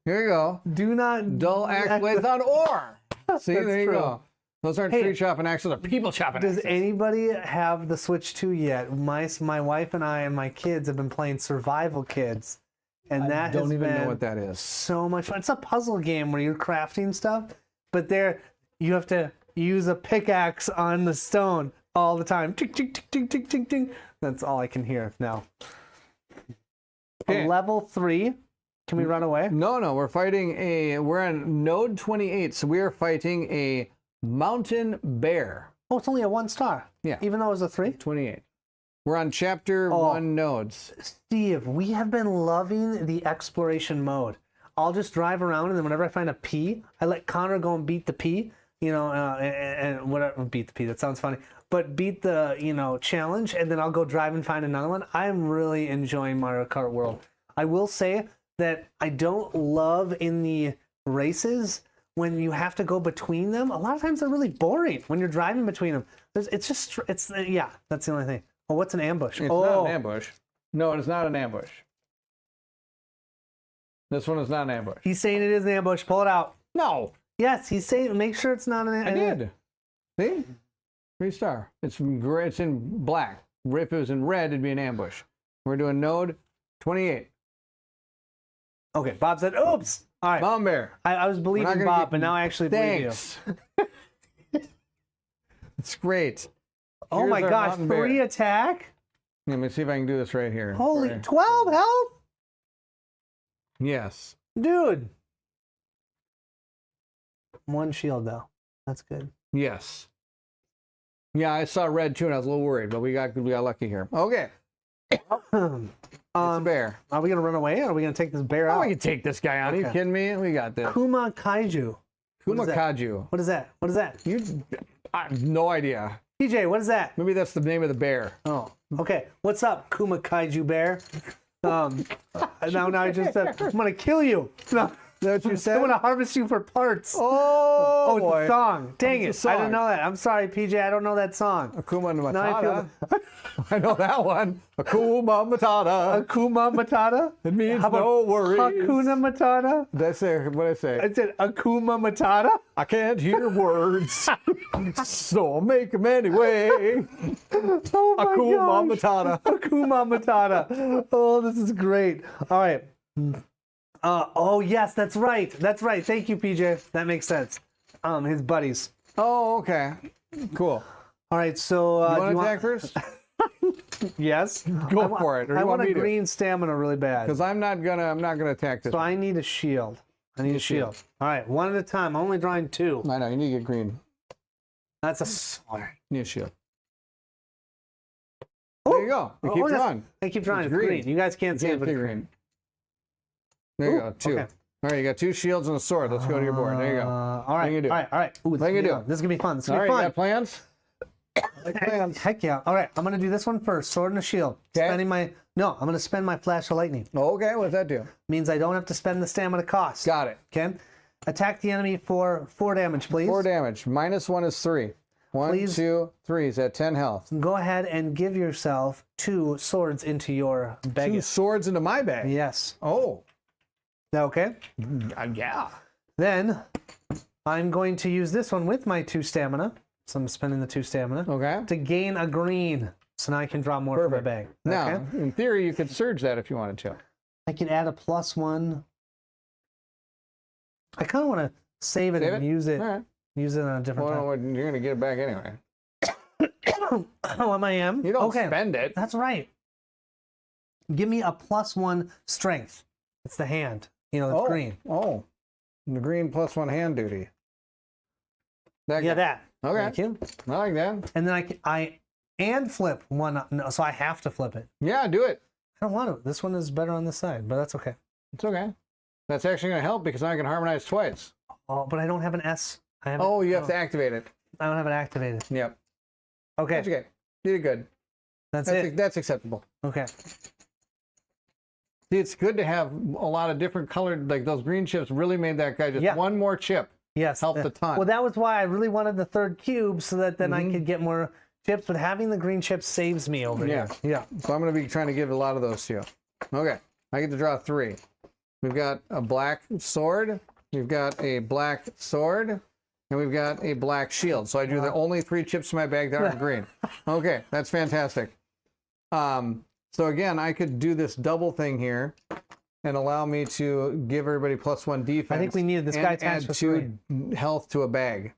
here you go. Do not Dull axe blades on ore. See, That's there you true. go. Those aren't Hey, tree chopping axes, they're people chopping Does axes. anybody have the Switch 2 yet? My wife and I and my kids have been playing Survival Kids, and I that don't has even been know what that is. so much fun. It's a puzzle game where you're crafting stuff, but you have to use a pickaxe on the stone all the time. Tick, tick, tick, tick, tick, tick, tick. That's all I can hear now. Okay. Level 3. Can we run away? No, we're on node 28, so we are fighting a mountain bear. Oh, it's only a 1 star. Yeah. Even though it was a 3? 28. We're on chapter Oh. 1 nodes. Steve, we have been loving the exploration mode. I'll just drive around, and then whenever I find a P, I let Connor go and beat the P, and whatever, beat the P, that sounds funny, but beat the, challenge, and then I'll go drive and find another one. I'm really enjoying Mario Kart World. I will say that I don't love in the races when you have to go between them. A lot of times they're really boring when you're driving between them. That's the only thing. Oh, what's an ambush? It's not an ambush. No, it's not an ambush. This one is not an ambush. He's saying it is an ambush. Pull it out. No, Yes, he's saying make sure it's not an I did. See? 3 star. It's gray. It's in black. If it was in red, it'd be an ambush. We're doing node 28. Okay, Bob said, oops. All right. Bomb bear. I was believing gonna Bob, get- but now I actually believe you. Thanks. It's great. Oh Here's my our gosh, mountain bear. 3 attack? Let me see if I can do this right here. Holy, Sorry. 12 health? Yes. Dude. 1 shield, though. That's good. Yes. Yeah, I saw red too, and I was a little worried, but we got lucky here. Okay. It's a bear. Are we going to run away, or are we going to take this bear Oh, out? we can take this guy on. Are you Okay. kidding me? We got this. Kuma Kaiju. What is that? Kumakaju. What is that? What is that? I have no idea. TJ, what is that? Maybe that's the name of the bear. Oh, okay. What's up, Kuma Kaiju bear? Now I just said, I'm going to kill you. No. that what you I said? want to harvest you for parts. Oh, it's boy. a song. Dang It's it. a I didn't song. know that. I'm sorry, PJ. I don't know that song. Akuma Now I feel Matata. I know that one. Akuma Matata. Akuma Matata? It means How about no worries. Hakuna Matata? Did I say, what did I say? I said Akuma Matata. I can't hear words, so I'll make them anyway. Oh my Akuma gosh. Matata. Akuma Matata. Oh, this is great. All right. Oh, yes, that's right. That's right. Thank you, PJ. That makes sense. His buddies. Oh, okay. Cool. All right, so You do want you to want... attack first? Yes. Go for it. Or I you want me a to? green stamina really bad. Because I'm not gonna attack this. So I need a shield. I need a shield. All right, one at a time. I'm only drawing two. I know, you need to get green. That's a sword. You need a shield. There you go. You keep that's- drawing. I keep drawing. It's It's green. green. You guys can't see it, Can't but see it's green. There you go. Two. okay. All right, you got 2 shields and a sword. Let's go to your board. There you go. All right, you do? all right, all right. Ooh, What you do? This is gonna be fun. This is All gonna right, be you fun. got plans? Plans. Heck yeah! All right, I'm gonna do this one first. Sword and a shield. Okay. I'm gonna spend my flash of lightning. Okay, what does that do? Means I don't have to spend the stamina cost. Got it. Okay. Attack the enemy for 4 damage, please. 4 damage. -1 is 3. 1, Please. 2, 3 is at 10 health. Go ahead and give yourself 2 swords into your bag. 2 swords into my bag. Yes. Oh. Is that okay? Yeah. Then I'm going to use this one with my 2 stamina. So I'm spending the 2 stamina Okay. to gain a green. So now I can draw more from my bag. Now, Okay. in theory, you could surge that if you wanted to. I can add a +1. I kind of want to save it Save and it? use it. All right. Use it on a different Well, time. you're going to get it back anyway. Oh, I am. You don't okay. spend it. That's right. Give me a +1 strength. It's the hand. You know, it's green. Oh. The green +1 hand duty. Yeah, guy. that. Okay. Thank you. I like that. And then and flip one. No, so I have to flip it. Yeah, do it. I don't want to. This one is better on this side, but that's okay. It's okay. That's actually going to help because I can harmonize twice. Oh, but I don't have an S. I have. Oh, you have to activate it. I don't have it activated. Yep. Okay, That's okay. You did good. that's it. That's acceptable. Okay. See, it's good to have a lot of different colored, like those green chips really made that guy just Yeah. one more chip. Yes. Helped a ton. Well, that was why I really wanted the 3rd cube so that then I could get more chips. But having the green chips saves me over here. Yeah. So I'm going to be trying to give a lot of those to you. Okay. I get to draw 3. We've got a black sword. We've got a black sword. And we've got a black shield. So I drew the only 3 chips in my bag that aren't green. Okay. That's fantastic. So again, I could do this double thing here and allow me to give everybody +1 defense. I think we needed this and guy attached add for 2 health to a bag.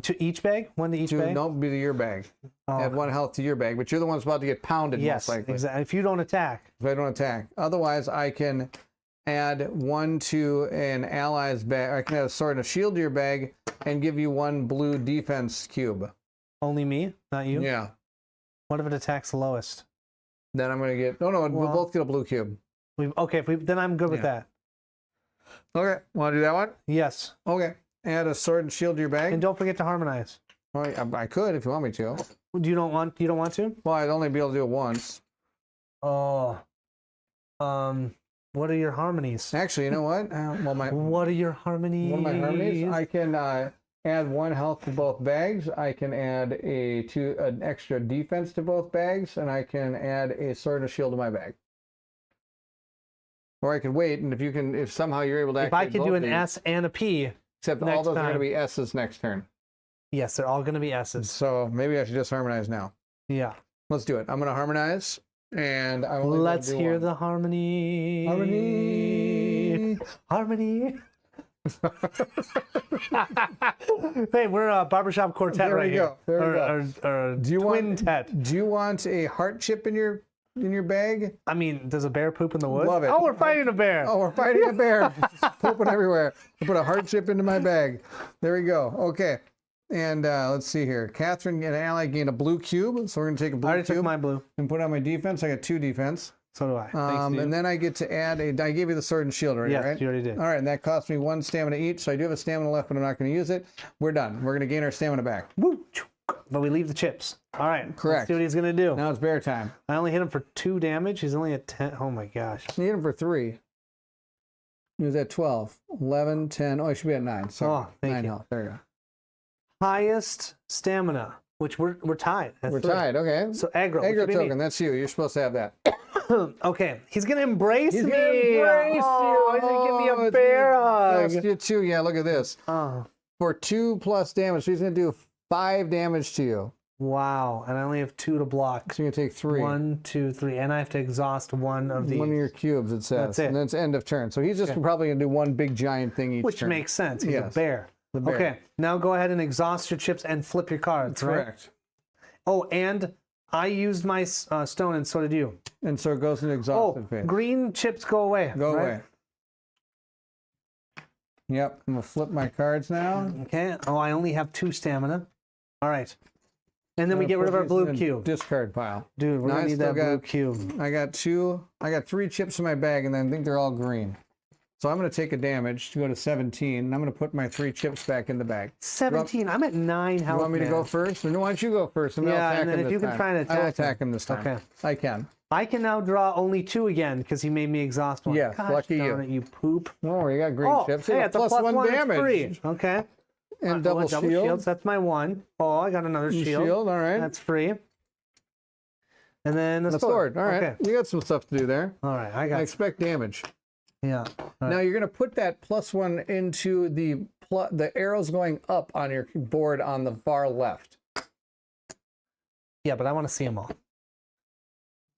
To each bag? One to each bag? Don't be to your bag. Oh, Add 1 health to your bag, but you're the one's about to get pounded yes, most likely. exactly. If you don't attack. If I don't attack. Otherwise, I can add 1 to an ally's bag. I can add a sword and a shield to your bag and give you 1 blue defense cube. Only me, not you? Yeah. What if it attacks the lowest? Then I'm going to get... No, we'll both get a blue cube. Then I'm good with that. Okay. Want to do that one? Yes. Okay. Add a sword and shield to your bag. And don't forget to harmonize. Well, I could if you want me to. You don't want to? Well, I'd only be able to do it once. Oh. What are your harmonies? Actually, you know what? What are your harmonies? One of my harmonies, I can add 1 health to both bags. I can add an extra defense to both bags, and I can add a sword and a shield to my bag. Or I could wait, and if somehow you're able to If I activate could both do an these, S and a P. except all next those are going to time. be S's next turn. Yes, they're all going to be S's. So maybe I should just harmonize now. Yeah. Let's do it. I'm going to harmonize, and I will. Let's hear the harmony. Harmony. Harmony. Hey, we're a barbershop quartet There right we here. go. There we go. Or Do you twintet. Do you want a heart chip in your bag? I mean, does a bear poop in the woods? Love it. Oh, we're fighting a bear. Oh, we're fighting a bear. Just pooping everywhere. I put a heart chip into my bag. There we go. Okay. And let's see here. Catherine and Ally gained a blue cube. So we're going to take a I blue already took cube my blue. and put on my defense. I got 2 defense. So do I. Thanks, dude. And then I get to add I gave you the sword and shield already, Yes, right? you already did. All right. And that cost me 1 stamina each. So I do have a stamina left, but I'm not going to use it. We're done. We're going to gain our stamina back. Woo! But we leave the chips. All right. Correct. Let's see what he's going to do. Now it's bear time. I only hit him for 2 damage. He's only at 10. Oh, my gosh. Need him for 3. He was at 12, 11, 10. Oh, he should be at 9. Sorry. Oh, thank 9 you. health. There you Highest stamina, which we're tied. go. We're tied. Okay. So aggro. which Aggro would be me. token. That's you. You're supposed to have that. Okay, he's gonna embrace He's me. gonna embrace Oh, you. he's gonna give me a it's bear gonna hug. cost you 2. Yeah, look at this. Oh, For 2+ damage, so he's going to do 5 damage to you. wow! And I only have 2 to block. So you're going to take 3. 1, 2, 3, and I have to exhaust one of these. One of your cubes, it says. That's it. And then it's end of turn. So he's just probably going to do one big giant thing each Which turn. makes sense. He's a Yes. bear. The bear. Okay, now go ahead and exhaust your chips and flip your cards. Right? Correct. Oh, and I used my stone, and so did you. And so it goes into Oh, exhausted phase. green chips go away. Go right? away. Yep. I'm going to flip my cards now. Okay. Oh, I only have 2 stamina. All right. And then we I'm get gonna rid of our put these blue in the cube. Discard pile. Dude, we're No, going I to need still that blue got- cube. I got 3 chips in my bag, and then I think they're all green. So I'm going to take a damage to go to 17, and I'm going to put my 3 chips back in the bag. 17. I'm at 9 health. You want me to man. go first? Or no, why don't you go first? And then Yeah, I'll attack and then him if this you can time. try and I will attack attack him. him this time. Okay. I can. I can now draw only 2 again because he made me exhaust 1. Yes, Gosh, lucky darn you. it, you poop. Oh, you got green Oh, chips. hey, You got it's a plus one damage. It's free. Okay. And double shield. shields. That's my 1. Oh, I got another shield. All right. That's free. And then the sword. All right. Okay. You got some stuff to do there. All right. I I got. expect damage. Yeah. All Now right. you're going to put that +1 into the arrows going up on your board on the far left. Yeah, but I want to see them all.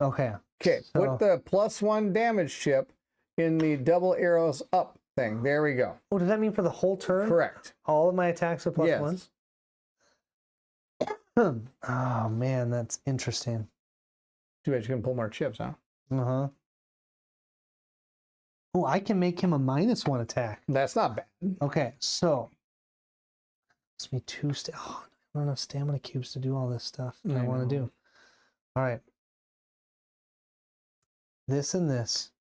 Okay. Okay. So- Put the +1 damage chip in the double arrows up thing. There we go. Oh, does that mean for the whole turn? Correct. All of my attacks are plus Yes. 1? Oh, man, that's interesting. Too bad you can pull more chips, huh? Uh-huh. Oh, I can make him a -1 attack. That's not bad. Okay, so it's me 2 oh, I don't have enough stamina cubes to do all this stuff that I want to know. do. All right. This and this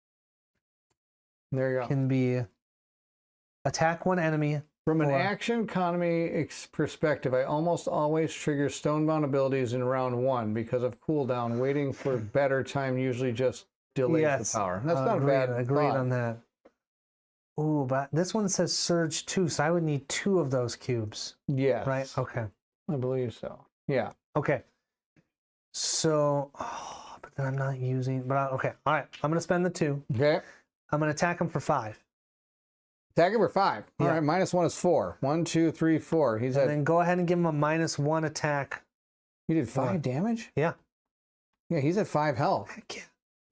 There you go. can be attack 1 enemy. From an or- action economy perspective, I almost always trigger stonebound abilities in round 1 because of cooldown. Waiting for better time usually just delays Yes, the power. That's not a agreed, bad agreed thought. on that. Ooh, but this one says Surge 2, so I would need 2 of those cubes, Yes. right? Okay. I believe so. Yeah. Okay. So, but then I'm not using, okay. All right. I'm going to spend the 2. Okay. I'm going to attack him for 5. Attack number 5. All Yeah. right. -1 is 4. 1, 2, 3, 4. He's And at. then go ahead and give him a -1 attack. He did 5 What? damage? Yeah. Yeah, he's at 5 health. Heck yeah.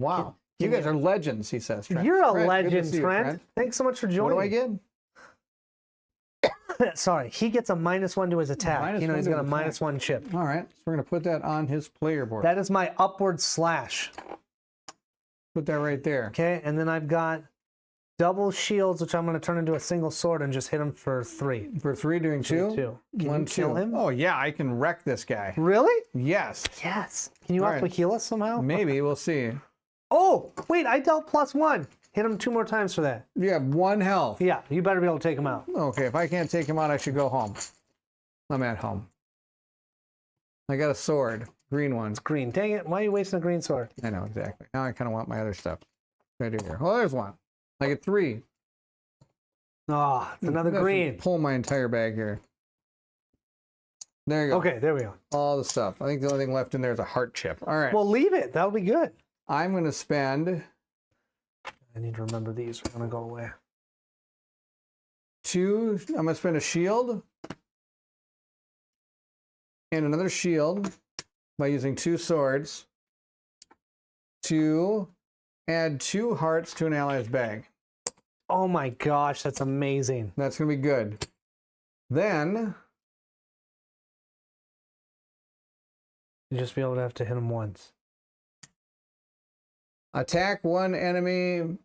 Wow. Give You guys me- are legends, he says. Trent. You're a Trent, good to legend, see you, Trent. Thanks so much for What joining. do I get? Sorry, he gets a -1 to his attack. Minus You know, one he's to got a his attack. -1 chip. All right. So we're going to put that on his player board. That is my upward slash. Put that right there. Okay, and then I've got double shields, which I'm going to turn into a single sword and just hit him for 3. For 3, doing 2? 2. Can 1, you kill 2. him? Oh, yeah. I can wreck this guy. Really? Yes. Yes. Can you All also right. heal us somehow? Maybe. We'll see. Oh, wait, I dealt +1. Hit him 2 more times for that. You have 1 health. Yeah, you better be able to take him out. Okay, if I can't take him out, I should go home. I'm at home. I got a sword. Green one. Green. Dang it. Why are you wasting a green sword? I know, exactly. Now I kind of want my other stuff. Right here. Oh, there's one. I get 3. Oh, it's another I should green. Pull my entire bag here. There you go. Okay, there we go. All the stuff. I think the only thing left in there is a heart chip. All right. Well, leave it. That'll be good. I'm going to spend I need to remember these are going to go away. 2. I'm going to spend a shield and another shield by using 2 swords to add 2 hearts to an ally's bag. Oh my gosh, that's amazing. That's going to be good. Then You just be able to have to hit him once. attack 1 enemy.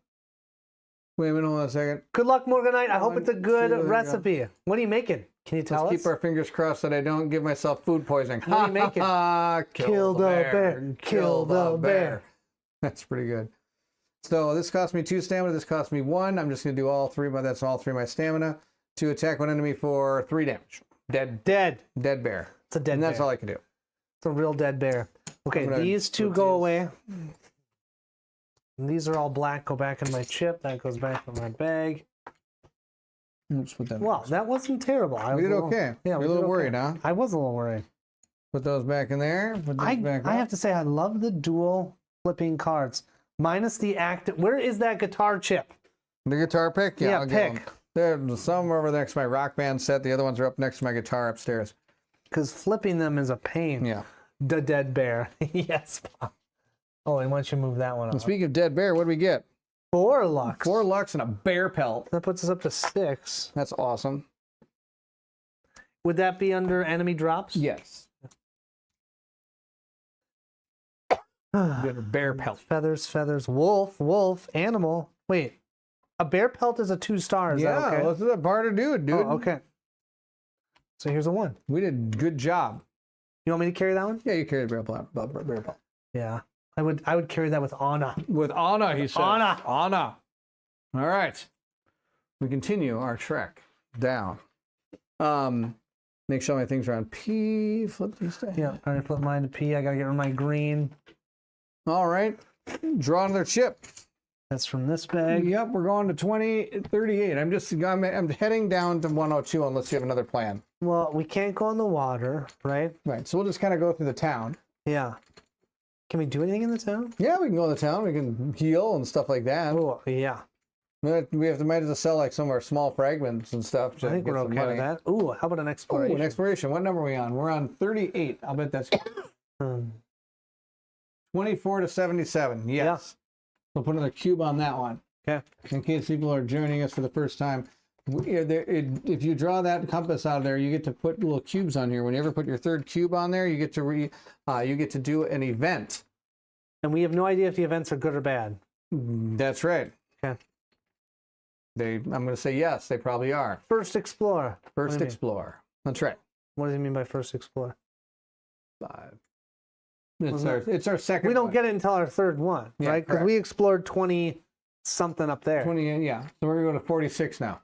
Wait a minute, hold on a second. Good luck, Morganite. I hope One, it's a good two, there you go. recipe. What are you making? Can you tell Let's us? keep our fingers crossed that I don't give myself food poisoning. What are you making? Kill the bear. Kill the bear. That's pretty good. So this cost me 2 stamina. This cost me 1. I'm just going to do all 3, but that's all 3 of my stamina. To attack 1 enemy for 3 damage. Dead Dead. bear. It's a dead And that's bear. all I can do. It's a real dead bear. Okay, I'm gonna these 2 put go these- away. And these are all black. Go back in my chip. That goes back in my bag. Let's put that. Well, that wasn't terrible. We did okay. Yeah, You're we a little did okay. worried, huh? I was a little worried. Put those back in there. Put those back I up. have to say, I love the dual flipping cards. Minus the active. Where is that guitar chip? The guitar pick? Yeah, I'll get pick. them. There's some over next to my Rock Band set. The other ones are up next to my guitar upstairs. Because flipping them is a pain. Yeah. The dead bear. Yes. Oh, and why don't you move that one And up? speaking of Dead Bear, what do we get? 4 Lux. 4 Lux and a bear pelt. That puts us up to 6. That's awesome. Would that be under enemy drops? Yes. Get a bear pelt. Feathers, feathers, wolf, wolf, animal. Wait, a bear pelt is a 2 stars. Yeah, okay? this is a bar to do it, dude. Oh, okay. So here's a 1. We did a good job. You want me to carry that one? Yeah, you carried bear pelt. Yeah, I would carry that with honor. With Anna, he said. Anna. Anna. All right. We continue our trek down. Make sure my things are on P. Flip these down. Yeah, I already flip mine to P. I gotta get rid of my green. All right. Draw another chip. That's from this bag. Yep, we're going to 2038. I'm heading down to 102 unless you have another plan. Well, we can't go in the water, right? Right. So we'll just kind of go through the town. Yeah. Can we do anything in the town? Yeah, we can go to the town. We can heal and stuff like that. Oh, yeah. We have to might as well sell like some of our small fragments and stuff. To I think get we're some okay money. with that. Ooh, how about an exploration? Ooh, an exploration. What number are we on? We're on 38. I'll bet that's 24 to 77. Yes. Yeah. We'll put another cube on that one. Okay. In case people are joining us for the first time. If you draw that compass out of there, you get to put little cubes on here. When you ever put your 3rd cube on there, you get to do an event. And we have no idea if the events are good or bad. That's right. Okay. I'm going to say yes. They probably are. First explore. First What do you mean? explore. That's right. What does he mean by first explore? 5. It's our second. We don't one. get it until our 3rd one, Yeah, right? Because correct. we explored 20 something up there. 20. Yeah. So we're going to go to 46 now.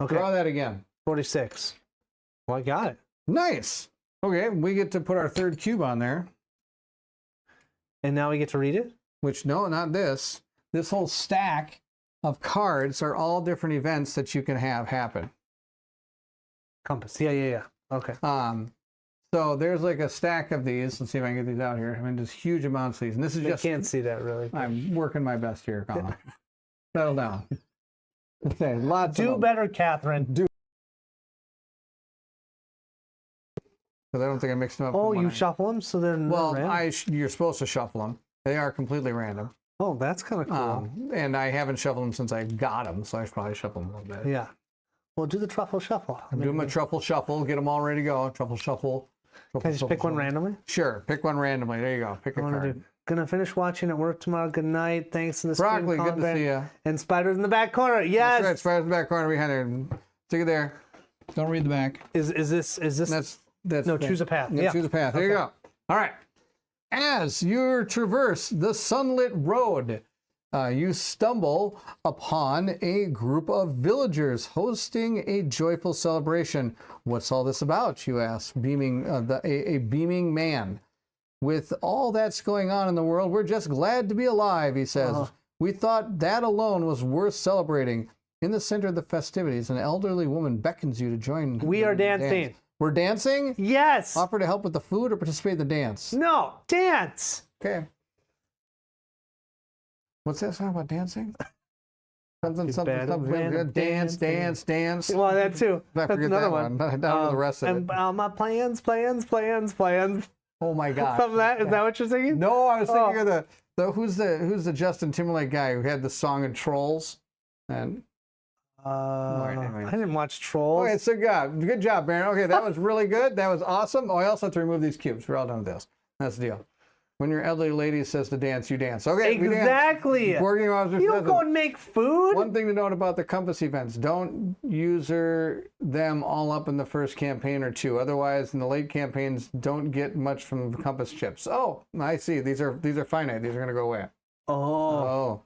Okay. Draw that again. 46. Well, I got it. Nice. Okay, we get to put our 3rd cube on there. And now we get to read it? Which, no, not this. This whole stack of cards are all different events that you can have happen. Compass. Yeah. Okay. So there's like a stack of these. Let's see if I can get these out here. I mean, just huge amounts of these. And this is I just, can't see that really. I'm working my best here, Colin. Settle down. Okay, lots of Do them. better, Catherine. Because I don't think I mixed them up. Oh, from when you I- shuffle them so they're not Well, random? you're supposed to shuffle them. They are completely random. Oh, that's kind of cool. And I haven't shuffled them since I got them, so I should probably shuffle them a little bit. Yeah. Well, do the truffle shuffle. Do my truffle shuffle, get them all ready to go. Truffle shuffle. Can I just pick one randomly? Sure, pick one randomly. There you go. Pick a card. Gonna finish watching at work tomorrow. Good night. Thanks to the stream Broccoli, good to content. see you. And spiders in the back corner. Yes. That's right, spiders in the back corner behind there. Stick it there. Don't read the back. Is this? That's No, choose a path. Yeah, choose a path. There you go. All right. As you traverse the sunlit road, you stumble upon a group of villagers hosting a joyful celebration. What's all this about, you ask, beaming a beaming man. With all that's going on in the world, we're just glad to be alive, he says. We thought that alone was worth celebrating. In the center of the festivities, an elderly woman beckons you to join. We are dancing. Dance. We're dancing? Yes. Offer to help with the food or participate in the dance? No. Dance. Okay. What's that song about dancing? Something. Dance. Well, that too. I That's forget another that one. I don't know the rest of it. And my plans. Oh my gosh. Something that is that what you're singing? No, I was thinking of the who's the Justin Timberlake guy who had the song in Trolls? And I didn't watch Trolls. okay, so good job, Baron. Okay, that was really good. That was awesome. Oh, I also have to remove these cubes. We're all done with this. That's the deal. When your elderly lady says to dance, you dance. Okay, Exactly. Board Game Officer You don't says go it. and make food. One thing to note about the compass events: don't user them all up in the first campaign or two. Otherwise, in the late campaigns, don't get much from the compass chips. Oh, I see. These are finite. These are going to go away. Oh.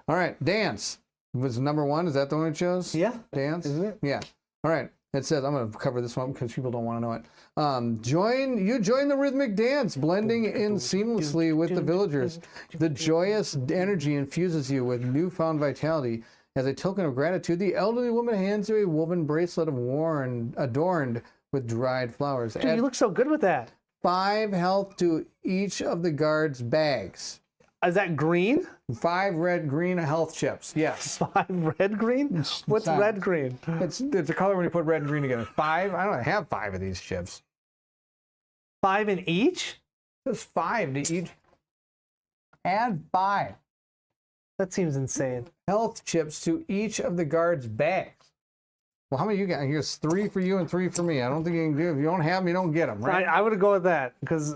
All right. Dance was number one. Is that the one we chose? Yeah. Dance. Isn't it? Yeah. All right. It says, I'm going to cover this one because people don't want to know it. Join the rhythmic dance, blending in seamlessly with the villagers. The joyous energy infuses you with newfound vitality. As a token of gratitude, the elderly woman hands you a woven bracelet adorned with dried flowers. Dude, you look so good with that. 5 health to each of the guards' bags. Is that green? 5 green health chips. Yes. 5 red green? What's red green? It's a color when you put red and green together. 5? I don't have 5 of these chips. 5 in each? There's 5 to each. Add 5 That seems insane. health chips to each of the guards' bags. Well, how many you got? Here's 3 for you and 3 for me. I don't think you can do. If you don't have them, you don't get them, right? I would go with that because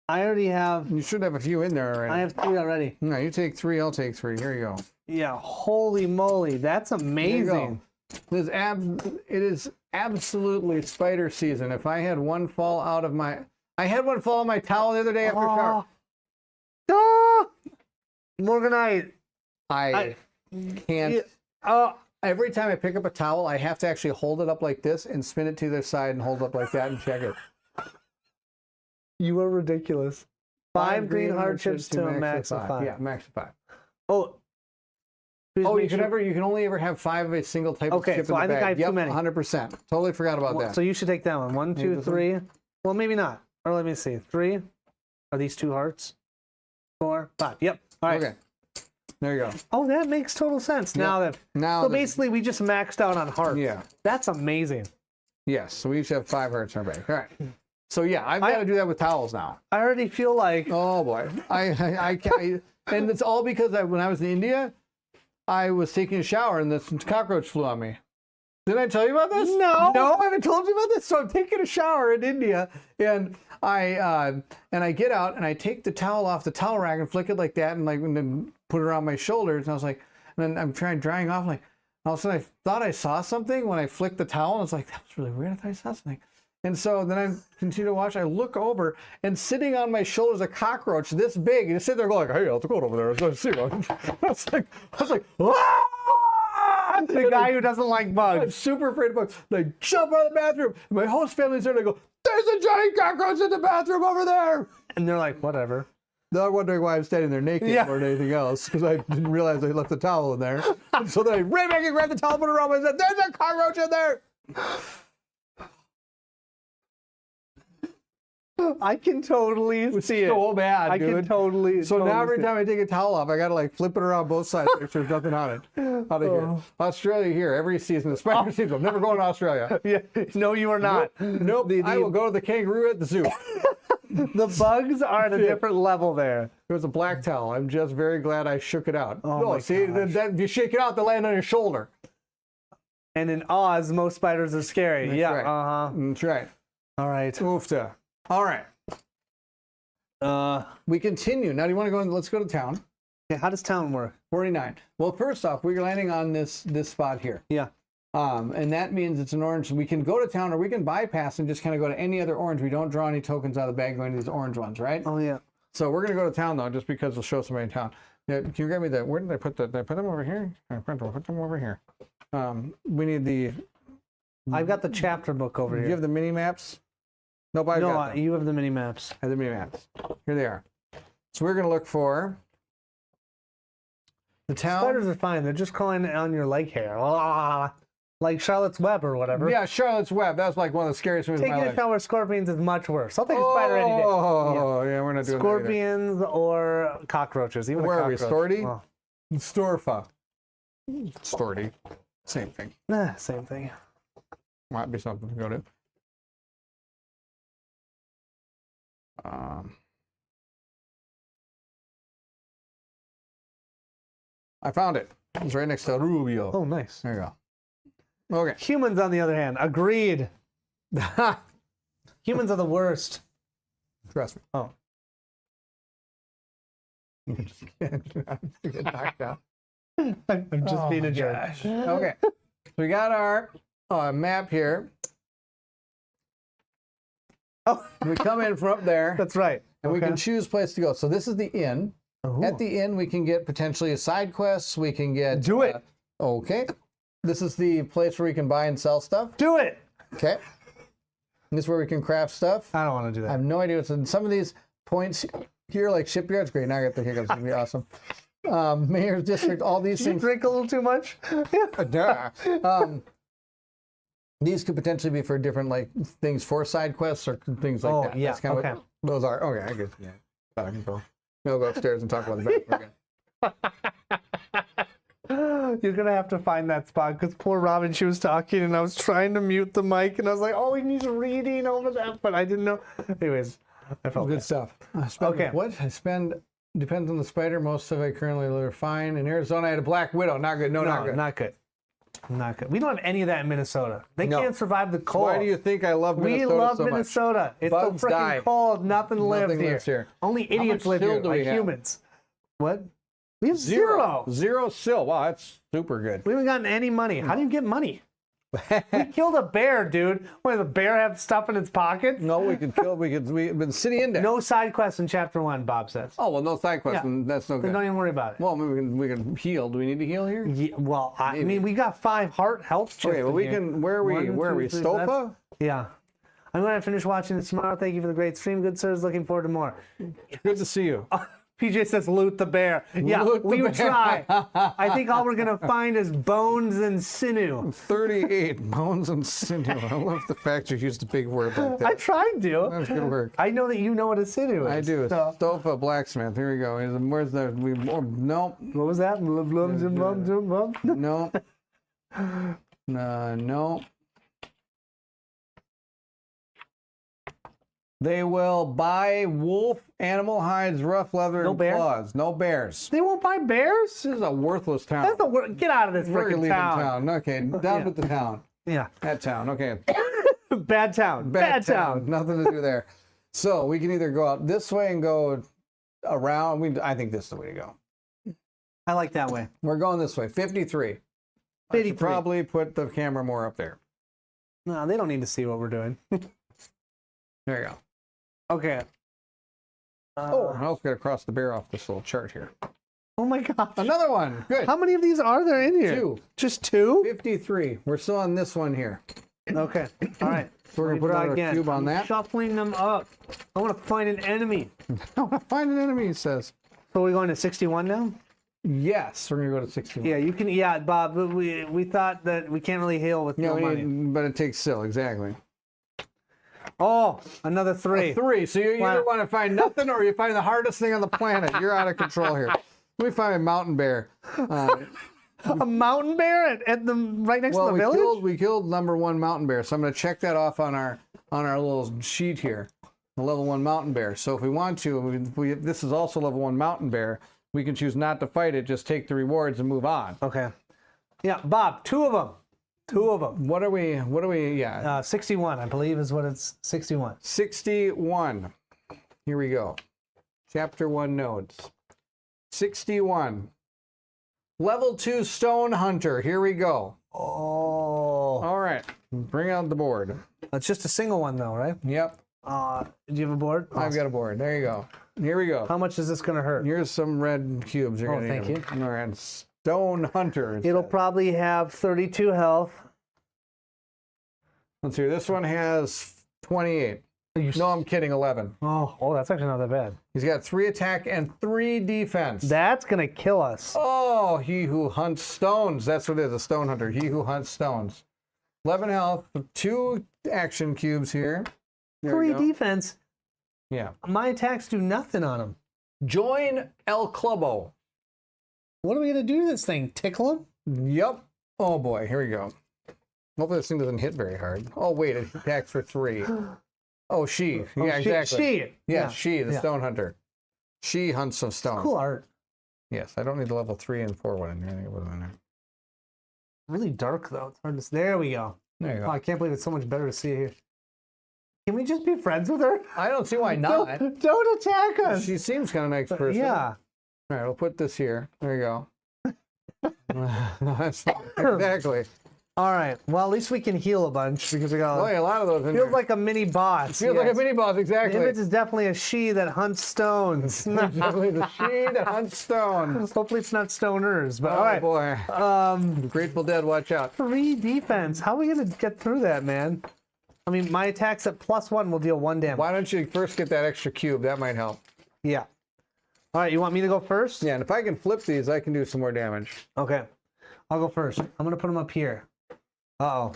I already have. You should have a few in there already. I have 3 already. No, you take 3. I'll take 3. Here you go. Yeah, holy moly, that's amazing. It is absolutely spider season. If I had one fall out of my, I had one fall on my towel the other day after shower. Ah! Morganite. I can't. Every time I pick up a towel, I have to actually hold it up like this and spin it to the side and hold it up like that and check it. You are ridiculous. 5 green hard chips to a max of 5. Yeah, max of 5. Oh. You can only ever have 5 of a single type of chip so in the I think bag. I have too many. 100%. Totally forgot about that. So you should take that one. 1, 2, 3. Well, maybe not. Or let me see. 3. Are these 2 hearts? 4, 5. Yep. All right. Okay. There you go. Oh, that makes total sense. Now so basically, we just maxed out on hearts. Yeah. That's amazing. Yes. So we each have 5 hearts in our bag. All right. So yeah, I've got to do that with towels now. I already feel like. Oh boy. I can't. And it's all because when I was in India, I was taking a shower and this cockroach flew on me. Didn't I tell you about this? No. No, I haven't told you about this. So I'm taking a shower in India, and I get out and I take the towel off the towel rack and flick it like that, and then put it around my shoulders. And I was like, and then I'm drying off. Like all of a sudden, I thought I saw something when I flicked the towel. And I was like, that was really weird. I thought I saw something. And so then I continue to watch. I look over, and sitting on my shoulders, a cockroach this big. And he's sitting there going, "Hey, I'll go over there. Let's see one." I was like, "Ah!" The guy who doesn't like I'm bugs. super afraid of bugs. And I jump out of the bathroom. And my host family's there, and I go, "There's a giant cockroach in the bathroom over there." And they're like, whatever. They're wondering why I'm standing there naked more than anything else, because I didn't realize I left the towel in there. So then I ran back and grabbed the towel, put it around, and said, "There's a cockroach in there." I can totally see it. So bad, I dude. can totally. So totally now every see time I take a towel off, I gotta like flip it around both sides, make sure there's nothing on it. Out of here. Australia here every season, the spider season. I'm never going to Australia. Yeah. No, you are not. Nope. I will go to the kangaroo at the zoo. The bugs are at a different level there. It was a black towel. I'm just very glad I shook it out. Oh No, my see, gosh. if you shake it out, they land on your shoulder. And in Oz, most spiders are scary. That's yeah. right. That's right. All right. Oofta. All right. We continue. Now, do you want to go? Let's go to town. Yeah, how does town work? 49. Well, first off, we're landing on this spot here. Yeah. And that means it's an orange. We can go to town, or we can bypass and just kind of go to any other orange. We don't draw any tokens out of the bag going to these orange ones, right? Oh, yeah. So we're going to go to town, though, just because we'll show somebody in town. Yeah, can you grab me where did I put that? Did I put them over here? I put them over here. We need the... I've got the chapter book over Do here. you have the mini maps? Nope, I've got them. You have the mini maps. I have the mini maps. Here they are. So we're going to look for the town. Spiders are fine. They're just crawling on your leg hair. Ah, like Charlotte's Web or whatever. Yeah, Charlotte's Web. That was like one of the scariest movies in my Taking a life. shower with scorpions is much worse. I'll take a spider any day. Oh, yeah, we're not doing Scorpions or cockroaches. Even Where a are we? cockroach. Storty? Oh. Storfa. Storty. Same thing. Nah, same thing. Might be something to go to. I found it. It's right next to Rubio. Oh, nice. There you go. Okay. Humans, on the other hand, agreed. Humans are the worst. Trust me. Oh. Get knocked out. I'm just being a jerk. Okay. So we got our map here. Oh, We come in from up there, that's right. and we can choose place to go. So this is the inn. Ooh. At the inn, we can get potentially a side quest. We can get... Do it. Okay. This is the place where we can buy and sell stuff. Do it. Okay. This is where we can craft stuff. I don't want to do I that. have no idea what's in some of these points here, like shipyards. Great, now I got the hiccups. It's gonna be awesome. Mayor's district, all these Did you things. drink a little too much? These could potentially be for different like things for side quests or things like that. Yeah. That's kind of Okay. what those are. Okay, I guess. Yeah. Out of control. We'll go upstairs and talk about the bathroom again. You're gonna have to find that spot because poor Robin, she was talking and I was trying to mute the mic and I was like, oh, he's reading over that, but I didn't know. Anyways, I felt Good bad. stuff. I spend, Okay. What I spend depends on the spider. Most of it currently live fine. In Arizona, I had a black widow. Not good. No, not No, good. not good. Not good. We don't have any of that in Minnesota. They No. can't survive the cold. Why do you think I love We Minnesota love so much? Minnesota. It's Bugs so freaking die. cold. Nothing lives lives here. Only How idiots much live sill here, do we like have? humans. What? We have zero. Zero sill. Wow, that's super good. We haven't gotten any money. How do you get money? We killed a bear, dude. Why, does the bear have stuff in its pockets? No, we could kill. We've been city index. No side quests in chapter 1, Bob says. Oh well, no side quest. Yeah. That's no Then good. don't even worry about it. Well, maybe we can heal. Do we need to heal here? Yeah, well, I Maybe. mean, we got 5 health chips. Okay, well in we here. can. Where are we? 1, Where are 2, we? 3, Stofa? Yeah. I'm going to finish watching this tomorrow. Thank you for the great stream. Good sirs. Looking forward to more. Good to see you. PJ says loot the bear. Yeah, Loot the we would bear. try. I think all we're going to find is bones and sinew. 38 bones and sinew. I love the fact you used a big word like I that. tried to. That's good work. I know that you know what a sinew is. I do. So, Stofa blacksmith. Here we go. Where's the? Nope. what was that? Nope. Nope. They will buy wolf, animal hides, rough leather, No and bear? claws. No bears. They won't buy bears? This is a worthless town. That's the word. Get out of this We're freaking leaving town. town. Okay, down with the town. Yeah. That town. Okay. Bad town. Bad town. Nothing to do there. So we can either go out this way and go around. I think this is the way to go. I like that way. We're going this way. 53. I should 53. probably put the camera more up there. No, they don't need to see what we're doing. There you go. Okay. Oh, I also got to cross the bear off this little chart here. Oh my gosh. Another one. Good. How many of these are there in here? 2. Just 2? 53. We're still on this one here. Okay. All right. So we're going to put Try another again. cube on I'm that. shuffling them up. I want to find an enemy. Find an enemy, it says. So we're going to 61 now? Yes, we're going to go to 61. Yeah, you can. Yeah, Bob. But we thought that we can't really heal with No, no money. but it takes still, exactly. Oh, another 3. 3. So you either Wow. want to find nothing or you find the hardest thing on the planet. You're out of control here. We find a mountain bear. A mountain bear at the right next to the village. we killed number 1 mountain bear. So I'm going to check that off on our little sheet here. The level 1 mountain bear. So if we want to, this is also level 1 mountain bear. We can choose not to fight it. Just take the rewards and move on. Okay. Yeah, Bob. 2 of them. 2 of them. What are we? Yeah. 61, I believe, is what it's. 61. 61. Here we go. Chapter 1 nodes. 61. Level 2 stone hunter. Here we go. Oh. All right. Bring out the board. It's just a single one, though, right? Yep. Do you have a board? I've got a board. There you go. Here we go. How much is this going to hurt? Here's some red cubes. You're Oh, gonna thank need them. All right. Stone hunter. It'll probably have 32 health. Let's see. This one has 28. No, I'm kidding. 11. Oh, that's actually not that bad. He's got 3 attack and 3 defense. That's going to kill us. Oh, he who hunts stones. That's what it is, a stone hunter. He who hunts stones. 11 health, 2 action cubes here. There we 3 go. defense. Yeah. My attacks do nothing on him. Join El Clubo. What are we going to do to this thing? Tickle him? Yep. Oh boy, here we go. Hopefully this thing doesn't hit very hard. Oh wait, it attacks for 3. Oh, she. Yeah, exactly. She. Yeah, she, the Yeah. stone hunter. She hunts some stones. Cool art. Yes, I don't need the level 3 and 4 one in here. I think it was in there. Really dark, though. It's hard to see. There we go. There you Oh, go. I can't believe it's so much better to see it here. Can we just be friends with her? I don't see why not. Don't attack us. She seems kind of nice person. Yeah. All right, we'll put this here. There you go. No, that's fine. Exactly. All right. Well, at least we can heal a bunch because we got. Oh, yeah, a lot of those in Feels here. like a mini boss. Feels like a mini boss, The exactly. image is definitely a she that hunts stones. Definitely the she that hunts stones. Hopefully it's not stoners. But Oh, all right. boy. Grateful Dead, watch out. 3 defense. How are we gonna get through that, man? I mean, my attacks at +1 will deal 1 damage. Why don't you first get that extra cube? That might help. Yeah. All right. You want me to go first? Yeah, and if I can flip these, I can do some more damage. Okay. I'll go first. I'm gonna put them up here. Uh-oh.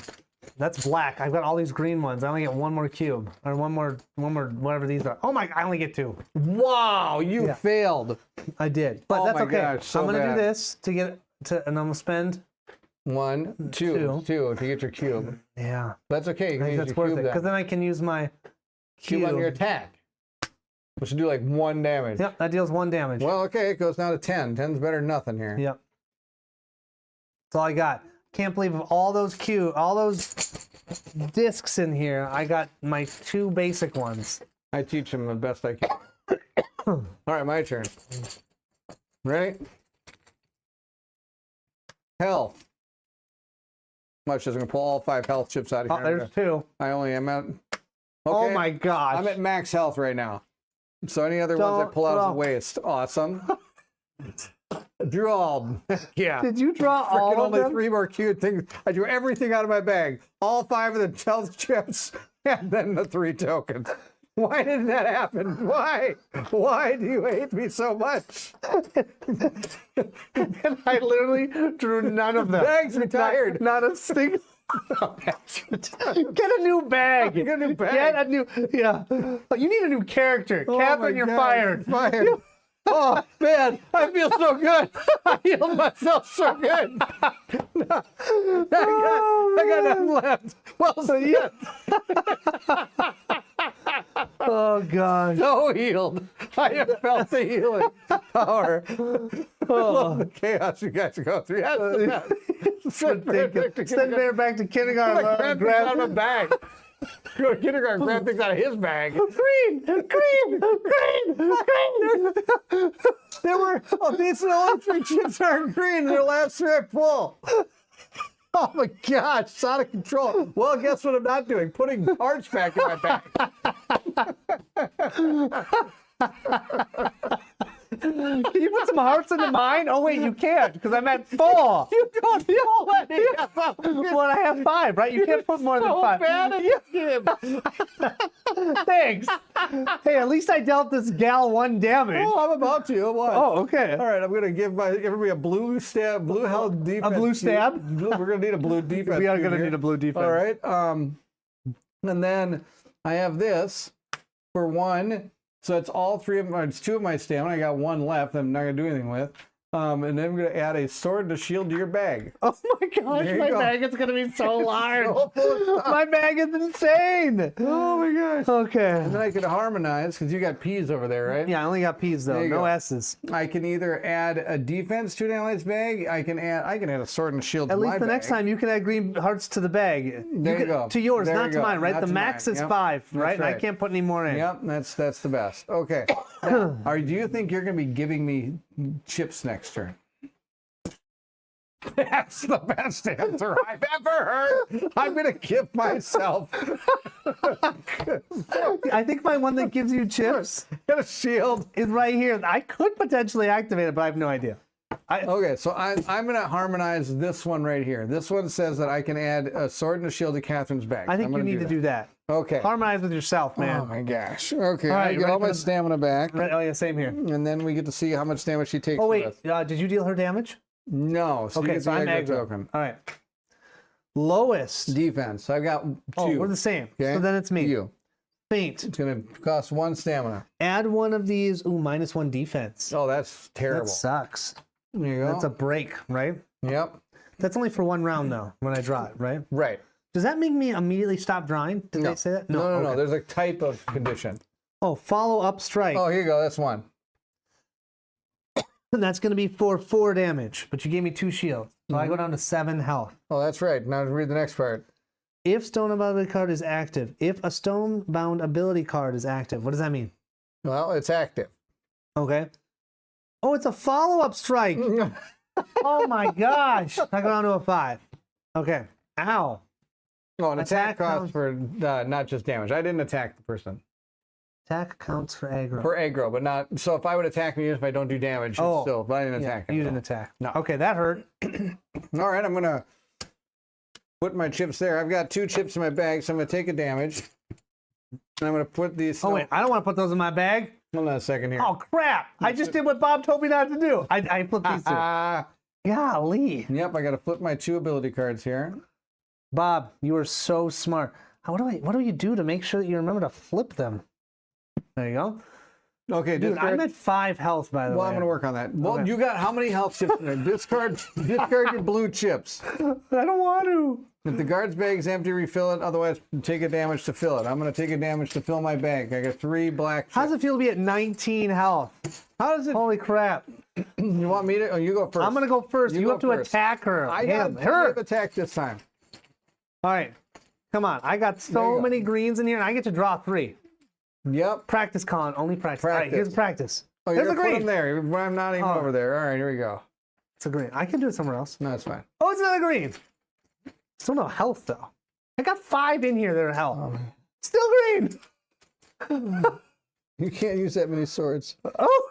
That's black. I've got all these green ones. I only get 1 more cube. Or one more, whatever these are. Oh my, I only get 2. Wow, you failed. I did. But Oh that's my okay. gosh, so I'm gonna bad. do this to get to, and I'm gonna spend. 1, 2 to get your cube. Yeah. That's okay. You I can think use that's your worth cube it. Because then. then I can use my Cube on your attack, which should do like 1 damage. Yep, that deals 1 damage. Well, okay, it goes down to 10. 10's better than nothing here. Yep. That's all I got. Can't believe of all those discs in here, I got my 2 basic ones. I teach them the best I can. All right, my turn. Ready? Health. Much is going to pull all 5 health chips out of Oh, here. there's 2. I only am at. Okay, Oh my gosh. I'm at max health right now. So any other ones I pull out is a waste. Awesome. Drew all. Yeah. Did you draw all Freaking of only them? 3 more cute things. I drew everything out of my bag. All 5 of the health chips, and then the 3 tokens. Why did that happen? Why? Why do you hate me so much? And I literally drew none of them. Bag's retired. Not a single. Get a new bag. Get a new bag. Get a new. Yeah. You need a new character. Oh Catherine, my you're God, fired. Fired. Oh man, I feel so good. I healed myself so good. I got nothing left. Well, so yeah. Oh God. So healed. I have felt the healing power. Oh, the chaos you guys go through. That's the best. Send Bear back to kindergarten. grab things out of a bag. Go to kindergarten, grab things out of his bag. Green. There were, these only 3 chips aren't green. Their last 3 are full. Oh my gosh, out of control. Well, guess what I'm not doing? Putting parts back in my bag. Can you put some hearts into mine? Oh wait, you can't because I'm at 4. You don't already have a Well, I have 5, right? You can't put more than so 5. bad at this game. Thanks. Hey, at least I dealt this gal 1 damage. Oh, I'm about to. What? Oh, okay. All right, I'm going to give everybody a blue stab, blue health defense. A blue stab? We're going to need a blue defense. We are cube going to here. need a blue defense. All right. And then I have this for 1. So it's all 3 of my, it's 2 of my stamina. I got 1 left. I'm not going to do anything with. And then I'm going to add a sword and a shield to your bag. Oh my gosh, There you my go. bag is going to be so large. So full of stuff. My bag is insane. Oh my gosh. Okay. And then I can harmonize because you got P's over there, right? Yeah, I only got P's though, There you no go. S's. I can either add a defense to an ally's bag. I can add a sword and a shield At to least my the next bag. time you can add green hearts to the bag. There you go. To yours, There not you to go. mine, right? Not The to max mine. is Yep. 5, right? That's And I right. can't put any more in. Yep, that's the best. Okay. Now, do you think you're going to be giving me chips next turn? That's the best answer I've ever heard. I'm going to give myself I think my one that gives you chips a shield. is right here. I could potentially activate it, but I have no idea. Okay, so I'm going to harmonize this one right here. This one says that I can add a sword and a shield to Catherine's bag. I think I'm you gonna need to do that. Okay. Harmonize with yourself, man. Oh my gosh. Okay, All right, I you get ready all for my the- stamina back, Right, oh yeah, same here. and then we get to see how much damage she takes. Oh with wait, us. did you deal her damage? No. So you Okay, get so the I'm extra aggro. token. All right. Lowest. Defense. I've got 2. Oh, we're the same. Okay? So then it's me. You. Faint. It's going to cost 1 stamina. Add one of these. Ooh, -1 defense. Oh, that's terrible. That sucks. There you go. That's a break, right? Yep. That's only for 1 round though, when I draw it, right? Right. Does that make me immediately stop drawing? Did they say that? No. Okay. There's a type of condition. Oh, follow up strike. Oh, here you go. That's 1. And that's going to be for 4 damage, but you gave me 2 shields. So I go down to 7 health. Oh, that's right. Now read the next part. If Stonebound ability card is active, if a Stonebound ability card is active, what does that mean? Well, it's active. Okay. Oh, it's a follow-up strike. Oh my gosh. I go down to a 5. Okay. Ow. Oh, an attack Attack costs for not just damage. I didn't attack the person. Attack counts for aggro. For aggro, but not. So if I would attack me, if I don't do damage, it's still. But I didn't attack. You didn't attack. No. Okay, that hurt. All right, I'm gonna put my chips there. I've got 2 chips in my bag, so I'm gonna take a damage. And I'm gonna put these. Oh wait, I don't want to put those in my bag. Hold on a second here. Oh crap! I just did what Bob told me not to do. I flipped these two. Golly. Yep, I gotta flip my 2 ability cards here. Bob, you are so smart. What do you do to make sure that you remember to flip them? There you go. Okay, Dude, discard. I'm at 5 health, by the way. Well, I'm gonna work on that. Well, Okay. you got how many health chips in there? Discard your blue chips. I don't want to. If the guard's bag is empty, refill it. Otherwise, take a damage to fill it. I'm gonna take a damage to fill my bag. I got 3 black chips. How does it feel to be at 19 health? How does it? Holy crap. You want me to? Oh, you go first. I'm going to go first. You go have to first. attack her. I Him. got Her. attack this time. All right. Come on. I got There so you go. many greens in here, and I get to draw 3. Yep. Practice, Colin. Only practice. All right, Practice. here's practice. Oh, There's you're a gonna put green. them there. I'm not even Oh. over there. All right, here we go. It's a green. I can do it somewhere else. No, it's fine. Oh, it's another green. Still no health, though. I got 5 in here that are health. Still green. You can't use that many swords. Oh,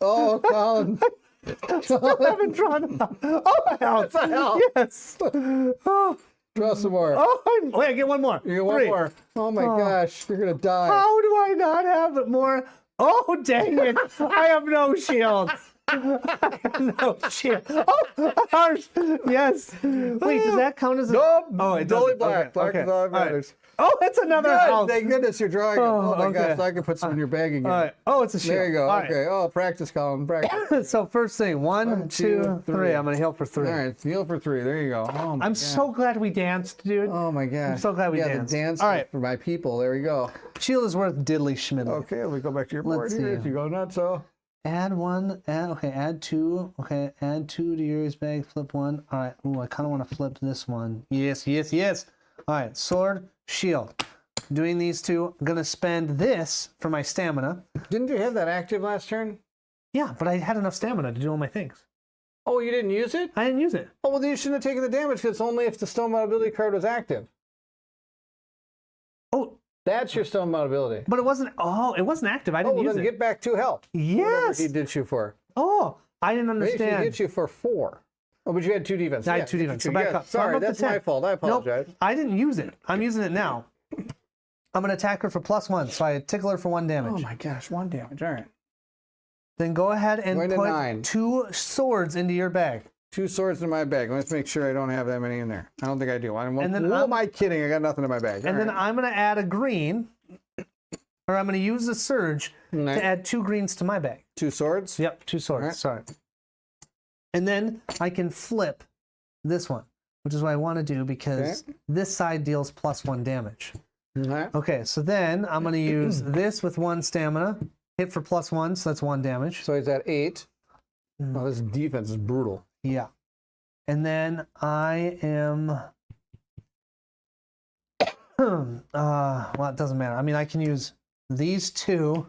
Oh, Colin. still haven't drawn enough. Oh, health. That's a health. Yes. Oh, Draw some more. wait, I get one more. You get one 3. more. Oh my gosh, you're gonna die. How do I not have more? Oh, dang it. I have no shield. I have no shield. Oh, ours. Yes. Wait, does that count as a... Nope. Oh, it It's only doesn't. black. Okay, Black okay. is all that All right. matters. Oh, it's another Good. health. Thank goodness you're drawing it. Oh my okay. gosh, so I can put some in your bag again. All right. Oh, it's a shield. There you go. All right. Okay. Oh, practice, Colin. Practice. So first thing, 1, 1, 2, 2, 3. 3. I'm going to heal for 3. All right, heal for 3. There you go. Oh my I'm gosh. so glad we danced, dude. Oh my gosh. I'm so glad we yeah, danced. the dance All right. for my people. There we go. Shield is worth diddly schmiddly. Okay, let me go back to your board Let's here. see. If you go nuts, so. Add 1, add 2. Okay, add 2 to Yuri's bag, flip 1. All right, ooh, I kind of want to flip this one. Yes, yes, yes. All right, sword, shield. Doing these 2. I'm going to spend this for my stamina. Didn't you have that active last turn? Yeah, but I had enough stamina to do all my things. Oh, you didn't use it? I didn't use it. Oh, well, then you shouldn't have taken the damage because it's only if the stone mod ability card was active. Oh, That's your stone mod ability. but it wasn't active. I Oh, didn't well, use then it. get back 2 health. Whatever Yes. he did you for. Oh, I didn't Maybe he understand. hit you for 4. Oh, but you had 2 defense. I Yeah, had 2 you defense. did So back yeah, up. So I'm Sorry, up to that's my 10. fault. I apologize. Nope, I didn't use it. I'm using it now. I'm going to attack her for +1, so I tickle her for 1 damage. Oh my gosh, 1 damage. All right. Then go ahead and Going to put 9. 2 swords into your bag. 2 swords in my bag. Let's make sure I don't have that many in there. I don't think I do. And then who I'm- am I kidding? I got nothing in my bag. And then I'm going to add a green, or I'm going to use the surge Right. to add 2 greens to my bag. 2 swords. Yep, 2 swords. Alright. Sorry. And then I can flip this one, which is what I want to do because this side deals +1 damage. Okay. Okay, so then I'm going to use this with 1 stamina, hit for +1, so that's 1 damage. So he's at 8. Oh, this defense is brutal. Yeah. And then I am... well, it doesn't matter. I mean, I can use these 2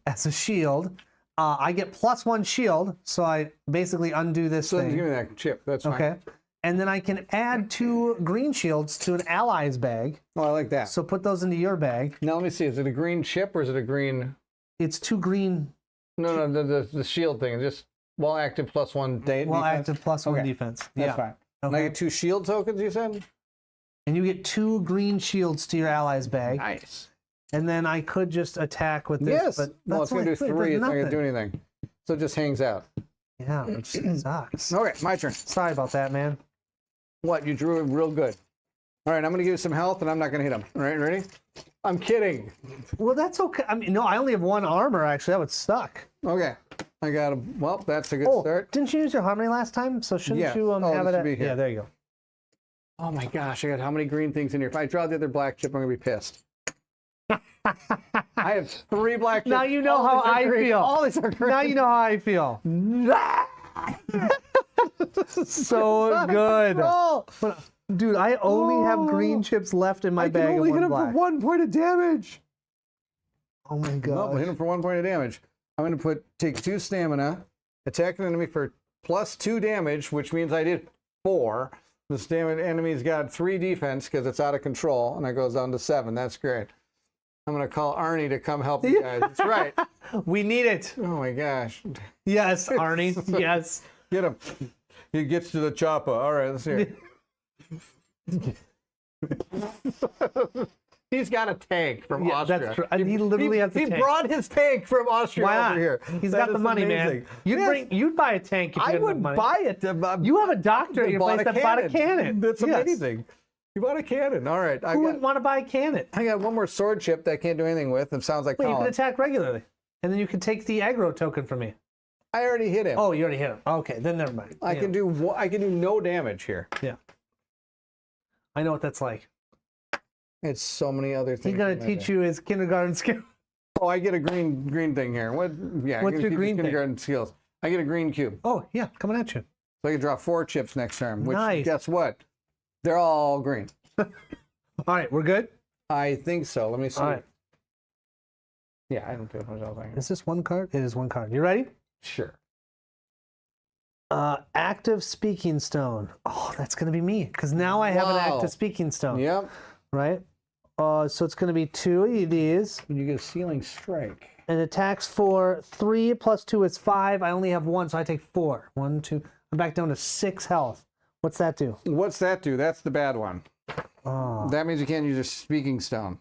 as a shield. I get +1 shield, so I basically undo this So thing. give me that chip. That's fine. Okay. And then I can add 2 green shields to an ally's bag. Oh, I like that. So put those into your bag. Now let me see. Is it a green chip or is it a green? It's 2 green, No, the shield thing. Just while active +1 date. well, defense? active +1 Okay. defense. That's Yeah. fine. And I Okay. get 2 shield tokens. You said. And you get 2 green shields to your ally's bag. Nice. And then I could just attack with this. Yes. But Well, that's it's gonna do only 3. It 3. does It's not gonna nothing. do anything. So it just hangs out. Yeah, which sucks. Okay, my turn. Sorry about that, man. What? You drew it real good. All right, I'm gonna give you some health, and I'm not gonna hit him. All right, ready? I'm kidding. Well, that's okay. I mean, no, I only have 1 armor, actually. That would suck. Okay, I got him. Well, that's a good Oh, start. didn't you use your harmony last time? So shouldn't Yeah. you Oh, have this it should be here. Yeah, there you go. Oh my gosh, I got how many green things in here? If I draw the other black chip, I'm gonna be pissed. I have 3 black chips. Now you know All how these are I green. feel. All these are green. Now you know how I feel. So good. Oh, But, dude, I only have green chips left in my I bag can and only hit 1 him black. for 1 point of damage. Oh my Well, god. hit him for 1 point of damage. I'm gonna take 2 stamina, attack an enemy for +2 damage, which means I did 4. This damn enemy's got 3 defense because it's out of control, and it goes down to 7. That's great. I'm going to call Arnie to come help you guys. That's right. We need it. Oh my gosh. Yes, Arnie. Yes. Get him. He gets to the chopper. All right, let's hear it. He's got a tank from Austria. That's true. He literally has a tank. He brought his tank from Austria Why not? over here. He's That got the is money, amazing. man. You'd buy a tank if you I had would money. buy it. You have a doctor at your place that bought a cannon. That's Yes. amazing. You bought a cannon. All right. Who wouldn't want to buy a cannon? I got one more sword chip that I can't do anything with. It sounds like Well, you can Colin. attack regularly, and then you can take the aggro token from me. I already hit him. Oh, you already hit him. Okay, then never mind. I can do no damage here. Yeah. I know what that's like. It's so many other things. He's gonna teach you his kindergarten skill. Oh, I get a green thing here. What? Yeah. What's your green thing? Kindergarten skills. I get a green cube, Oh yeah, coming at you. so I can draw 4 chips next turn. Which, Nice. guess what? They're all green. All right, we're good. I think so. Let me see. All right. Yeah, I don't do much else. Is this one card? It is one card. You ready? Sure. Active speaking stone. Oh, that's gonna be me because now I have an Wow. active speaking stone. Yep. Right. So it's gonna be 2 of these. You get a ceiling strike. And attacks for 3 plus 2 is 5. I only have 1, so I take 4. 1, 2. I'm back down to 6 health. What's that do? What's that do? That's the bad one. Oh. That means you can't use a speaking stone.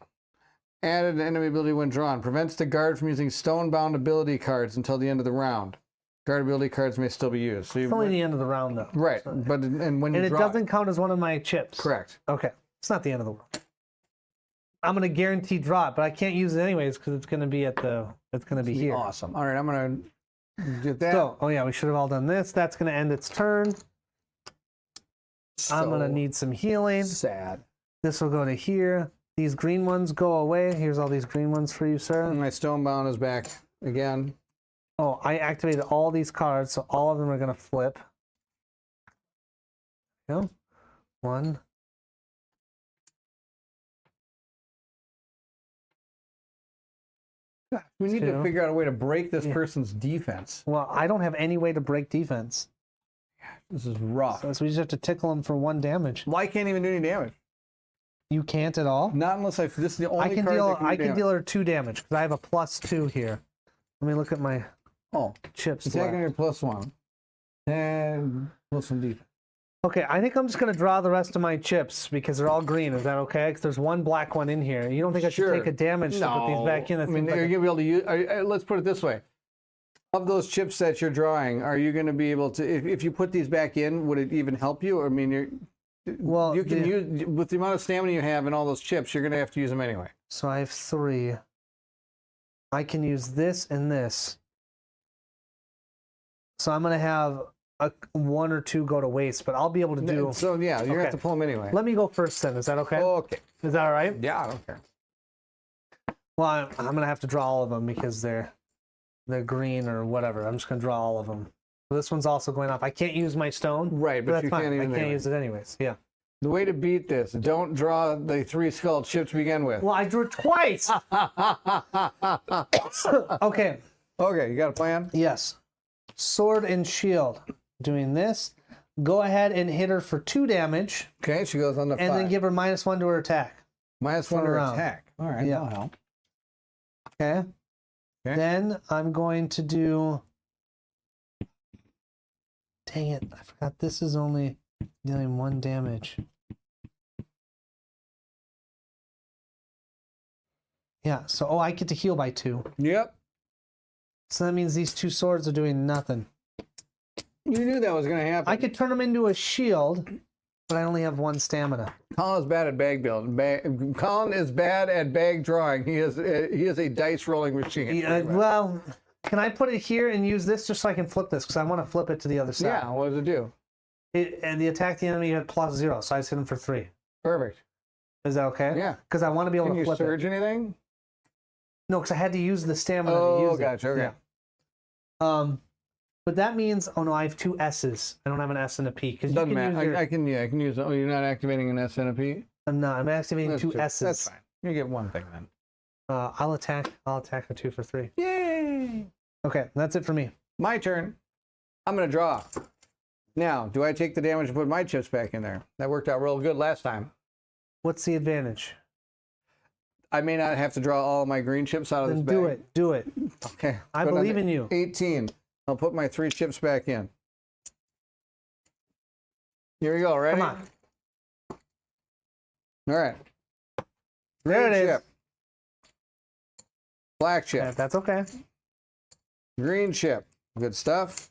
Added an enemy ability when drawn. Prevents the guard from using stone-bound ability cards until the end of the round. Guard ability cards may still be used. So It's only the end of the round, though. right, but when you And it draw doesn't count as one of my chips. correct. Okay. It's not the end of the world. I'm gonna guarantee draw it, but I can't use it anyways because it's gonna be here. Awesome. All right, I'm gonna get that. So, oh yeah, we should have all done this. That's gonna end its turn. I'm gonna So need some healing. sad. This will go to here. These green ones go away. Here's all these green ones for you, sir. My stonebound is back again. Oh, I activated all these cards, so all of them are gonna flip. Go. 1. We need to 2. figure out a way to break this Yeah. person's defense. Well, I don't have any way to break defense, This is rough. so we just have to tickle them for 1 damage. Well, I can't even do any damage. You can't at all. Not unless this is the only I can card deal. that can do I can damage. deal her 2 damage because I have a +2 here. Let me look at my Oh, chips. attacking left. your +1. And +1 defense. Okay, I think I'm just gonna draw the rest of my chips because they're all green. Is that okay? Because there's 1 black one in here. You don't think I should Sure. take a damage to put these back in? That I mean, seems like are a- you gonna be able to use? Let's put it this way: of those chips that you're drawing, are you going to be able to? If you put these back in, would it even help you? Or, I mean, Well, you can use with the amount of stamina you have and all those chips, you're going to have to use them anyway. So I have 3. I can use this and this. So I'm gonna have 1 or 2 go to waste, but I'll be able to do. So yeah, you're going to have to pull them anyway. Let me go first then. Is that okay? Okay. Is that all right? Yeah, I don't care. Well, I'm gonna have to draw all of them because they're green or whatever. I'm just gonna draw all of them. So this one's also going off. I can't use my stone. Right, but That's you fine. can't I even. can't anyway. use it anyways. Yeah. The way to beat this: don't draw the 3 skull chips to begin with. Well, I drew it twice. Okay. Okay, you got a plan? Yes. Sword and shield. Doing this. Go ahead and hit her for 2 damage, Okay, she goes on the 5. and then give her -1 to her attack. -1 to her round. attack. All right, Yeah. that'll help. Okay. Okay. Then I'm going to do. Dang it! I forgot this is only dealing 1 damage. Yeah. So I get to heal by 2. Yep. So that means these 2 swords are doing nothing. You knew that was going to happen. I could turn them into a shield, but I only have 1 stamina. Colin is bad at bag building. Colin is bad at bag drawing. He is a dice rolling machine. Yeah, well, can I put it here and use this just so I can flip this? Because I want to flip it to the other side. Yeah, what does it do? And the attack the enemy had +0, so I just hit him for 3. Perfect. Is that okay? Yeah. Because I want to be able Can to you flip it. surge anything? No, because I had to use the stamina to Oh, use gotcha. it. Okay. Yeah. But that means, oh no, I have 2 S's. I don't have an S and a P. Because you Doesn't can matter. use your, I can use. Oh, you're not activating an S and a P. I'm not. I'm activating That's 2 true. S's. That's fine. You get 1 thing then. I'll attack a 2 for 3. Yay! Okay, that's it for me. My turn. I'm gonna draw. Now, do I take the damage and put my chips back in there? That worked out real good last time. What's the advantage? I may not have to draw all my green chips out of this Then bag. do it. Do it. Okay. I Put on believe in you. 18. I'll put my 3 chips back in. Here we go. Ready? Come on. All right. There it Green is. chip. Black chip. That's okay. Green chip. Good stuff.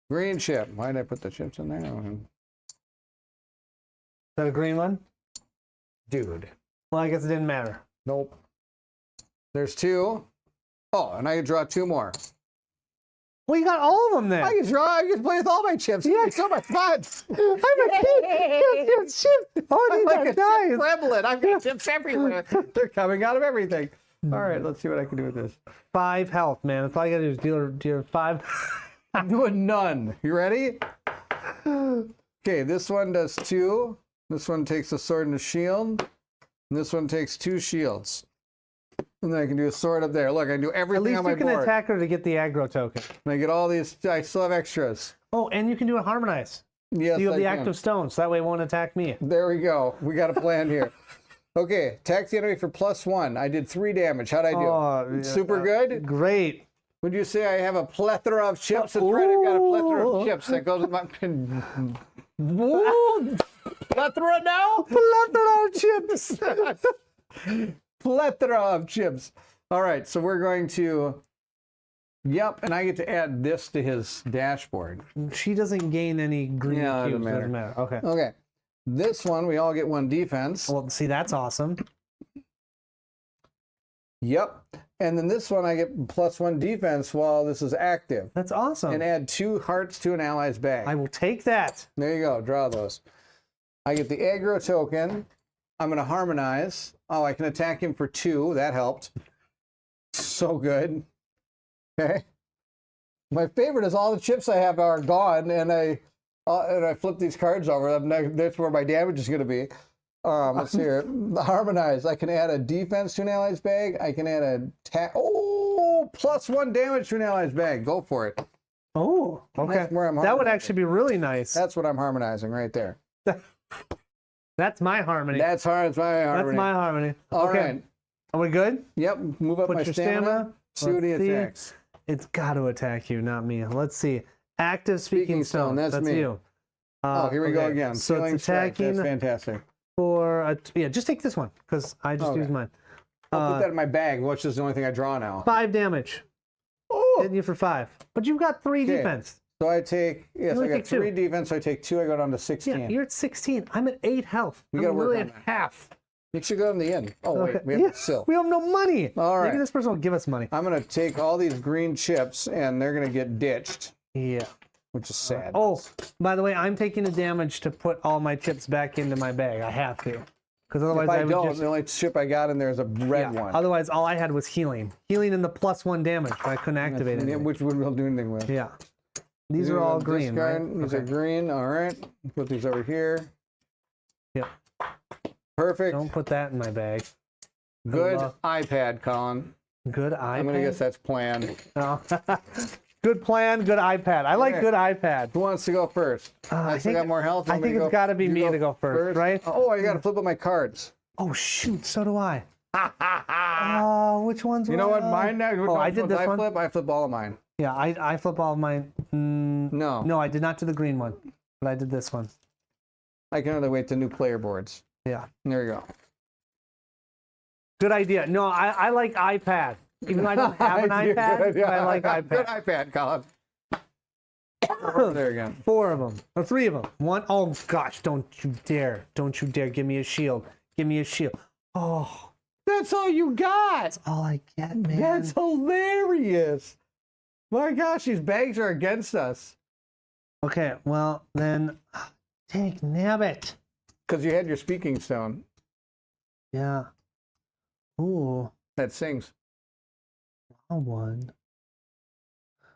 Green chip. Why did I put the chips in there? Is that a green one? Dude. Well, I guess it didn't matter. Nope. There's 2. Oh, and I can draw 2 more. Well, you got all of them then. I can play with all my chips. Yeah. It's so much fun. I'm a kid. Chips. Oh, I'm these like are a chip nice. gremlin. I've got chips everywhere. They're coming out of everything. All right, let's see what I can do with this. 5 health, man. That's all you gotta do is deal 5. I'm doing none. You ready? Okay, this one does 2. This one takes a sword and a shield. And this one takes 2 shields. And then I can do a sword up there. Look, I can do At everything least on my you can board. attack her to get the aggro token. And I get all these. I still have extras. Oh, and you can do a harmonize. Yes, You have I the can. active stone, so that way it won't attack me. There we go. We got a plan here. Okay, attack the enemy for +1. I did 3 damage. How'd I do? Oh, yeah, Super good? Great. Would you say I have a plethora of chips? That's right, I've got a plethora of chips that goes with my... Whoa! Plethora now? Plethora of chips. Plethora of chips. All right, so we're going to... Yep, and I get to add this to his dashboard. She doesn't gain any green Yeah, it cubes. doesn't Doesn't matter. Okay. Okay, this one, we all get 1 defense. Well, see, that's awesome. Yep, and then this one I get +1 defense while this is active. That's awesome. And add 2 hearts to an ally's bag. I will take that. There you go, draw those. I get the aggro token. I'm going to harmonize. Oh, I can attack him for 2. That helped. So good. Okay. My favorite is all the chips I have are gone, and I flip these cards over. That's where my damage is going to be. Let's see here. Harmonize. I can add a defense to an ally's bag. I can add a +1 damage to an ally's bag. Go for it. Oh, okay. That's where I'm That would harmonizing. actually be really nice. That's what I'm harmonizing right there. That's my harmony. That's hard. That's my harmony. That's my harmony. All okay. right. Are we good? Yep. Move up Put my your stamina. See what he Let's see. attacks. It's got to attack you, not me. Let's see. Active speaking stone. That's me. you. Oh, here we go again. So Stealing it's strike. attacking That's fantastic. for a, yeah. Just take this one because I just Okay. used mine. I'll put that in my bag, which is the only thing I draw now. 5 damage. Oh! Hitting you for 5, but you've got 3 Okay. defense. So I take, yes, only I got take 2. 3 defense, so I take 2, I go down to 16. Yeah, you're at 16. I'm at 8 health. We I'm gotta work really on at that. half. You should go in the end. Oh, Okay. wait, we have Yeah, the sill. we have no money. All right. Maybe this person will give us money. I'm going to take all these green chips, and they're going to get ditched, Yeah. which is sad. Oh, by the way, I'm taking the damage to put all my chips back into my bag. I have to. Because otherwise If I would don't, just... the only chip I got in there is a red Yeah, one. otherwise, all I had was healing. Healing and the +1 damage, but I couldn't activate it. Which wouldn't really do anything with. Yeah. These are all green, right? Discard. These are Okay. green. All right. Put these over here. Yep. Perfect. Don't put that in my bag. Good love- iPad, Colin. Good iPad. I'm going to guess that's planned. Oh. Good plan, good iPad. I like Okay. good iPad. Who wants to go first? I still got more health. I Want me think to it's got to be you me to go first, right? Oh, I got to flip up my cards. Oh, shoot, so do I. Oh, which one's You know what? mine? Mine. Oh, I did this one. I flip all of mine. Yeah, I flip all of mine. No. No, I did not do the green one, but I did this one. I can only wait to new player boards. Yeah. There you go. Good idea. No, I like iPad. Even though I don't have an iPad, but I like Good iPad. iPad, Colin. Over there again. 4 of them, or 3 of them. One, oh gosh, don't you dare. Don't you dare. Give me a shield. Give me a shield. Oh, That's all you got. that's all I get, man. That's hilarious. My gosh, these bags are against us. Okay, well, then, take nabbit. Because you had your speaking stone Yeah. Ooh, that sings. a 1.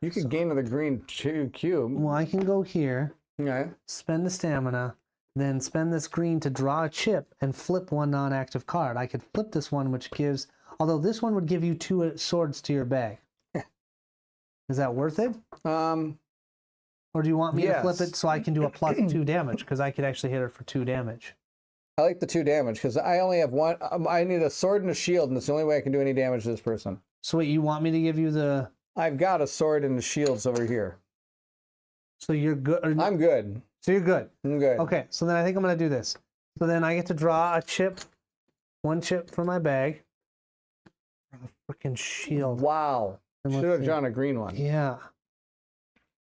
You could gain the green cube. Well, I can go here, Okay. spend the stamina, then spend this green to draw a chip and flip one non-active card. I could flip this one, which gives, although this one would give you 2 swords to your bag. Is that worth it? Well, Or do you want me to flip Yes. it so I can do a +2 damage? Because I could actually hit her for 2 damage. I like the 2 damage because I only have one. I need a sword and a shield, and it's the only way I can do any damage to this person. So wait, you want me to give you the... I've got a sword and the shields over here. So you're good. I'm good. So you're good. I'm good. Okay, so then I think I'm going to do this. So then I get to draw a chip, 1 chip from my bag. A freaking shield. Wow. And Should let's have see. drawn a green one. Yeah.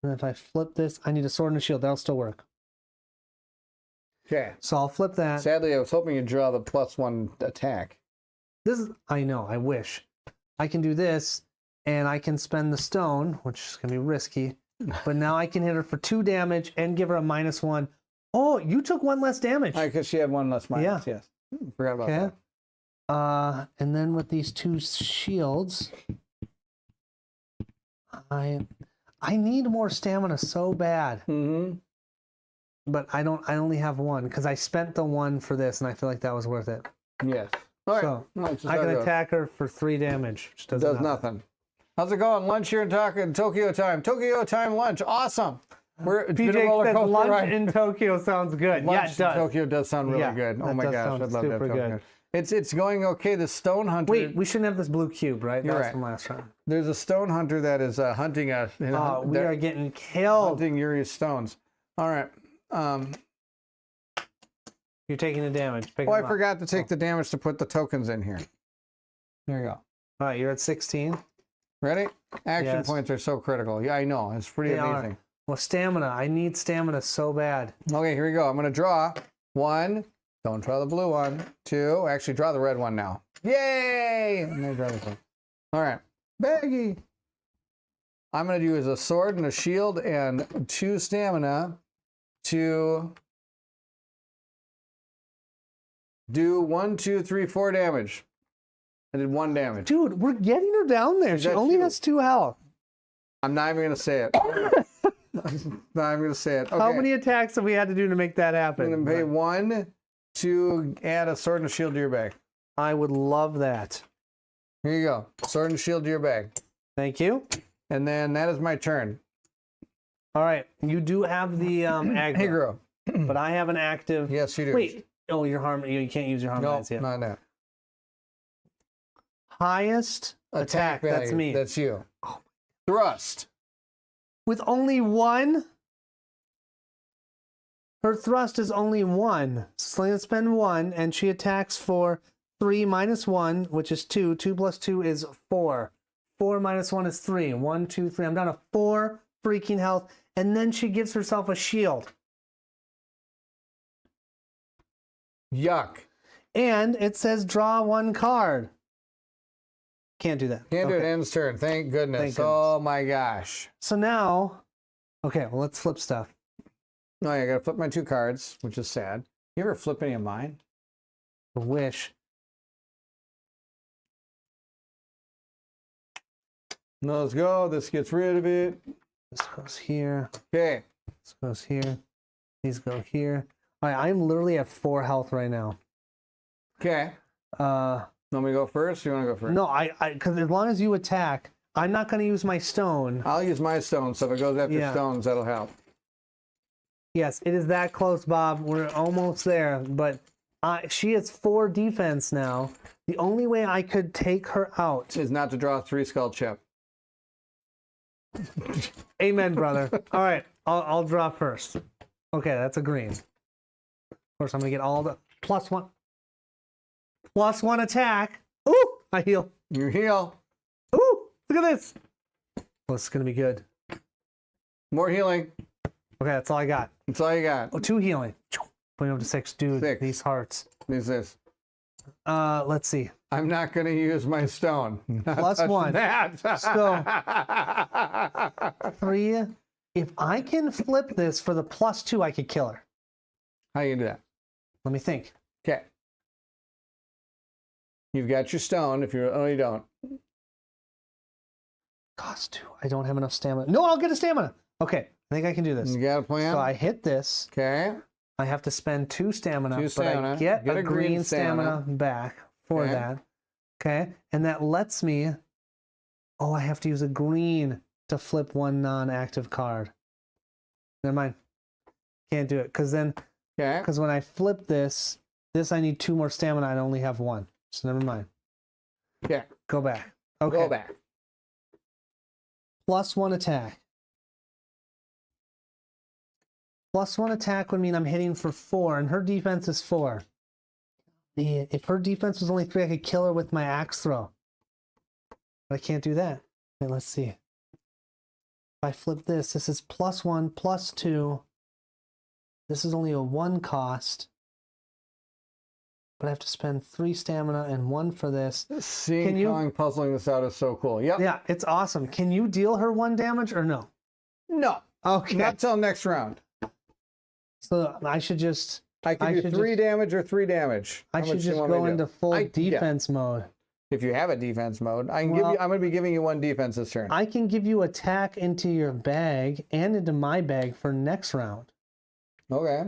And if I flip this, I need a sword and a shield. That'll still work. Okay. So I'll flip that. Sadly, I was hoping you'd draw the +1 attack. This is, I know, I wish. I can do this, and I can spend the stone, which is going to be risky. But now I can hit her for 2 damage and give her a -1. Oh, you took 1 less damage. Because she had 1 less minus. Yes. Forgot about Okay. that. And then with these 2 shields, I need more stamina so bad. Mm-hmm. But I only have 1 because I spent the 1 for this, and I feel like that was worth it. Yes. All right. So No, it's just I how can it goes. attack her for 3 damage, which does Nothing. How's it going? Lunch here in Tokyo time. Tokyo time lunch. Awesome. It's been a PJ roller said coaster lunch ride. in Tokyo sounds good. Lunch yeah, it in does. Tokyo does sound really Yeah, good. Oh that my does gosh, sound I'd love to have super Tokyo. good. It's going okay. The stone hunter. Wait, we shouldn't have this blue cube, right? You're That was right. from last time. There's a stone hunter that is hunting us. Oh, we are getting killed. hunting Yuri's stones. All right. You're taking the damage. Pick Oh, I them up. forgot to take the damage to put the tokens in here. There you go. All right, you're at 16. Ready? Action Yes. points are so critical. Yeah, I know. It's pretty They are. amazing. Well, stamina. I need stamina so bad. Okay, here we go. I'm going to draw 1. Don't draw the blue one. 2. Actually, draw the red one now. Yay! I'm going to draw this one. All right. Baggy. I'm going to use a sword and a shield and 2 stamina to do 1, 2, 3, 4 damage. I did 1 damage. Dude, we're getting her down there. She got only 2. has 2 health. I'm not even going to say it. I'm not even going to say it. Okay. How many attacks have we had to do to make that I'm happen? going to pay 1 to add a sword and a shield to your bag. I would love that. Here you go. Sword and shield to your bag. Thank you. And then that is my turn. All right, you do have the aggro, Aggro. but I have an active. Yes, you do. Wait. Oh, your harm. You can't use your No, harmonize yet. not that. Highest attack. That's value. me. That's you. Thrust. With only 1. Her thrust is only 1. So let's spend 1, and she attacks for 3 minus 1, which is 2. 2 plus 2 is 4. 4 minus 1 is 3. 1, 2, 3. I'm down to 4 freaking health, and then she gives herself a shield. Yuck. And it says draw 1 card. Can't do that. Can't do it. Okay. Ends turn. Thank goodness. Thank goodness. Oh my gosh. So now, okay, well, let's flip stuff. No, I got to flip my 2 cards, which is sad. You ever flip any of mine? I wish. No, let's go. This gets rid of it. This goes here. Okay. This goes here. These go here. All right, I'm literally at 4 health right now. Okay. Want me to go first? Or you want to go first? No, because as long as you attack, I'm not going to use my stone. I'll use my stone, so if it goes after Yeah. stones, that'll help. Yes, it is that close, Bob. We're almost there, but she has 4 defense now. The only way I could take her out. Is not to draw a 3 skull chip. Amen, brother. All right, I'll draw first. Okay, that's a green. Of course, I'm going to get all the +1. +1 attack. Ooh, I heal. You heal. Ooh, look at this. Well, this is going to be good. More healing. Okay, that's all I got. That's all you got. Oh, 2 healing. Putting up to 6. Dude, 6. these hearts. Is this? Let's see. I'm not going to use my stone. Not +1. That. So 3. If I can flip this for the +2, I could kill her. How you do that? Let me think. Okay. You've got your stone. If you're, oh, you don't. Cost 2. I don't have enough stamina. No, I'll get a stamina. Okay, I think I can do this. You got a plan? So I hit this. Okay. I have to spend 2 stamina, 2 but stamina. I get Get a a green green stamina back for Okay. that. Okay, and that lets me. Oh, I have to use a green to flip 1 non-active card. Never mind. Can't do it because then, Okay. because when I flip this I need 2 more stamina. I only have 1. So never mind. Okay. Go back. Okay. Go back. +1 attack. +1 attack would mean I'm hitting for 4, and her defense is 4. If her defense was only 3, I could kill her with my axe throw. But I can't do that. Okay, let's see. If I flip this is +1, +2. This is only a 1 cost. But I have to spend 3 stamina and 1 for this. Seeing Kong puzzling this out is so cool. Yep. Yeah, it's awesome. Can you deal her 1 damage or no? No. Okay. Not till next round. So I should just... I can do 3 damage or 3 damage. I should just go into full defense mode. If you have a defense mode, I can give you. I'm going to be giving you 1 defense this turn. I can give you attack into your bag and into my bag for next round. Okay.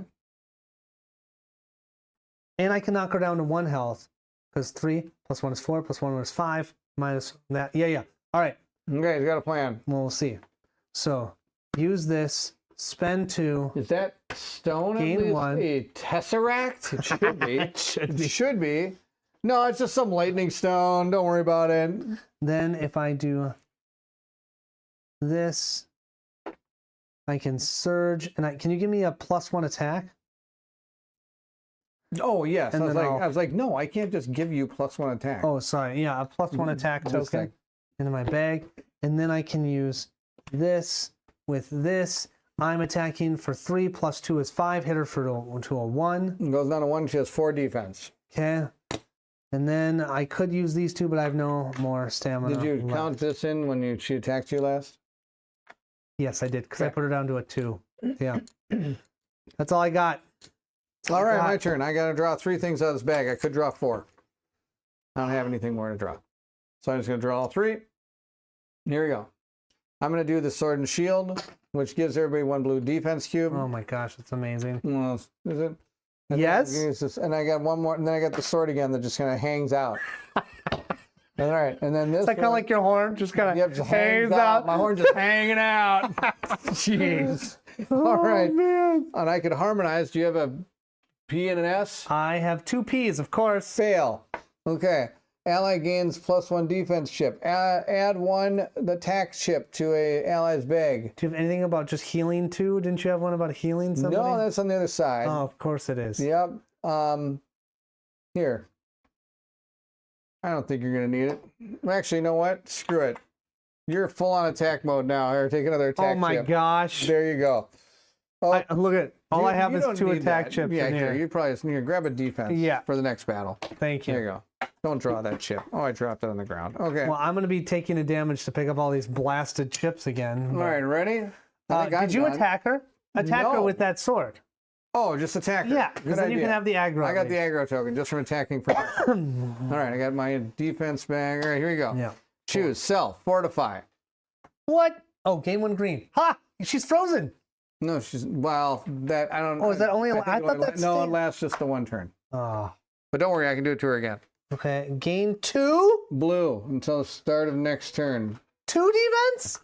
And I can knock her down to 1 health. Because 3 + 1 is 4, + 1 is 5, minus that. Yeah. All right. Okay, you got a plan. Well, we'll see. So use this. Spend 2. Is that stone Gain at least 1. a tesseract? It should be. It should be. No, it's just some lightning stone. Don't worry about it. Then if I do this, I can surge. And can you give me a +1 attack? Oh yes. And I was like, no, I can't just give you +1 attack. Oh, sorry. Yeah, a +1 attack This token thing. into my bag. And then I can use this with this. I'm attacking for 3 + 2 is 5. Hit her to a 1. It goes down to 1. She has 4 defense. Okay. And then I could use these 2, but I have no more stamina. Did you left. count this in when she attacked you last? Yes, I did, because I put her down to a 2. Yeah. That's all I got. All right, my turn. I got to draw 3 things out of this bag. I could draw 4. I don't have anything more to draw. So I'm just going to draw all 3. Here we go. I'm going to do the sword and shield, which gives everybody 1 blue defense cube. Oh my gosh, that's amazing. Well, is it? And Yes. and I got 1 more, and then I got the sword again that just kind of hangs out. All right, and then this. Is that kind of like your horn? Just kind of just hangs out. My horn just hanging out. Jeez. All right. Oh, man. And I could harmonize. Do you have a P and an S? I have 2 Ps, of course. Fail. Okay. Ally gains +1 defense chip. Add 1 attack chip to a ally's bag. Do you have anything about just healing too? Didn't you have one about healing somebody? No, that's on the other side. Oh, of course it is. Yep. Here. I don't think you're going to need it. Actually, you know what? Screw it. You're full on attack mode now. Here, take another attack Oh my chip. gosh. There you go. Oh, Look at all I have you is don't 2 need attack that. chips Yeah, in here. You probably just need to grab a defense for the next battle. Thank you. There you go. Don't draw that chip. Oh, I dropped it on the ground. Okay. Well, I'm going to be taking the damage to pick up all these blasted chips again. All right, ready? Did you attack her? Attack her with that sword. Oh, just attack her. Yeah, because then you can have the aggro. I got the aggro token just from attacking. All right, I got my defense bag. All right, here we go. Yeah. Choose self, fortify. What? Oh, gain 1 green. Ha! She's frozen. No, she's, well, that, I don't know. Oh, is that only, I thought that's... No, it lasts just the 1 turn. Oh. But don't worry, I can do it to her again. Okay, gain 2? Blue until the start of next turn. 2 defense?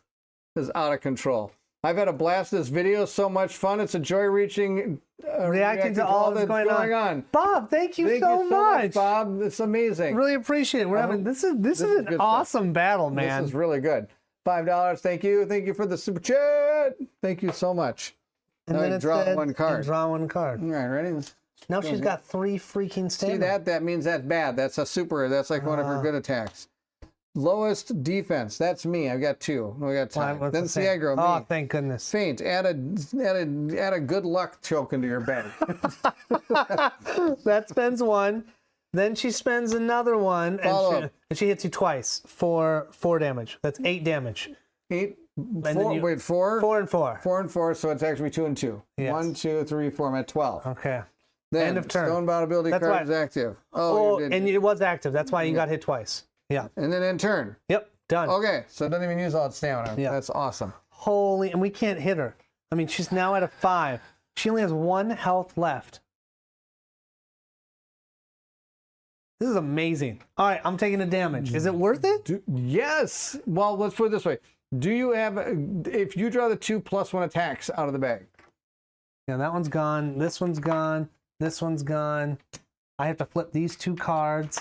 Is out of control. I've had a blast of this video. So much fun. It's a joy reaching, reacting to all that's going on. Bob, thank you so much. Bob. It's amazing. Really appreciate it. We're having this is an awesome battle, man. This is really good. $5. Thank you. Thank you for the super chat. Thank you so much. And now then I draw 1 card. Draw 1 card. All right, ready? Now she's got 3 freaking stamina. See that? That means that's bad. That's a super. That's like one of her good attacks. Lowest defense. That's me. I've got 2. We got time. Then it's the aggro. Me. Oh, thank goodness. Faint. Add a good luck token to your bag. That spends 1. Then she spends another 1, and she hits you twice for 4 damage. That's 8 damage. 8. Wait, 4? 4 and 4. 4 and 4. So it's actually 2 and 2. Yes. 1, 2, 3, 4. I'm at 12. Okay. Then end of turn. Stonebound ability card is active. Oh, and it was active. That's why you got hit twice. Yeah. And then end turn. Yep. Done. Okay. So it doesn't even use all its stamina. Yeah. That's awesome. Holy, and we can't hit her. I mean, she's now at a 5. She only has 1 health left. This is amazing. All right, I'm taking the damage. Is it worth it? Yes. Well, let's put it this way. Do you have, if you draw the 2 +1 attacks out of the bag, Yeah, that one's gone. This one's gone. This one's gone. I have to flip these 2 cards.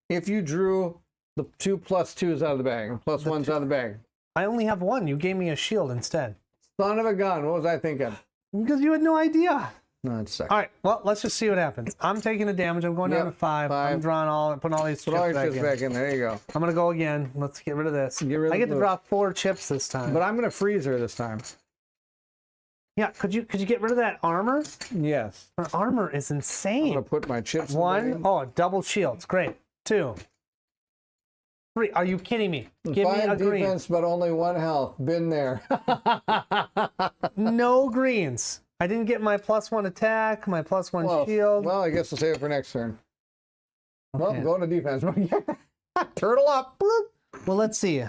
If you drew the 2 plus 2s out of the bag, and plus 1s out of the bag. I only have 1. You gave me a shield instead. Son of a gun. What was I thinking? Because you had no idea. No, it sucks. All right, well, let's just see what happens. I'm taking the damage. I'm going down to 5. I'm drawing putting all these Put all chips your chips back back in. There you go. I'm going to go again. Let's get rid of this. Get rid of I get the to draw 4 chips this time. But I'm going to freeze her this time. Yeah, could you get rid of that armor? Yes. Her armor is I'm insane. going to put my chips in 1. Oh, double shields. Great. 2. 3. Are you kidding me? Give me a 5 green. defense, but only 1 health. Been there. No greens. I didn't get my +1 attack, my +1 well, shield. well, I guess we'll save it for next turn. Okay. Well, going to defense. Turtle up. Bloop. Well, let's see.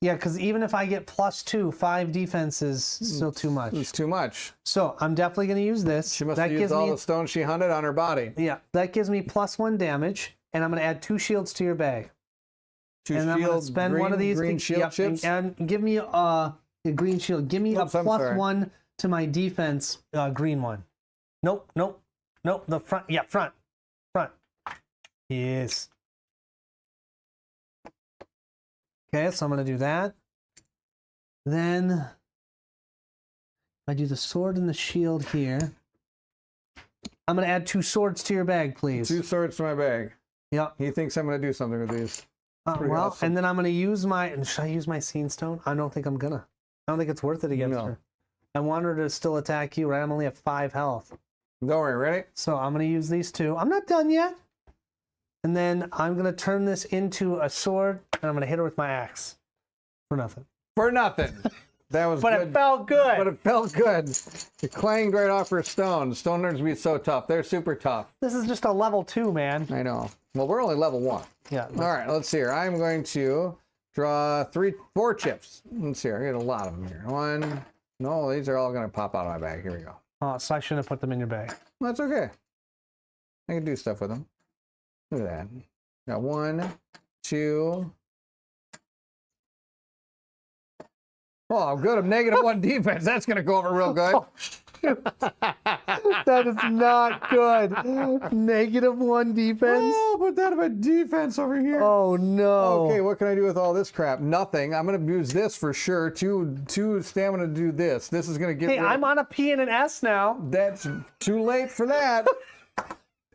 Yeah, because even if I get +2, 5 defense is still too much. It's too much. So I'm definitely going to use this. She must have used all the stones she hunted on her body. Yeah, that gives me +1 damage, and I'm going to add 2 shields to your bag. 2 and I'm going to shields, spend green, one of these green to, shield chips. and give me a green shield. Give me Oops, a I'm sorry. +1 to my defense green one. Nope. The front. Yeah, front. Yes. Okay, so I'm going to do that. Then I do the sword and the shield here. I'm going to add 2 swords to your bag, please. 2 swords to my bag. Yep. He thinks I'm going to do something with these. Pretty Well, awesome. and then I'm going to use my... Should I use my scene stone? I don't think I'm going to. I don't think it's worth it against No. her. I want her to still attack you, right? I'm only at 5 health. Don't worry, ready? So I'm going to use these 2. I'm not done yet. And then I'm going to turn this into a sword, and I'm going to hit her with my axe. For nothing. For nothing. That was But good. it felt good. But it felt good. It clanged right off her stone. Stone nerds be so tough. They're super tough. This is just a level 2, man. I know. Well, we're only level 1. Yeah. All right, let's see here. I'm going to draw 4 chips. Let's see here. I get a lot of them here. 1. No, these are all going to pop out of my bag. Here we go. Oh, so I shouldn't have put them in your bag. Well, that's okay. I can do stuff with them. Look at that. Got 1, 2. Oh, good. I'm -1 defense. That's going to go over real good. That is not good. -1 defense. Oh, put that of a defense over here. Oh no. Okay, what can I do with all this crap? Nothing. I'm going to use this for sure. 2 stamina to do this. This is going to get Hey, rid of- I'm on a P and an S now. That's too late for that.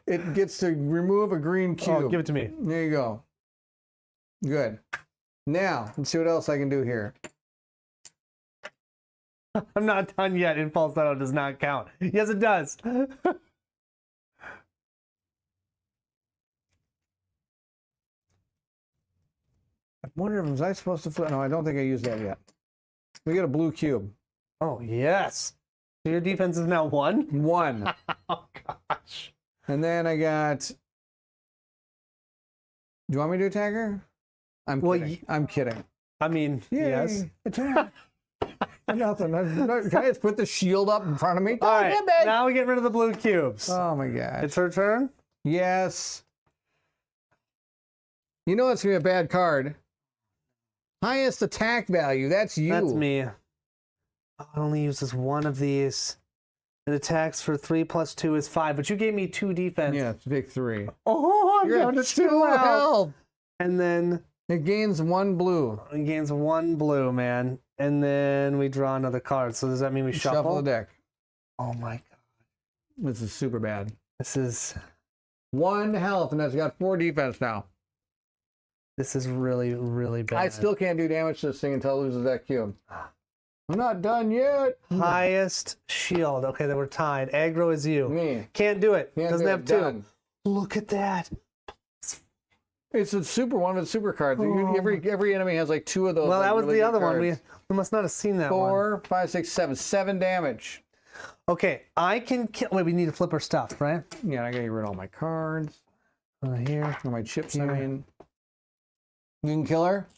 It gets to remove a green cube. Oh, give it to me. There you go. Good. Now, let's see what else I can do here. I'm not done yet. Impulse Auto does not count. Yes, it does. I wonder if was I supposed to flip? No, I don't think I used that yet. We get a blue cube. Oh, yes. So your defense is now 1? 1. Oh, gosh. And then I got... Do you want me to attack her? I'm Well, kidding. I'm kidding. I mean, Yay. yes. Attack. Nothing. Can I just put the shield up in front of me? All right, Yeah, babe. now we get rid of the blue cubes. Oh my god. It's her turn? Yes. You know it's going to be a bad card. Highest attack value. That's you. That's me. Oh, it only uses 1 of these. It attacks for 3 + 2 is 5, but you gave me 2 defense. Yeah, it's a big 3. Oh, I'm You're down at to 2 2 health. health. And then It gains 1 blue. it gains 1 blue, man. And then we draw another card. So does that mean we Shuffle the deck. Oh my god. This is super bad. This is 1 health, and that's got 4 defense now. really, really bad. I still can't do damage to this thing until it loses that cube. I'm not done yet. Highest shield. Okay, then we're tied. Aggro is you. Me. Can't do it. Can't Doesn't do have it. 2. Done. Look at that. It's a super one of the super cards. Oh. Every enemy has like 2 of those. Well, like, that was really the good other one. cards. We must not have seen that one. 4, 5, 6, 7. 7 damage. Okay, I can kill. Wait, we need to flip our stuff, right? Yeah, I gotta get rid of all my cards. Here. All my chips, Here. I mean. You can kill her?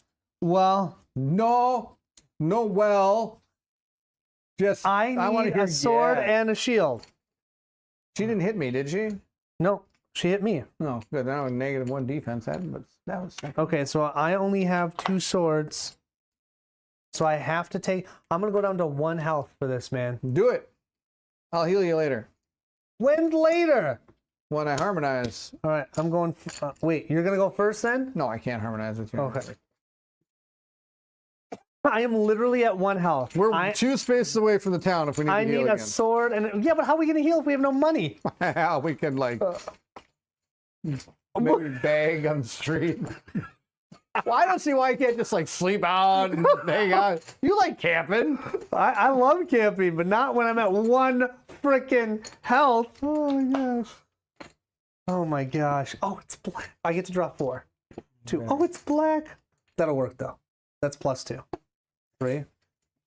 Well, No. No, well. Just, I wanna need hear a sword yeah. and a shield. She didn't hit me, did she? No, she hit me. No, good. Now with -1 defense. That was Okay, so I only have 2 swords. So I have to take. I'm gonna go down to 1 health for this, man. Do it. I'll heal you later. When later? When I harmonize. All right, I'm going. Wait, you're gonna go first then? No, I can't harmonize with you. Okay. I am literally at 1 health. We're 2 spaces away from the town if we need to heal I need a again. sword, and yeah, but how are we gonna heal if we have no money? We can like maybe beg on the street. Well, I don't see why you can't just like sleep out and hang out. You like camping? I love camping, but not when I'm at 1 freaking health. Oh my gosh. Oh my gosh. Oh, it's black. I get to draw 4. 2. Oh, it's black. That'll work though. That's +2. 3.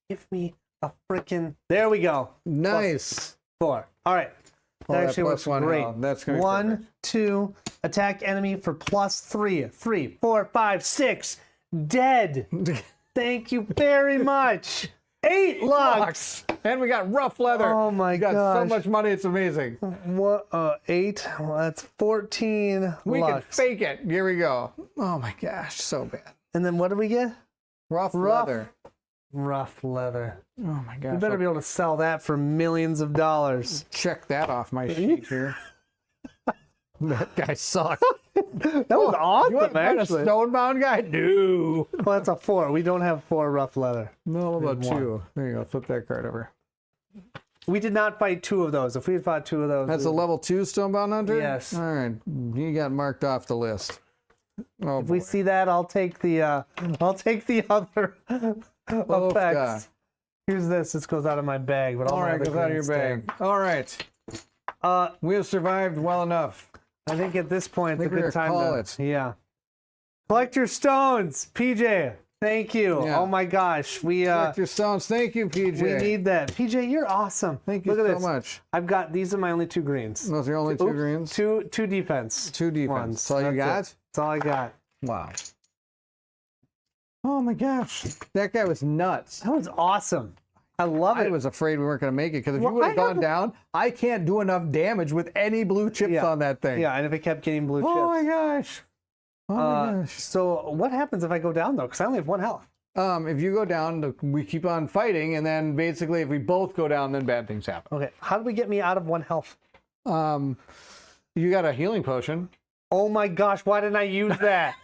Give me a freaking. There we go. Nice. +4. All right. That actually works +1 great. health. That's gonna be 1, perfect. 2, attack enemy for +3. 3, 4, 5, 6. Dead. Thank you very much. 8 lux. And we got rough leather. Oh my we got gosh. so much money, it's amazing. What? 8. Well, that's 14 We can lux. fake it. Here we go. Oh my gosh, so bad. And then what do we get? Rough leather. Rough leather. Oh my gosh. You better be able to sell that for millions of dollars. Check that off my sheet here. That guy sucked. That was awesome, You want to find a actually. stonebound guy? No. Well, that's a 4. We don't have 4 rough leather. No, about One. 2. There you go. Flip that card over. We did not fight 2 of those. If we had fought 2 of those, That's we a level 2 stonebound hunter? Yes. All right. You got marked off the list. Oh, if we see that, I'll take the other Oh, effects. God. Here's this. This goes out of my bag, but All right, goes out of your bag. All right. We have survived well enough. I think at this point, it's a we're good gonna time call to. it. Yeah. Collect your stones, PJ. Thank you. Yeah. Oh my gosh, we Collect your stones. Thank you, PJ. we need that. PJ, you're awesome. Thank you Look at so this. much. I've got these are my only 2 greens. Those are your only 2 greens? Two defense. 2 defense. ones. That's all you got? That's all I got. Wow. Oh my gosh. That guy was nuts. That was awesome. I love I it. was afraid we weren't going to make it because if Well, you would I have gone haven't- down, I can't do enough damage with any blue chips Yeah. on that thing. Yeah, and if it kept getting blue chips. Oh my gosh. Oh my gosh. So what happens if I go down though? Because I only have 1 health. If you go down, we keep on fighting, and then basically if we both go down, then bad things happen. Okay. How do we get me out of 1 health? You got a healing potion. Oh my gosh, why didn't I use that?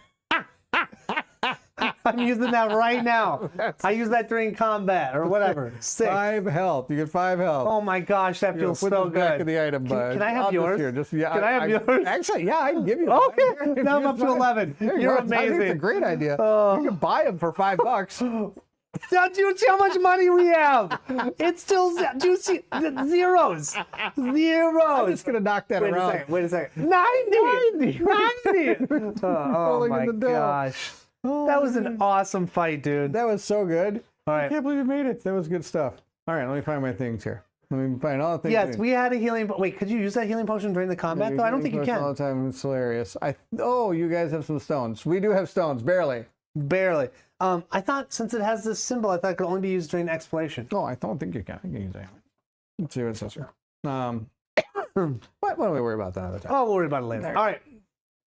I'm using that right now. I use that during combat or whatever. 6. 5 health. You get 5 health. Oh my gosh, that feels Put so this back in good. the item, bud. Can I have I'll yours? Can I have yours? Actually, yeah, I can give you. Okay, mine. Here, now I'm here's up to mine. 11. There you You're go. I think it's a amazing. great idea. Oh. You can buy them for $5. Don't you see how much money we have? It's still do you see zeros? I'm Zeros. just gonna knock that Wait a around. second. Wait a second. 90. 90. Oh Rolling my in the dough. gosh. Oh, That was an awesome fight, dude. That was so good. All I right. can't believe you made it. That was good stuff. All right, let me find my things here. Let me find all the things. Yes, we had a healing. Wait, could you use that healing potion during the combat? Though I don't think you All can. the time. It's hilarious. Oh, you guys have some stones. We do have stones, barely. Barely. I thought since it has this symbol, I thought it could only be used during exploration. Oh, I don't think you can. I can use that. Let's see what it says here. Why don't we worry about that other time? Oh, we'll worry about it later. All right.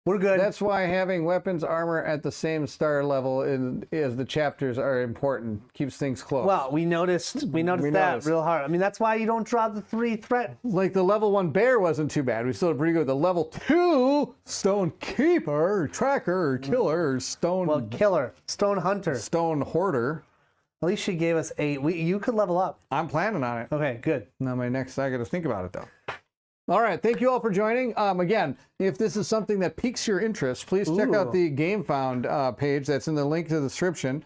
We're good. That's why having weapons armor at the same star level is the chapters are important. Keeps things close. Well, we noticed that noticed. real hard. I mean, that's why you don't draw the 3 threat. like the level 1 bear wasn't too bad. We still did pretty good. The level 2 stone keeper, tracker, killer, stone Well, killer, stone hunter. stone hoarder. At least she gave us 8. You could level up. I'm planning on it. Okay, good. Now I got to think about it though. All right, thank you all for joining. Again, if this is something that piques your interest, please check out the Gamefound page. That's in the link to the description.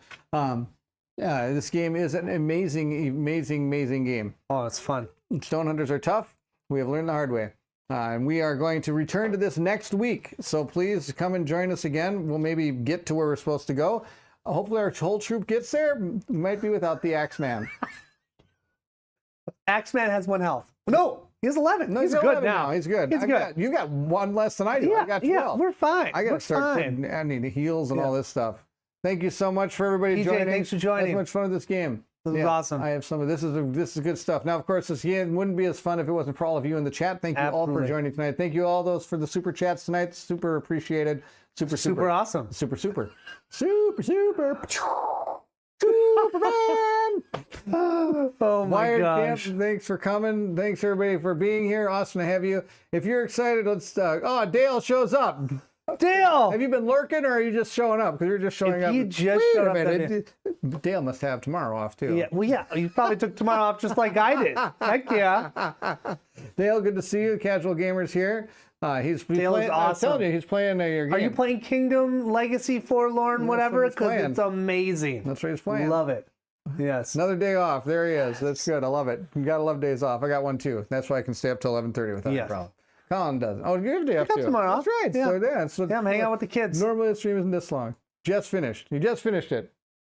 This game is an amazing game. Oh, it's fun. Stone hunters are tough. We have learned the hard way. And we are going to return to this next week. So please come and join us again. We'll maybe get to where we're supposed to go. Hopefully our whole troop gets there. We might be without the Axeman. Axeman has 1 health. No, he has 11. No, he's got good 11 now. He's good. He's good. You got 1 less than I do. I got 12. Yeah, we're fine. I got We're to start fine. putting, I need heals and all this stuff. Thank you so much for everybody PJ, joining. thanks for joining. That's much fun with this game. This is awesome. I have some of this is good stuff. Now, of course, this game wouldn't be as fun if it wasn't for all of you in the chat. Thank you all for Absolutely. joining tonight. Thank you all those for the super chats tonight. Super appreciated. Super Super awesome. Super. Superman! Oh my Wired gosh. Camp, thanks for coming. Thanks everybody for being here. Awesome to have you. If you're excited, let's. Oh, Dale shows up. Dale! Have you been lurking, or are you just showing up? Because you're just showing up. He just Wait showed a up. minute. Dale must have tomorrow off too. Yeah, well, yeah. You probably took tomorrow off just like I did. Heck yeah. Dale, good to see you. Casual Gamers here. He's Dale is playing, awesome. I'm telling you, he's playing your game. Are you playing Kingdom, Legacy, Forlorn, whatever? he's Because playing. it's amazing. That's what he's playing. Love it. Yes. Another day off. There he is. That's good. I love it. You gotta love days off. I got one too. That's why I can stay up till 11:30 without a problem. Colin doesn't. Oh, you have a day off got too. tomorrow That's off. right. Yeah. So yeah, so Yeah, I'm hanging out with the kids. normally the stream isn't this long. Just finished. You just finished it,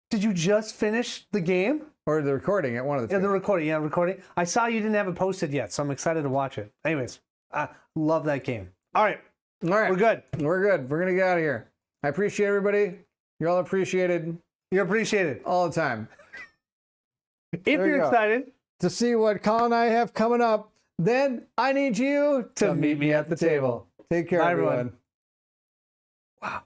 Did you just finish the game? or the recording at one of the Yeah, two. the recording. Yeah, recording. I saw you didn't have it posted yet, so I'm excited to watch it. Anyways, I love that game. All right, All right, we're good. We're good. We're gonna get out of here. I appreciate everybody. You're all appreciated You're appreciated. all the time. If There you you're go. excited, To see what Colin and I have coming up, then I need you to meet me at the table. Take care, Bye, everyone. everyone. Wow.